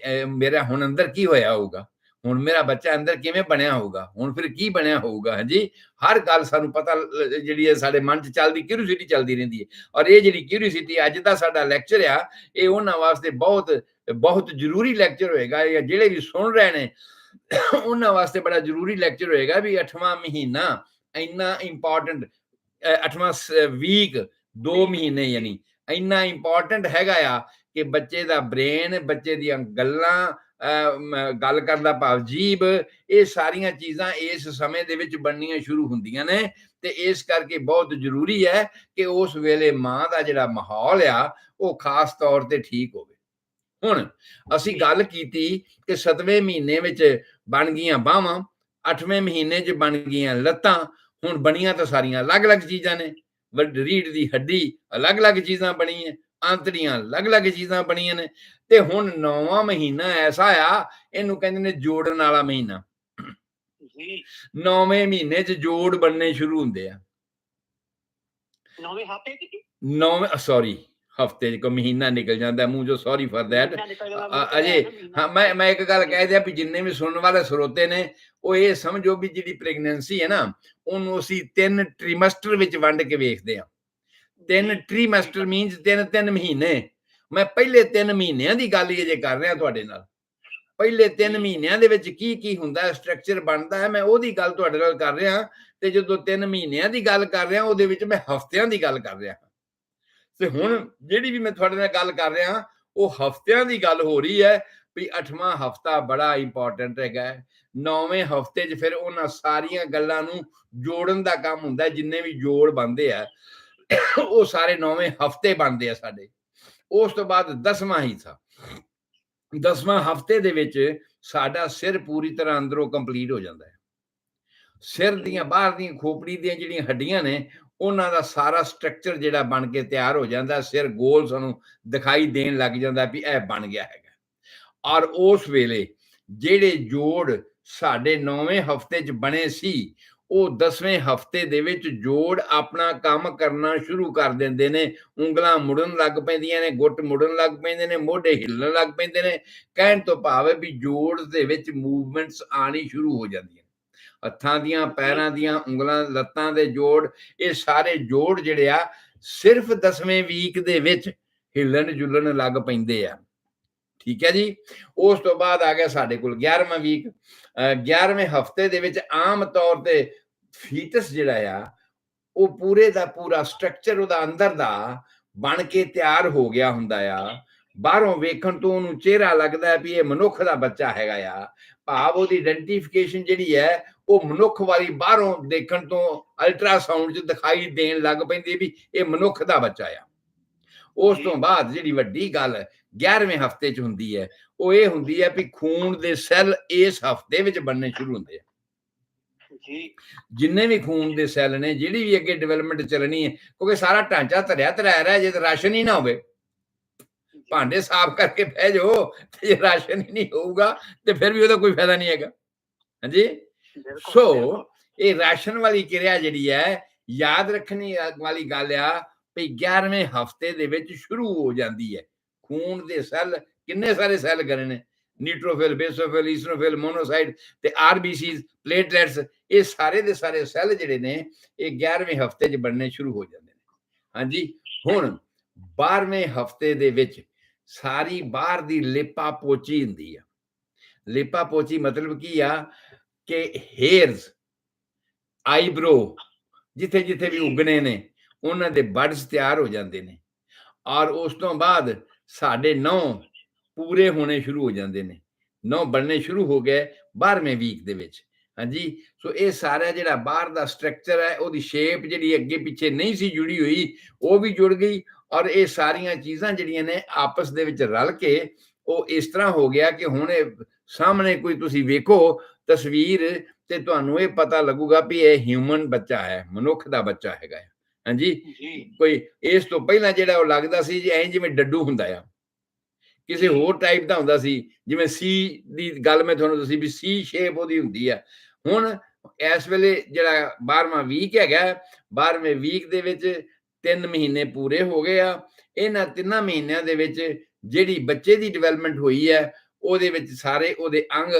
ਮੇਰਾ ਹੁਣ ਅੰਦਰ ਕੀ ਹੋਇਆ ਹੋਊਗਾ, ਹੁਣ ਮੇਰਾ ਬੱਚਾ ਅੰਦਰ ਕਿਵੇਂ ਬਣਿਆ ਹੋਊਗਾ, ਹੁਣ ਫਿਰ ਕੀ ਬਣਿਆ ਹੋਊਗਾ। ਹਾਂਜੀ, ਹਰ ਗੱਲ ਸਾਨੂੰ ਪਤਾ, ਜਿਹੜੀ ਹੈ ਸਾਡੇ ਮਨ 'ਚ ਚੱਲਦੀ, ਕਿਊਰੀਓਸਿਟੀ ਚੱਲਦੀ ਰਹਿੰਦੀ ਹੈ। ਔਰ ਇਹ ਜਿਹੜੀ ਕਿਊਰੀਓਸਿਟੀ ਅੱਜ ਦਾ ਸਾਡਾ ਲੈਕਚਰ ਆ, ਇਹ ਉਹਨਾਂ ਵਾਸਤੇ ਬਹੁਤ ਜ਼ਰੂਰੀ ਲੈਕਚਰ ਹੋਏਗਾ, ਜਾਂ ਜਿਹੜੇ ਵੀ ਸੁਣ ਰਹੇ ਨੇ ਉਹਨਾਂ ਵਾਸਤੇ ਬੜਾ ਜ਼ਰੂਰੀ ਲੈਕਚਰ ਹੋਏਗਾ ਵੀ 8ਵਾਂ ਮਹੀਨਾ ਇੰਨਾ ਇੰਪੋਰਟੈਂਟ, 8ਵਾਂ ਵੀਕ, 2 ਮਹੀਨੇ ਯਾਨੀ ਇੰਨਾ ਇੰਪੋਰਟੈਂਟ ਹੈਗਾ ਆ ਕਿ ਬੱਚੇ ਦਾ ਬ੍ਰੇਨ, ਬੱਚੇ ਦੀਆਂ ਗੱਲਾਂ, ਗੱਲ ਕਰਨ ਦਾ ਭਾਵ ਜੀਭ, ਇਹ ਸਾਰੀਆਂ ਚੀਜ਼ਾਂ ਇਸ ਸਮੇਂ ਦੇ ਵਿੱਚ ਬਣਨੀਆਂ ਸ਼ੁਰੂ ਹੁੰਦੀਆਂ ਨੇ। ਤੇ ਇਸ ਕਰਕੇ ਬਹੁਤ ਜ਼ਰੂਰੀ ਹੈ ਕਿ ਉਸ ਵੇਲੇ ਮਾਂ ਦਾ ਜਿਹੜਾ ਮਾਹੌਲ ਆ ਉਹ ਖਾਸ ਤੌਰ ਤੇ ਠੀਕ ਹੋਵੇ। ਹੁਣ ਅਸੀਂ ਗੱਲ ਕੀਤੀ ਕਿ 7ਵੇਂ ਮਹੀਨੇ ਵਿੱਚ ਬਣ ਗਈਆਂ ਬਾਹਾਂ, 8ਵੇਂ ਮਹੀਨੇ 'ਚ ਬਣ ਗਈਆਂ ਲੱਤਾਂ। ਹੁਣ ਬਣੀਆਂ ਤਾਂ ਸਾਰੀਆਂ ਅਲੱਗ-ਅਲੱਗ ਚੀਜ਼ਾਂ ਨੇ, ਰੀੜ ਦੀ ਹੱਡੀ ਅਲੱਗ-ਅਲੱਗ ਚੀਜ਼ਾਂ ਬਣੀਆਂ, ਆਂਤੜੀਆਂ ਅਲੱਗ-ਅਲੱਗ ਚੀਜ਼ਾਂ ਬਣੀਆਂ ਨੇ। ਤੇ ਹੁਣ 9ਵਾਂ ਮਹੀਨਾ ਐਸਾ ਆ, ਇਹਨੂੰ ਕਹਿੰਦੇ ਨੇ ਜੋੜਨ ਵਾਲਾ ਮਹੀਨਾ 9ਵੇਂ ਮਹੀਨੇ 'ਚ ਜੋੜ ਬਣਨੇ ਸ਼ੁਰੂ ਹੁੰਦੇ ਆ। 9ਵੇਂ ਹਫ਼ਤੇ 'ਚ? 9ਵੇਂ ਸੌਰੀ ਹਫ਼ਤੇ 'ਚ ਕੋਈ ਮਹੀਨਾ ਨਿਕਲ ਜਾਂਦਾ ਮੂੰਹ 'ਚੋਂ, ਸੌਰੀ ਫॉर दैट। ਅਜੇ ਹਾਂ ਮੈਂ ਇੱਕ ਗੱਲ ਕਹਿ ਦਿਆਂ ਵੀ ਜਿੰਨੇ ਵੀ ਸੁਣਨ ਵਾਲੇ ਸਰੋਤੇ ਨੇ ਉਹ ਇਹ ਸਮਝੋ ਵੀ ਜਿਹੜੀ ਪ੍ਰੈਗਨੈਂਸੀ ਹੈ ਨਾ ਉਹਨੂੰ ਅਸੀਂ 3 ਟ੍ਰੀਮਸਟਰ ਵਿੱਚ ਵੰਡ ਕੇ ਵੇਖਦੇ ਹਾਂ। 3 ਟ੍ਰੀਮਸਟਰ ਮੀਨਸ 3 ਮਹੀਨੇ। ਮੈਂ ਪਹਿਲੇ 3 ਮਹੀਨਿਆਂ ਦੀ ਗੱਲ ਹੀ ਅਜੇ ਕਰ ਰਿਹਾ ਤੁਹਾਡੇ ਨਾਲ। ਪਹਿਲੇ 3 ਮਹੀਨਿਆਂ ਦੇ ਵਿੱਚ ਕੀ ਕੀ ਹੁੰਦਾ, ਸਟਰਕਚਰ ਬਣਦਾ ਹੈ, ਮੈਂ ਉਹਦੀ ਗੱਲ ਤੁਹਾਡੇ ਨਾਲ ਕਰ ਰਿਹਾ। ਤੇ ਜਦੋਂ 3 ਮਹੀਨਿਆਂ ਦੀ ਗੱਲ ਕਰ ਰਿਹਾ ਉਹਦੇ ਵਿੱਚ ਮੈਂ ਹਫ਼ਤਿਆਂ ਦੀ ਗੱਲ ਕਰ ਰਿਹਾ। ਤੇ ਹੁਣ ਜਿਹੜੀ ਵੀ ਮੈਂ ਤੁਹਾਡੇ ਨਾਲ ਗੱਲ ਕਰ ਰਿਹਾ ਉਹ ਹਫ਼ਤਿਆਂ ਦੀ ਗੱਲ ਹੋ ਰਹੀ ਹੈ ਵੀ 8ਵਾਂ ਹਫ਼ਤਾ ਬੜਾ ਇੰਪੋਰਟੈਂਟ ਹੈਗਾ। 9ਵੇਂ ਹਫ਼ਤੇ 'ਚ ਫਿਰ ਉਹਨਾਂ ਸਾਰੀਆਂ ਗੱਲਾਂ ਨੂੰ ਜੋੜਨ ਦਾ ਕੰਮ ਹੁੰਦਾ। ਜਿੰਨੇ ਵੀ ਜੋੜ ਬਣਦੇ ਆ ਉਹ ਸਾਰੇ 9ਵੇਂ ਹਫ਼ਤੇ ਬਣਦੇ ਆ ਸਾਡੇ। ਉਸ ਤੋਂ ਬਾਅਦ 10ਵਾਂ ਹਿੱਸਾ, 10ਵਾਂ ਹਫ਼ਤੇ ਦੇ ਵਿੱਚ ਸਾਡਾ ਸਿਰ ਪੂਰੀ ਤਰ੍ਹਾਂ ਅੰਦਰੋਂ ਕੰਪਲੀਟ ਹੋ ਜਾਂਦਾ ਹੈ। ਸਿਰ ਦੀਆਂ ਬਾਹਰ ਦੀਆਂ ਖੋਪੜੀ ਦੀਆਂ ਜਿਹੜੀਆਂ ਹੱਡੀਆਂ ਨੇ ਉਹਨਾਂ ਦਾ ਸਾਰਾ ਸਟਰਕਚਰ ਜਿਹੜਾ ਬਣ ਕੇ ਤਿਆਰ ਹੋ ਜਾਂਦਾ। ਸਿਰ ਗੋਲ ਸਾਨੂੰ ਦਿਖਾਈ ਦੇਣ ਲੱਗ ਜਾਂਦਾ ਵੀ ਇਹ ਬਣ ਗਿਆ ਹੈਗਾ। ਔਰ ਉਸ ਵੇਲੇ ਜਿਹੜੇ ਜੋੜ ਸਾਡੇ 9ਵੇਂ ਹਫ਼ਤੇ 'ਚ ਬਣੇ ਸੀ ਉਹ 10ਵੇਂ ਹਫ਼ਤੇ ਦੇ ਵਿੱਚ ਜੋੜ ਆਪਣਾ ਕੰਮ ਕਰਨਾ ਸ਼ੁਰੂ ਕਰ ਦਿੰਦੇ ਨੇ। ਉਂਗਲਾਂ ਮੁੜਨ ਲੱਗ ਪੈਂਦੀਆਂ ਨੇ, ਗੁੱਟ ਮੁੜਨ ਲੱਗ ਪੈਂਦੇ ਨੇ, ਮੋਢੇ ਹਿੱਲਣ ਲੱਗ ਪੈਂਦੇ ਨੇ। ਕਹਿਣ ਤੋਂ ਭਾਵ ਹੈ ਵੀ ਜੋੜ ਦੇ ਵਿੱਚ ਮੂਵਮੈਂਟਸ ਆਣੀ ਸ਼ੁਰੂ ਹੋ ਜਾਂਦੀਆਂ। ਹੱਥਾਂ ਦੀਆਂ, ਪੈਰਾਂ ਦੀਆਂ ਉਂਗਲਾਂ, ਲੱਤਾਂ ਦੇ ਜੋੜ, ਇਹ ਸਾਰੇ ਜੋੜ ਜਿਹੜੇ ਆ ਸਿਰਫ 10ਵੇਂ ਵੀਕ ਦੇ ਵਿੱਚ ਹਿੱਲਣ ਜੁਲਣ ਲੱਗ ਪੈਂਦੇ ਆ। ਠੀਕ ਹੈ ਜੀ। ਉਸ ਤੋਂ ਬਾਅਦ ਆ ਗਿਆ ਸਾਡੇ ਕੋਲ 11ਵਾਂ ਵੀਕ। 11ਵੇਂ ਹਫ਼ਤੇ ਦੇ ਵਿੱਚ ਆਮ ਤੌਰ ਤੇ ਫੀਟਸ ਜਿਹੜਾ ਆ ਉਹ ਪੂਰੇ ਦਾ ਪੂਰਾ ਸਟਰਕਚਰ ਉਹਦਾ ਅੰਦਰ ਦਾ ਬਣ ਕੇ ਤਿਆਰ ਹੋ ਗਿਆ ਹੁੰਦਾ ਆ। ਬਾਹਰੋਂ ਵੇਖਣ ਤੋਂ ਉਹਨੂੰ ਚਿਹਰਾ ਲੱਗਦਾ ਵੀ ਇਹ ਮਨੁੱਖ ਦਾ ਬੱਚਾ ਹੈਗਾ ਆ। ਭਾਵ ਉਹਦੀ ਆਇਡੈਂਟੀਫਿਕੇਸ਼ਨ ਜਿਹੜੀ ਹੈ ਉਹ ਮਨੁੱਖ ਵਾਲੀ ਬਾਹਰੋਂ ਦੇਖਣ ਤੋਂ ਅਲਟਰਾਸਾਊਂਡ 'ਚ ਦਿਖਾਈ ਦੇਣ ਲੱਗ ਪੈਂਦੀ ਵੀ ਇਹ ਮਨੁੱਖ ਦਾ ਬੱਚਾ ਆ। ਉਸ ਤੋਂ ਬਾਅਦ ਜਿਹੜੀ ਵੱਡੀ ਗੱਲ 11ਵੇਂ ਹਫ਼ਤੇ 'ਚ ਹੁੰਦੀ ਹੈ ਉਹ ਇਹ ਹੁੰਦੀ ਹੈ ਵੀ ਖੂਨ ਦੇ ਸੈੱਲ ਇਸ ਹਫ਼ਤੇ ਵਿੱਚ ਬਣਨੇ ਸ਼ੁਰੂ ਹੁੰਦੇ ਆ। ਜਿੰਨੇ ਵੀ ਖੂਨ ਦੇ ਸੈੱਲ ਨੇ, ਜਿਹੜੀ ਵੀ ਅੱਗੇ ਡਿਵੈਲਪਮੈਂਟ ਚੱਲਣੀ ਹੈ, ਕਿਉਂਕਿ ਸਾਰਾ ਢਾਂਚਾ ਧਰਿਆ ਰਿਹਾ ਜੇ ਤਾਂ ਰਾਸ਼ਨ ਹੀ ਨਾ ਹੋਵੇ। ਭਾਂਡੇ ਸਾਫ਼ ਕਰਕੇ ਬਹਿ ਜਾਓ ਤੇ ਜੇ ਰਾਸ਼ਨ ਹੀ ਨਹੀਂ ਹੋਊਗਾ ਤੇ ਫਿਰ ਵੀ ਉਹਦਾ ਕੋਈ ਫਾਇਦਾ ਨਹੀਂ ਹੈਗਾ। ਹਾਂਜੀ। ਸੋ ਇਹ ਰਾਸ਼ਨ ਵਾਲੀ ਕਿਰਿਆ ਜਿਹੜੀ ਹੈ ਯਾਦ ਰੱਖਣੀ ਵਾਲੀ ਗੱਲ ਆ ਵੀ 11ਵੇਂ ਹਫ਼ਤੇ ਦੇ ਵਿੱਚ ਸ਼ੁਰੂ ਹੋ ਜਾਂਦੀ ਹੈ। ਖੂਨ ਦੇ ਸੈੱਲ ਕਿੰਨੇ ਸਾਰੇ ਸੈੱਲ ਗਏ ਨੇ, ਨਿਊਟ੍ਰੋਫਿਲ, ਬੇਸੋਫਿਲ, ਈਸਨੋਫਿਲ, ਮੋਨੋਸਾਈਟ ਤੇ ਆਰਬੀਸੀਜ਼, ਪਲੇਟਲੈਟਸ, ਇਹ ਸਾਰੇ ਦੇ ਸਾਰੇ ਸੈੱਲ ਜਿਹੜੇ ਨੇ ਇਹ 11ਵੇਂ ਹਫ਼ਤੇ 'ਚ ਬਣਨੇ ਸ਼ੁਰੂ ਹੋ ਜਾਂਦੇ ਨੇ। ਹਾਂਜੀ। ਹੁਣ 12ਵੇਂ ਹਫ਼ਤੇ ਦੇ ਵਿੱਚ ਸਾਰੀ ਬਾਹਰ ਦੀ ਲੇਪਾ ਪੋਚੀ ਹੁੰਦੀ ਆ। ਲੇਪਾ ਪੋਚੀ ਮਤਲਬ ਕੀ ਆ ਕਿ ਹੇਅਰਸ, ਆਈਬ੍ਰੋ ਜਿੱਥੇ ਜਿੱਥੇ ਵੀ ਉਗਣੇ ਨੇ ਉਹਨਾਂ ਦੇ ਬਡਸ ਤਿਆਰ ਹੋ ਜਾਂਦੇ ਨੇ। ਔਰ ਉਸ ਤੋਂ ਬਾਅਦ ਸਾਡੇ ਨਹੁੰ ਪੂਰੇ ਹੋਣੇ ਸ਼ੁਰੂ ਹੋ ਜਾਂਦੇ ਨੇ। ਨਹੁੰ ਬਣਨੇ ਸ਼ੁਰੂ ਹੋ ਗਏ 12ਵੇਂ ਵੀਕ ਦੇ ਵਿੱਚ। ਹਾਂਜੀ। ਸੋ ਇਹ ਸਾਰਾ ਜਿਹੜਾ ਬਾਹਰ ਦਾ ਸਟਰਕਚਰ ਹੈ ਉਹਦੀ ਸ਼ੇਪ ਜਿਹੜੀ ਅੱਗੇ ਪਿੱਛੇ ਨਹੀਂ ਸੀ ਜੁੜੀ ਹੋਈ ਉਹ ਵੀ ਜੁੜ ਗਈ। ਔਰ ਇਹ ਸਾਰੀਆਂ ਚੀਜ਼ਾਂ ਜਿਹੜੀਆਂ ਨੇ ਆਪਸ ਦੇ ਵਿੱਚ ਰਲ ਕੇ ਉਹ ਇਸ ਤਰ੍ਹਾਂ ਹੋ ਗਿਆ ਕਿ ਹੁਣ ਇਹ ਸਾਹਮਣੇ ਕੋਈ ਤੁਸੀਂ ਵੇਖੋ ਤਸਵੀਰ ਤੇ ਤੁਹਾਨੂੰ ਇਹ ਪਤਾ ਲੱਗੂਗਾ ਵੀ ਇਹ ਹਿਊਮਨ ਬੱਚਾ ਹੈ, ਮਨੁੱਖ ਦਾ ਬੱਚਾ ਹੈਗਾ। ਹਾਂਜੀ। ਕੋਈ ਇਸ ਤੋਂ ਪਹਿਲਾਂ ਜਿਹੜਾ ਉਹ ਲੱਗਦਾ ਸੀ ਐਂ ਜਿਵੇਂ ਡੱਡੂ ਹੁੰਦਾ ਆ, ਕਿਸੇ ਹੋਰ ਟਾਈਪ ਦਾ ਹੁੰਦਾ ਸੀ, ਜਿਵੇਂ ਸੀ ਦੀ ਗੱਲ ਮੈਂ ਤੁਹਾਨੂੰ ਦੱਸੀ ਵੀ ਸੀ ਸ਼ੇਪ ਉਹਦੀ ਹੁੰਦੀ ਆ। ਹੁਣ ਇਸ ਵੇਲੇ ਜਿਹੜਾ 12ਵਾਂ ਵੀਕ ਹੈਗਾ, 12ਵੇਂ ਵੀਕ ਦੇ ਵਿੱਚ 3 ਮਹੀਨੇ ਪੂਰੇ ਹੋ ਗਏ ਆ। ਇਹਨਾਂ 3 ਮਹੀਨਿਆਂ ਦੇ ਵਿੱਚ ਜਿਹੜੀ ਬੱਚੇ ਦੀ ਡਿਵੈਲਪਮੈਂਟ ਹੋਈ ਹੈ ਉਹਦੇ ਵਿੱਚ ਸਾਰੇ ਉਹਦੇ ਅੰਗ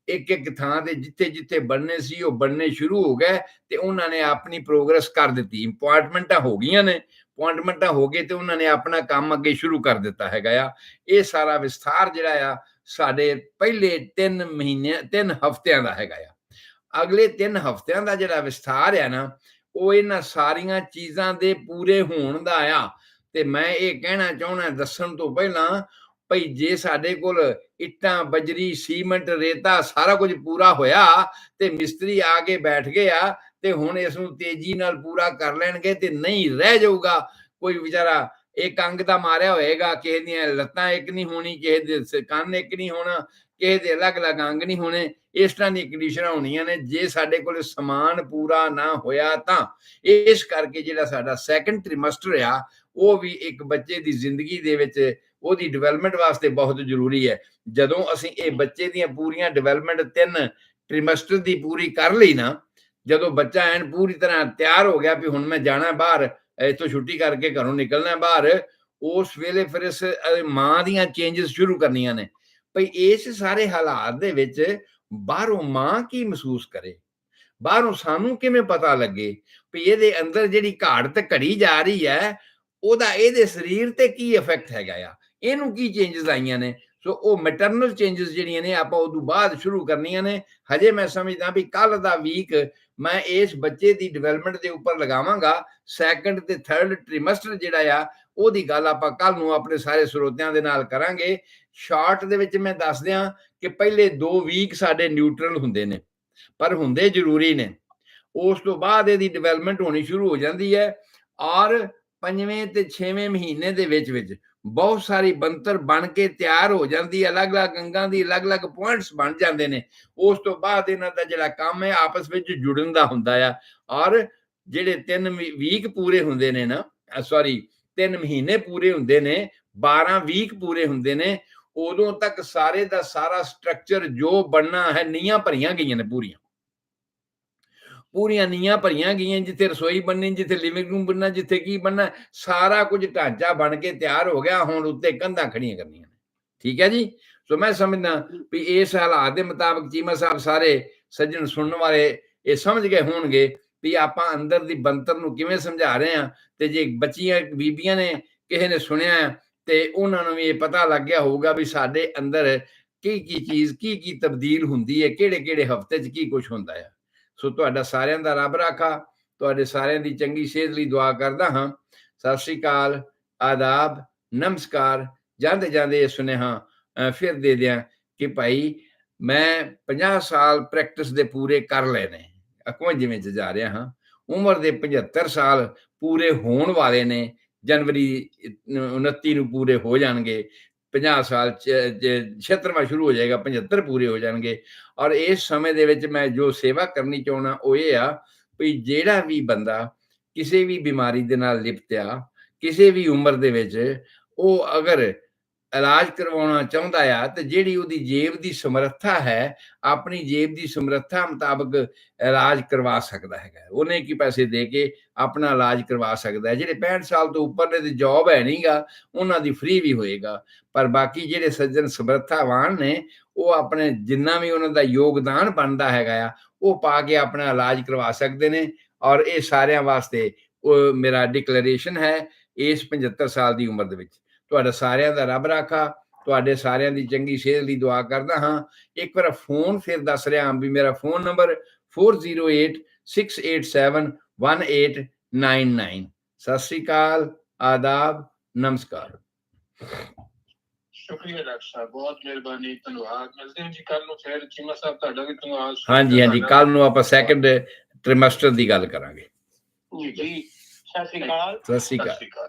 ਇੱਕ ਇੱਕ ਥਾਂ ਤੇ ਜਿੱਥੇ ਜਿੱਥੇ ਬਣਨੇ ਸੀ ਉਹ ਬਣਨੇ ਸ਼ੁਰੂ ਹੋ ਗਏ ਤੇ ਉਹਨਾਂ ਨੇ ਆਪਣੀ ਪ੍ਰੋਗਰੈਸ ਕਰ ਦਿੱਤੀ। ਅਪਾਇੰਟਮੈਂਟਾਂ ਹੋ ਗਈਆਂ ਨੇ, ਅਪਾਇੰਟਮੈਂਟਾਂ ਹੋ ਗਏ ਤੇ ਉਹਨਾਂ ਨੇ ਆਪਣਾ ਕੰਮ ਅੱਗੇ ਸ਼ੁਰੂ ਕਰ ਦਿੱਤਾ ਹੈਗਾ ਆ। ਇਹ ਸਾਰਾ ਵਿਸਥਾਰ ਜਿਹੜਾ ਆ ਸਾਡੇ ਪਹਿਲੇ 3 ਮਹੀਨੇ 3 ਹਫ਼ਤਿਆਂ ਦਾ ਹੈਗਾ ਆ। ਅਗਲੇ 3 ਹਫ਼ਤਿਆਂ ਦਾ ਜਿਹੜਾ ਵਿਸਥਾਰ ਆ ਨਾ ਉਹ ਇਹਨਾਂ ਸਾਰੀਆਂ ਚੀਜ਼ਾਂ ਦੇ ਪੂਰੇ ਹੋਣ ਦਾ ਆ। ਤੇ ਮੈਂ ਇਹ ਕਹਿਣਾ ਚਾਹੁੰਦਾ ਦੱਸਣ ਤੋਂ ਪਹਿਲਾਂ ਭਈ ਜੇ ਸਾਡੇ ਕੋਲ ਇੱਟਾਂ, ਬਜਰੀ, ਸੀਮੈਂਟ, ਰੇਤਾ ਸਾਰਾ ਕੁਝ ਪੂਰਾ ਹੋਇਆ ਤੇ ਮਿਸਤਰੀ ਆ ਕੇ ਬੈਠ ਗਏ ਆ ਤੇ ਹੁਣ ਇਸ ਨੂੰ ਤੇਜ਼ੀ ਨਾਲ ਪੂਰਾ ਕਰ ਲੈਣਗੇ ਤੇ ਨਹੀਂ ਰਹਿ ਜਾਊਗਾ। ਕੋਈ ਵਿਚਾਰਾ ਇੱਕ ਅੰਗ ਦਾ ਮਾਰਿਆ ਹੋਏਗਾ, ਕਿਸੇ ਦੀਆਂ ਲੱਤਾਂ ਇੱਕ ਨਹੀਂ ਹੋਣੀ, ਕਿਸੇ ਦੇ ਕੰਨ ਇੱਕ ਨਹੀਂ ਹੋਣਾ, ਕਿਸੇ ਦੇ ਅਲੱਗ-ਅਲੱਗ ਅੰਗ ਨਹੀਂ ਹੋਣੇ। ਇਸ ਤਰ੍ਹਾਂ ਦੀਆਂ ਕੰਡੀਸ਼ਨਾਂ ਹੋਣੀਆਂ ਨੇ ਜੇ ਸਾਡੇ ਕੋਲ ਸਮਾਨ ਪੂਰਾ ਨਾ ਹੋਇਆ ਤਾਂ। ਇਸ ਕਰਕੇ ਜਿਹੜਾ ਸਾਡਾ ਸੈਕੰਡ ਟ੍ਰਿਮਸਟਰ ਆ ਉਹ ਵੀ ਇੱਕ ਬੱਚੇ ਦੀ ਜ਼ਿੰਦਗੀ ਦੇ ਵਿੱਚ ਉਹਦੀ ਡਿਵੈਲਪਮੈਂਟ ਵਾਸਤੇ ਬਹੁਤ ਜ਼ਰੂਰੀ ਹੈ। ਜਦੋਂ ਅਸੀਂ ਇਹ ਬੱਚੇ ਦੀਆਂ ਪੂਰੀਆਂ ਡਿਵੈਲਪਮੈਂਟ 3 ਟ੍ਰਿਮਸਟਰ ਦੀ ਪੂਰੀ ਕਰ ਲਈ ਨਾ, ਜਦੋਂ ਬੱਚਾ ਐਨ ਪੂਰੀ ਤਰ੍ਹਾਂ ਤਿਆਰ ਹੋ ਗਿਆ ਵੀ ਹੁਣ ਮੈਂ ਜਾਣਾ ਬਾਹਰ, ਇੱਥੋਂ ਛੁੱਟੀ ਕਰਕੇ ਘਰੋਂ ਨਿਕਲਣਾ ਬਾਹਰ, ਉਸ ਵੇਲੇ ਫਿਰ ਇਸ ਮਾਂ ਦੀਆਂ ਚੇਂਜਸ ਸ਼ੁਰੂ ਕਰਨੀਆਂ ਨੇ। ਭਈ ਇਸ ਸਾਰੇ ਹਾਲਾਤ ਦੇ ਵਿੱਚ ਬਾਹਰੋਂ ਮਾਂ ਕੀ ਮਹਿਸੂਸ ਕਰੇ, ਬਾਹਰੋਂ ਸਾਨੂੰ ਕਿਵੇਂ ਪਤਾ ਲੱਗੇ ਵੀ ਇਹਦੇ ਅੰਦਰ ਜਿਹੜੀ ਘਾੜਤ ਘੜੀ ਜਾ ਰਹੀ ਹੈ ਉਹਦਾ ਇਹਦੇ ਸਰੀਰ ਤੇ ਕੀ ਇਫੈਕਟ ਹੈਗਾ ਆ, ਇਹਨੂੰ ਕੀ ਚੇਂਜਸ ਆਈਆਂ ਨੇ। ਸੋ ਉਹ ਮੈਟਰਨਲ ਚੇਂਜਸ ਜਿਹੜੀਆਂ ਨੇ ਆਪਾਂ ਉਦੋਂ ਬਾਅਦ ਸ਼ੁਰੂ ਕਰਨੀਆਂ ਨੇ। ਹਜੇ ਮੈਂ ਸਮਝਦਾ ਵੀ ਕੱਲ ਦਾ ਵੀਕ ਮੈਂ ਇਸ ਬੱਚੇ ਦੀ ਡਿਵੈਲਪਮੈਂਟ ਦੇ ਉੱਪਰ ਲਗਾਵਾਂਗਾ। ਸੈਕੰਡ ਤੇ ਥਰਡ ਟ੍ਰਿਮਸਟਰ ਜਿਹੜਾ ਆ ਉਹਦੀ ਗੱਲ ਆਪਾਂ ਕੱਲ ਨੂੰ ਆਪਣੇ ਸਾਰੇ ਸਰੋਤਿਆਂ ਦੇ ਨਾਲ ਕਰਾਂਗੇ। ਸ਼ਾਰਟ ਦੇ ਵਿੱਚ ਮੈਂ ਦੱਸ ਦਿਆਂ ਕਿ ਪਹਿਲੇ 2 ਵੀਕ ਸਾਡੇ ਨਿਊਟਰਲ ਹੁੰਦੇ ਨੇ, ਪਰ ਹੁੰਦੇ ਜ਼ਰੂਰੀ ਨੇ। ਉਸ ਤੋਂ ਬਾਅਦ ਇਹਦੀ ਡਿਵੈਲਪਮੈਂਟ ਹੋਣੀ ਸ਼ੁਰੂ ਹੋ ਜਾਂਦੀ ਹੈ, ਔਰ 5ਵੇਂ ਤੇ 6ਵੇਂ ਮਹੀਨੇ ਦੇ ਵਿੱਚ ਬਹੁਤ ਸਾਰੀ ਬਣਤਰ ਬਣ ਕੇ ਤਿਆਰ ਹੋ ਜਾਂਦੀ ਹੈ, ਅਲੱਗ-ਅਲੱਗ ਅੰਗਾਂ ਦੀ ਅਲੱਗ-ਅਲੱਗ ਪੁਆਇੰਟਸ ਬਣ ਜਾਂਦੇ ਨੇ। ਉਸ ਤੋਂ ਬਾਅਦ ਇਹਨਾਂ ਦਾ ਜਿਹੜਾ ਕੰਮ ਹੈ ਆਪਸ ਵਿੱਚ ਜੁੜਨ ਦਾ ਹੁੰਦਾ ਆ, ਔਰ ਜਿਹੜੇ 3 ਵੀਕ ਪੂਰੇ ਹੁੰਦੇ ਨੇ ਨਾ, 3 ਮਹੀਨੇ ਪੂਰੇ ਹੁੰਦੇ ਨੇ, 12 ਵੀਕ ਪੂਰੇ ਹੁੰਦੇ ਨੇ, ਉਦੋਂ ਤੱਕ ਸਾਰੇ ਦਾ ਸਾਰਾ ਸਟਰਕਚਰ ਜੋ ਬਣਨਾ ਹੈ, ਨੀਆਂ ਭਰੀਆਂ ਗਈਆਂ ਨੇ, ਪੂਰੀਆਂ ਨੀਆਂ ਭਰੀਆਂ ਗਈਆਂ। ਜਿੱਥੇ ਰਸੋਈ ਬਣਨੀ, ਜਿੱਥੇ ਲਿਵਿੰਗ ਰੂਮ ਬਣਨਾ, ਜਿੱਥੇ ਕੀ ਬਣਨਾ, ਸਾਰਾ ਕੁਝ ਢਾਂਚਾ ਬਣ ਕੇ ਤਿਆਰ ਹੋ ਗਿਆ। ਹੁਣ ਉੱਤੇ ਕੰਧਾਂ ਖੜੀਆਂ ਕਰਨੀਆਂ ਨੇ। ਠੀਕ ਹੈ ਜੀ। ਸੋ ਮੈਂ ਸਮਝਦਾ ਵੀ ਇਸ ਹਾਲਾਤ ਦੇ ਮੁਤਾਬਕ ਚੀਮਾ ਸਾਹਿਬ ਸਾਰੇ ਸੱਜਣ ਸੁਣਨ ਵਾਲੇ ਇਹ ਸਮਝ ਗਏ ਹੋਣਗੇ ਵੀ ਆਪਾਂ ਅੰਦਰ ਦੀ ਬਣਤਰ ਨੂੰ ਕਿਵੇਂ ਸਮਝਾ ਰਹੇ ਹਾਂ। ਤੇ ਜੇ ਬੱਚੀਆਂ ਬੀਬੀਆਂ ਨੇ ਕਿਸੇ ਨੇ ਸੁਣਿਆ ਤੇ ਉਹਨਾਂ ਨੂੰ ਵੀ ਇਹ ਪਤਾ ਲੱਗ ਗਿਆ ਹੋਊਗਾ ਵੀ ਸਾਡੇ ਅੰਦਰ ਕੀ ਚੀਜ਼ ਕੀ ਤਬਦੀਲ ਹੁੰਦੀ ਹੈ, ਕਿਹੜੇ ਹਫ਼ਤੇ 'ਚ ਕੀ ਕੁਝ ਹੁੰਦਾ ਹੈ। ਸੋ ਤੁਹਾਡਾ ਸਾਰਿਆਂ ਦਾ ਰੱਬ ਰਾਖਾ, ਤੁਹਾਡੇ ਸਾਰਿਆਂ ਦੀ ਚੰਗੀ ਸਿਹਤ ਲਈ ਦੁਆ ਕਰਦਾ ਹਾਂ। ਸਤਿ ਸ੍ਰੀ ਅਕਾਲ, ਆਦਾਬ, ਨਮਸਕਾਰ। ਜਾਂਦੇ ਇਹ ਸੁਨੇਹਾ ਫਿਰ ਦੇ ਦਿਆਂ ਕਿ ਭਾਈ ਮੈਂ 50 ਸਾਲ ਪ੍ਰੈਕਟਿਸ ਦੇ ਪੂਰੇ ਕਰ ਲਏ ਨੇ, 51ਵੇਂ 'ਚ ਜਾ ਰਿਹਾ ਹਾਂ। ਉਮਰ ਦੇ 75 ਸਾਲ ਪੂਰੇ ਹੋਣ ਵਾਲੇ ਨੇ। ਜਨਵਰੀ 29 ਨੂੰ ਪੂਰੇ ਹੋ ਜਾਣਗੇ। 50 ਸਾਲ 76ਵਾਂ ਸ਼ੁਰੂ ਹੋ ਜਾਏਗਾ, 75 ਪੂਰੇ ਹੋ ਜਾਣਗੇ। ਔਰ ਇਸ ਸਮੇਂ ਦੇ ਵਿੱਚ ਮੈਂ ਜੋ ਸੇਵਾ ਕਰਨੀ ਚਾਹੁੰਦਾ ਉਹ ਇਹ ਆ ਵੀ ਜਿਹੜਾ ਵੀ ਬੰਦਾ ਕਿਸੇ ਵੀ ਬਿਮਾਰੀ ਦੇ ਨਾਲ ਲਿਪਟਿਆ, ਕਿਸੇ ਵੀ ਉਮਰ ਦੇ ਵਿੱਚ, ਉਹ ਅਗਰ ਇਲਾਜ ਕਰਵਾਉਣਾ ਚਾਹੁੰਦਾ ਆ ਤੇ ਜਿਹੜੀ ਉਹਦੀ ਜੇਬ ਦੀ ਸਮਰੱਥਾ ਹੈ, ਆਪਣੀ ਜੇਬ ਦੀ ਸਮਰੱਥਾ ਮੁਤਾਬਕ ਇਲਾਜ ਕਰਵਾ ਸਕਦਾ ਹੈਗਾ। ਉਹਨੇ ਕੀ ਪੈਸੇ ਦੇ ਕੇ ਆਪਣਾ ਇਲਾਜ ਕਰਵਾ ਸਕਦਾ ਹੈ। ਜਿਹੜੇ 65 ਸਾਲ ਤੋਂ ਉੱਪਰ ਨੇ ਤੇ ਜੌਬ ਹੈ ਨਹੀਂਗਾ, ਉਹਨਾਂ ਦੀ ਫ੍ਰੀ ਵੀ ਹੋਏਗਾ। ਪਰ ਬਾਕੀ ਜਿਹੜੇ ਸੱਜਣ ਸਮਰੱਥਾਵਾਨ ਨੇ, ਉਹ ਆਪਣੇ ਜਿੰਨਾ ਵੀ ਉਹਨਾਂ ਦਾ ਯੋਗਦਾਨ ਬਣਦਾ ਹੈਗਾ ਆ, ਉਹ ਪਾ ਕੇ ਆਪਣਾ ਇਲਾਜ ਕਰਵਾ ਸਕਦੇ ਨੇ। ਔਰ ਇਹ ਸਾਰਿਆਂ ਵਾਸਤੇ ਮੇਰਾ ਡਿਕਲੇਰੇਸ਼ਨ ਹੈ ਇਸ 75 ਸਾਲ ਦੀ ਉਮਰ ਦੇ ਵਿੱਚ। ਤੁਹਾਡਾ ਸਾਰਿਆਂ ਦਾ ਰੱਬ ਰਾਖਾ, ਤੁਹਾਡੇ ਸਾਰਿਆਂ ਦੀ ਚੰਗੀ ਸਿਹਤ ਲਈ ਦੁਆ ਕਰਦਾ ਹਾਂ। ਇੱਕ ਵਾਰ ਫੋਨ ਫਿਰ ਦੱਸ ਰਿਹਾ ਵੀ ਮੇਰਾ ਫੋਨ ਨੰਬਰ 4086871899। ਸਤਿ ਸ੍ਰੀ ਅਕਾਲ, ਆਦਾਬ, ਨਮਸਕਾਰ। ਸ਼ੁਕਰੀਆ ਡਾਕਟਰ ਸਾਹਿਬ, ਬਹੁਤ ਮਿਹਰਬਾਨੀ, ਧੰਨਵਾਦ। ਮਿਲਦੇ ਹਾਂ ਜੀ ਕੱਲ ਨੂੰ ਫਿਰ। ਚੀਮਾ ਸਾਹਿਬ ਤੁਹਾਡਾ ਵੀ ਧੰਨਵਾਦ। ਹਾਂਜੀ, ਕੱਲ ਨੂੰ ਆਪਾਂ ਸੈਕੰਡ ਟ੍ਰਿਮਸਟਰ ਦੀ ਗੱਲ ਕਰਾਂਗੇ ਜੀ। ਸਤਿ ਸ੍ਰੀ ਅਕਾਲ। ਸਤਿ ਸ੍ਰੀ ਅਕਾਲ।